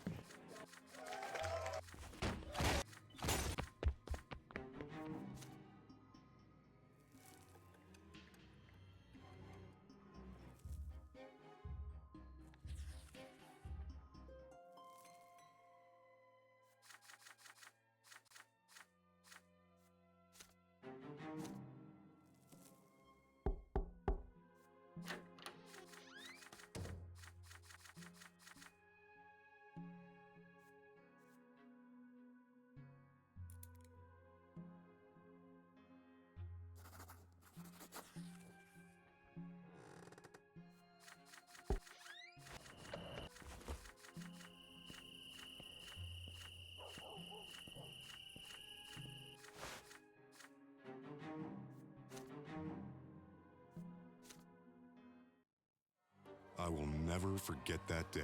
I will never forget that day.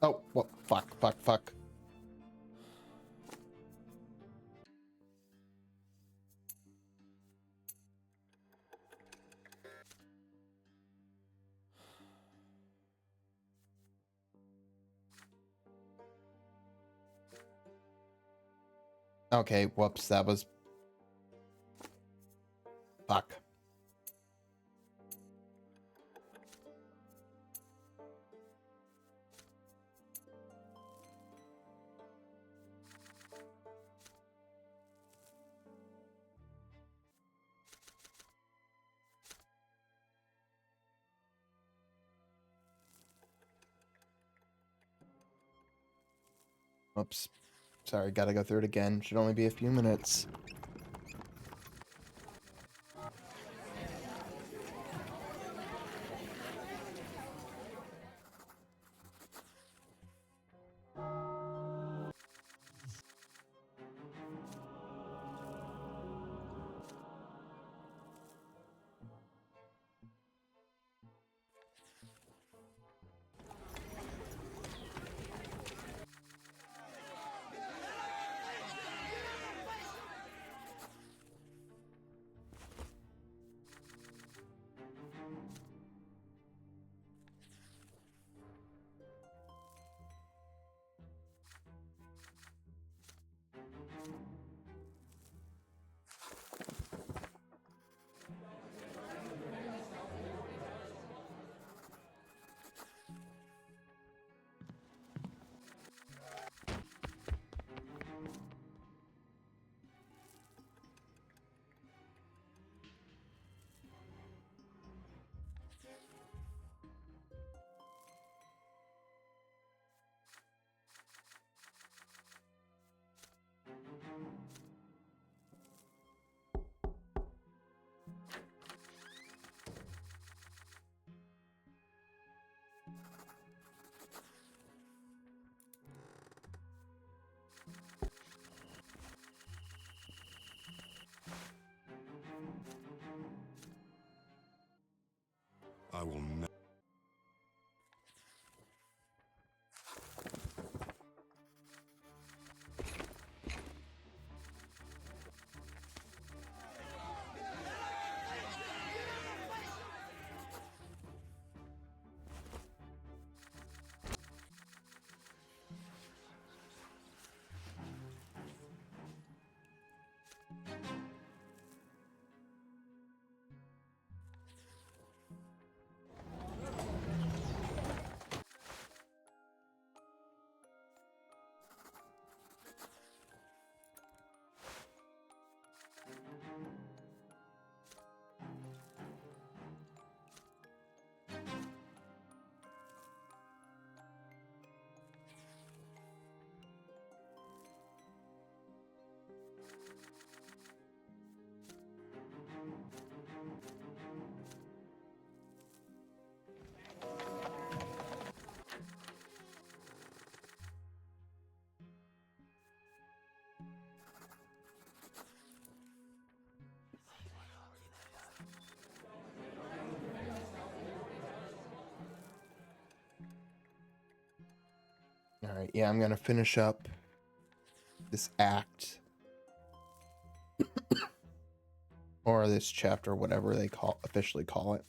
Oh, well, fuck. Okay, whoops, that was... Fuck. Whoops. Sorry, gotta go through it again. Should only be a few minutes. I will never. Alright, yeah, I'm gonna finish up this act. Or this chapter, whatever they officially call it.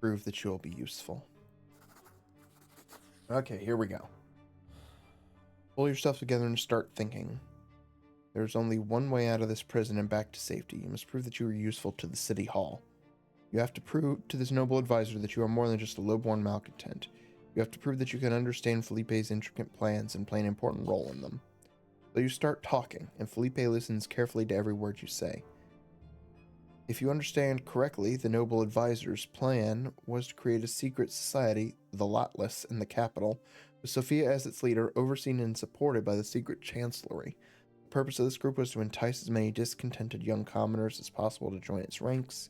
Prove that you will be useful. Okay, here we go. Pull yourself together and start thinking. There's only one way out of this prison and back to safety. You must prove that you are useful to the city hall. You have to prove to this noble advisor that you are more than just a low-born malcontent. You have to prove that you can understand Felipe's intricate plans and play an important role in them. So you start talking, and Felipe listens carefully to every word you say. If you understand correctly, the noble advisor's plan was to create a secret society, the Lotless, in the capital, with Sophia as its leader, overseen and supported by the secret chancellery. The purpose of this group was to entice as many discontented young commoners as possible to join its ranks.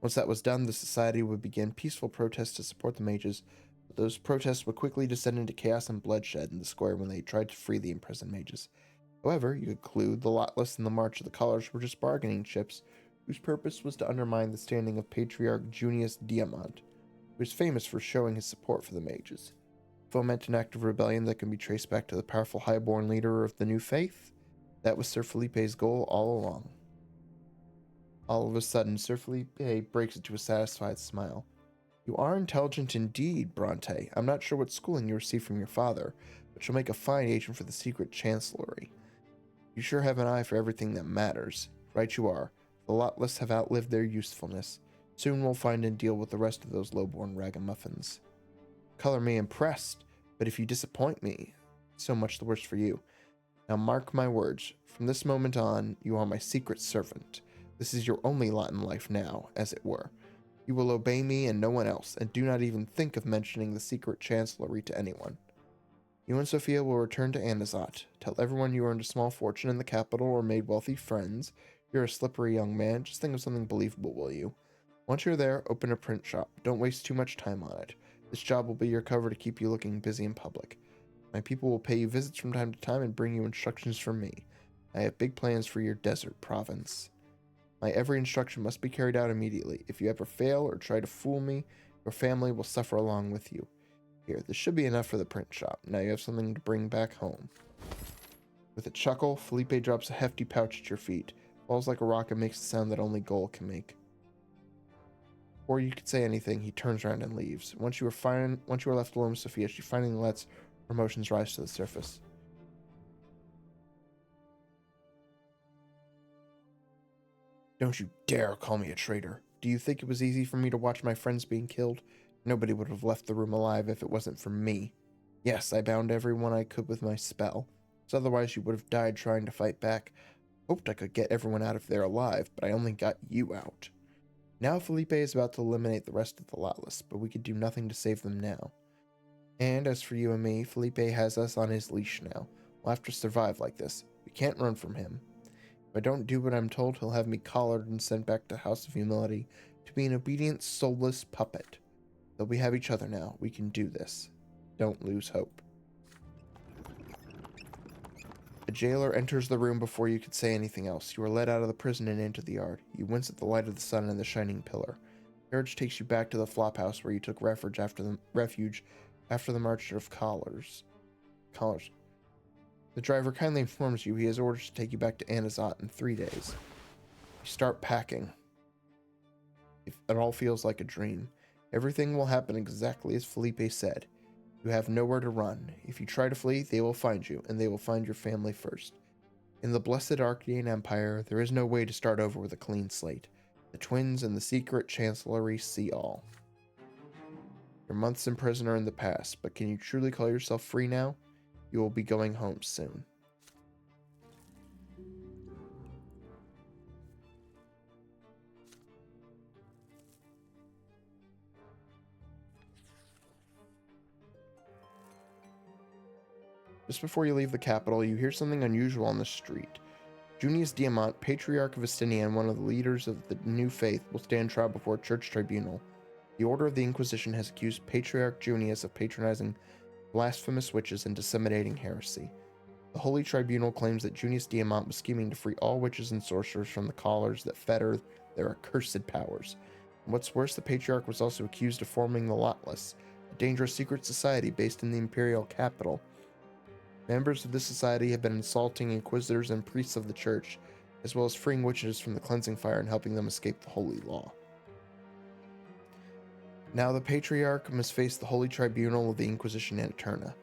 Once that was done, the society would begin peaceful protests to support the mages, but those protests would quickly descend into chaos and bloodshed in the square when they tried to free the imprisoned mages. However, you could conclude the Lotless and the March of the Colors were just bargaining chips, whose purpose was to undermine the standing of Patriarch Junius Diamant, who is famous for showing his support for the mages. Foment an act of rebellion that can be traced back to the powerful highborn leader of the new faith? That was Sir Felipe's goal all along. All of a sudden, Sir Felipe breaks into a satisfied smile. You are intelligent indeed, Brante. I'm not sure what schooling you received from your father, but you'll make a fine agent for the secret chancellery. You sure have an eye for everything that matters. Right you are. The Lotless have outlived their usefulness. Soon we'll find and deal with the rest of those low-born ragamuffins. Color me impressed, but if you disappoint me, so much the worse for you. Now mark my words. From this moment on, you are my secret servant. This is your only lot in life now, as it were. You will obey me and no one else, and do not even think of mentioning the secret chancellery to anyone. You and Sophia will return to Anazat. Tell everyone you earned a small fortune in the capital or made wealthy friends. You're a slippery young man. Just think of something believable, will you? Once you're there, open a print shop. Don't waste too much time on it. This job will be your cover to keep you looking busy in public. My people will pay you visits from time to time and bring you instructions from me. I have big plans for your desert province. My every instruction must be carried out immediately. If you ever fail or try to fool me, your family will suffer along with you. Here, this should be enough for the print shop. Now you have something to bring back home. With a chuckle, Felipe drops a hefty pouch at your feet, falls like a rock and makes the sound that only Goal can make. Before you could say anything, he turns around and leaves. Once you are left alone with Sophia, she finally lets her emotions rise to the surface. Don't you dare call me a traitor. Do you think it was easy for me to watch my friends being killed? Nobody would have left the room alive if it wasn't for me. Yes, I bound everyone I could with my spell, so otherwise you would have died trying to fight back. Hoped I could get everyone out of there alive, but I only got you out. Now Felipe is about to eliminate the rest of the Lotless, but we could do nothing to save them now. And as for you and me, Felipe has us on his leash now. We'll have to survive like this. We can't run from him. If I don't do what I'm told, he'll have me collared and sent back to House of Humility to be an obedient, soulless puppet. Though we have each other now, we can do this. Don't lose hope. A jailer enters the room before you could say anything else. You are led out of the prison and into the yard. You wince at the light of the sun and the shining pillar. Carriage takes you back to the flophouse where you took refuge after the March of Collars. The driver kindly informs you he has orders to take you back to Anazat in 3 days. You start packing. It all feels like a dream. Everything will happen exactly as Felipe said. You have nowhere to run. If you try to flee, they will find you, and they will find your family first. In the blessed Arcadian Empire, there is no way to start over with a clean slate. The twins and the secret chancellery see all. Your months in prison are in the past, but can you truly call yourself free now? You will be going home soon. Just before you leave the capital, you hear something unusual on the street. Junius Diamant, Patriarch of Astinia and one of the leaders of the new faith, will stand trial before a church tribunal. The Order of the Inquisition has accused Patriarch Junius of patronizing blasphemous witches and disseminating heresy. The Holy Tribunal claims that Junius Diamant was scheming to free all witches and sorcerers from the collars that fetter their accursed powers. And what's worse, the Patriarch was also accused of forming the Lotless, a dangerous secret society based in the imperial capital. Members of this society have been insulting inquisitors and priests of the church, as well as freeing witches from the cleansing fire and helping them escape the holy law. Now the Patriarch must face the Holy Tribunal of the Inquisition in Eterna.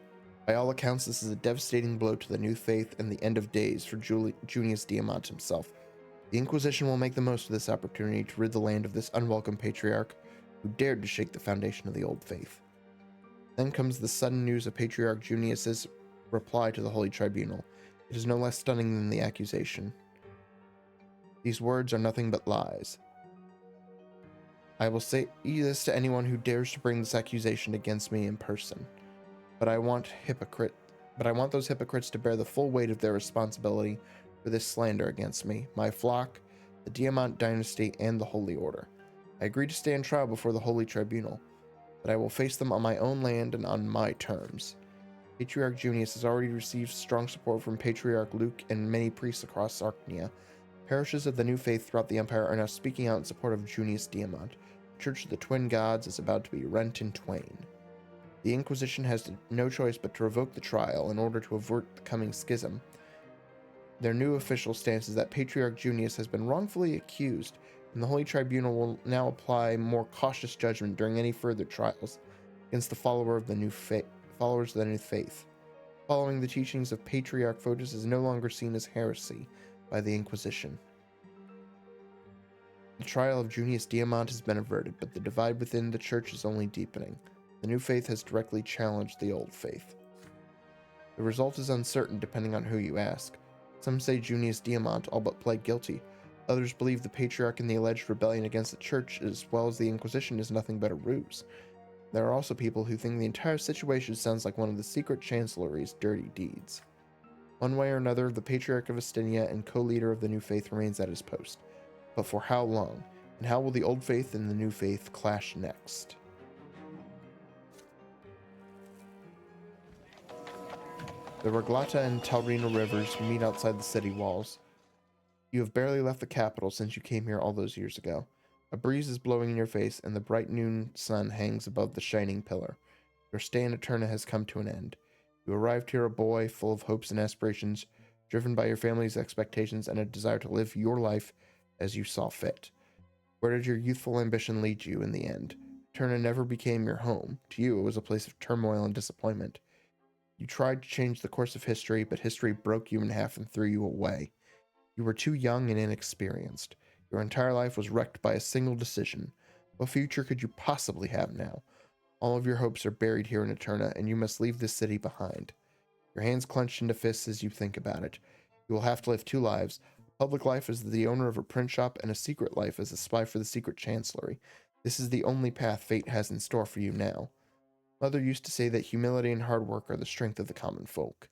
By all accounts, this is a devastating blow to the new faith and the end of days for Junius Diamant himself. The Inquisition will make the most of this opportunity to rid the land of this unwelcome Patriarch who dared to shake the foundation of the old faith. Then comes the sudden news of Patriarch Junius's reply to the Holy Tribunal. It is no less stunning than the accusation. These words are nothing but lies. I will say this to anyone who dares to bring this accusation against me in person. But I want those hypocrites to bear the full weight of their responsibility for this slander against me, my flock, the Diamant dynasty, and the Holy Order. I agree to stand trial before the Holy Tribunal, but I will face them on my own land and on my terms. Patriarch Junius has already received strong support from Patriarch Luke and many priests across Archnia. Parishes of the new faith throughout the Empire are now speaking out in support of Junius Diamant. The Church of the Twin Gods is about to be rent in twain. The Inquisition has no choice but to revoke the trial in order to avert the coming schism. Their new official stance is that Patriarch Junius has been wrongfully accused, and the Holy Tribunal will now apply more cautious judgment during any further trials against the followers of the new faith. Following the teachings of Patriarch Photis is no longer seen as heresy by the Inquisition. The trial of Junius Diamant has been averted, but the divide within the Church is only deepening. The new faith has directly challenged the old faith. The result is uncertain depending on who you ask. Some say Junius Diamant all but pled guilty. Others believe the Patriarch and the alleged rebellion against the Church, as well as the Inquisition, is nothing but a ruse. There are also people who think the entire situation sounds like one of the secret chancellery's dirty deeds. One way or another, the Patriarch of Astinia and co-leader of the new faith remains at his post. But for how long? And how will the old faith and the new faith clash next? The Reglata and Taurino rivers meet outside the city walls. You have barely left the capital since you came here all those years ago. A breeze is blowing in your face, and the bright noon sun hangs above the shining pillar. Your stay in Eterna has come to an end. You arrived here a boy, full of hopes and aspirations, driven by your family's expectations and a desire to live your life as you saw fit. Where did your youthful ambition lead you in the end? Eterna never became your home. To you, it was a place of turmoil and disappointment. You tried to change the course of history, but history broke you in half and threw you away. You were too young and inexperienced. Your entire life was wrecked by a single decision. What future could you possibly have now? All of your hopes are buried here in Eterna, and you must leave this city behind. Your hands clenched into fists as you think about it. You will have to live two lives. A public life as the owner of a print shop, and a secret life as a spy for the secret chancellery. This is the only path fate has in store for you now. Mother used to say that humility and hard work are the strength of the common folk.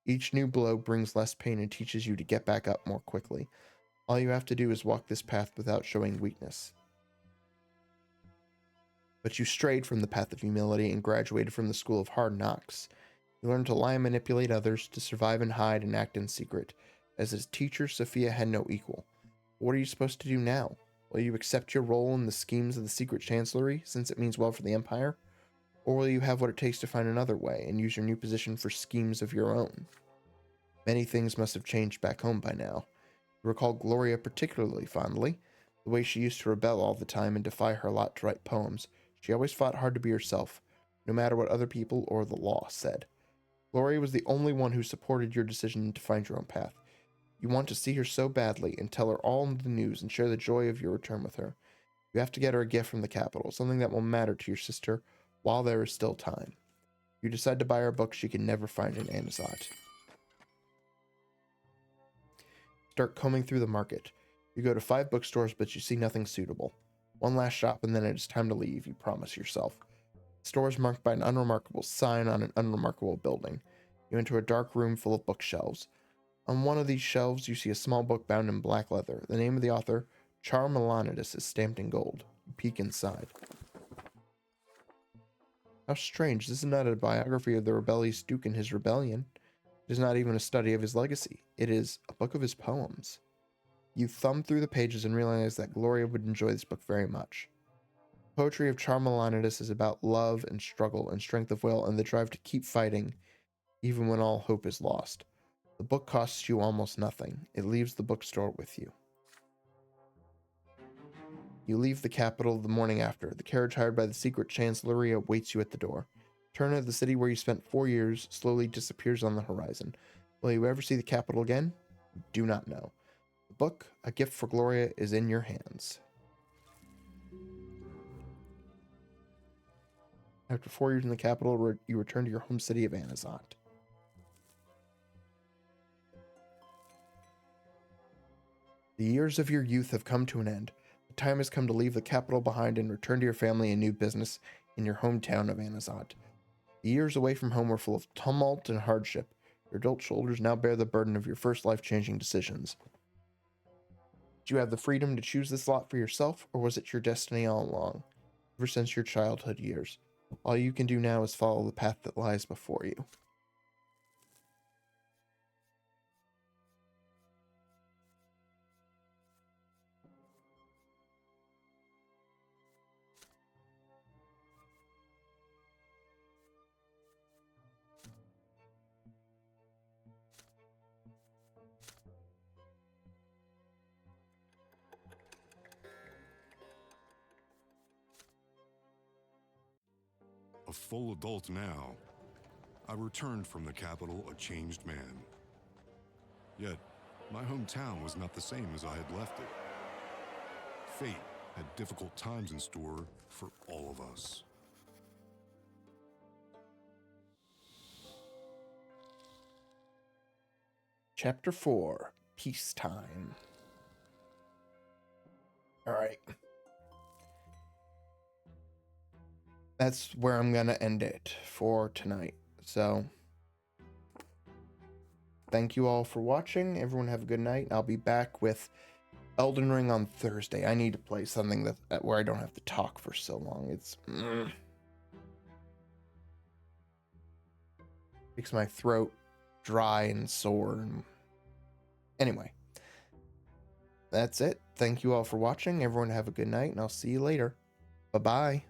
Each new blow brings less pain and teaches you to get back up more quickly. All you have to do is walk this path without showing weakness. But you strayed from the path of humility and graduated from the school of hard knocks. You learned to lie and manipulate others, to survive and hide and act in secret. As a teacher, Sophia had no equal. What are you supposed to do now? Will you accept your role in the schemes of the secret chancellery, since it means well for the Empire? Or will you have what it takes to find another way and use your new position for schemes of your own? Many things must have changed back home by now. You recall Gloria particularly fondly, the way she used to rebel all the time and defy her lot to write poems. She always fought hard to be herself, no matter what other people or the law said. Gloria was the only one who supported your decision to find your own path. You want to see her so badly and tell her all the news and share the joy of your return with her. You have to get her a gift from the capital, something that will matter to your sister while there is still time. You decide to buy her a book she can never find in Anazat. Start combing through the market. You go to 5 bookstores, but you see nothing suitable. One last shop, and then it is time to leave, you promise yourself. The store is marked by an unremarkable sign on an unremarkable building. You enter a dark room full of bookshelves. On one of these shelves, you see a small book bound in black leather. The name of the author, Charmelanides, is stamped in gold. You peek inside. How strange, this is not a biography of the rebellious Duke and his rebellion. It is not even a study of his legacy. It is a book of his poems. You thumb through the pages and realize that Gloria would enjoy this book very much. The poetry of Charmelanides is about love and struggle and strength of will and the drive to keep fighting even when all hope is lost. The book costs you almost nothing. It leaves the bookstore with you. You leave the capital the morning after. The carriage hired by the secret chancellery awaits you at the door. Turn of the city where you spent 4 years slowly disappears on the horizon. Will you ever see the capital again? Do not know. The book, A Gift for Gloria, is in your hands. After 4 years in the capital, you return to your home city of Anazat. The years of your youth have come to an end. The time has come to leave the capital behind and return to your family and new business in your hometown of Anazat. The years away from home were full of tumult and hardship. Your adult shoulders now bear the burden of your first life-changing decisions. Did you have the freedom to choose this lot for yourself, or was it your destiny all along, ever since your childhood years? All you can do now is follow the path that lies before you. A full adult now, I returned from the capital a changed man. Yet, my hometown was not the same as I had left it. Fate had difficult times in store for all of us. Chapter 4, Peacetime. Alright. That's where I'm gonna end it for tonight. So, thank you all for watching. Everyone have a good night. I'll be back with Elden Ring on Thursday. I need to play something that where I don't have to talk for so long. It's makes my throat dry and sore. And anyway, that's it. Thank you all for watching. Everyone have a good night, and I'll see you later. Bye-bye.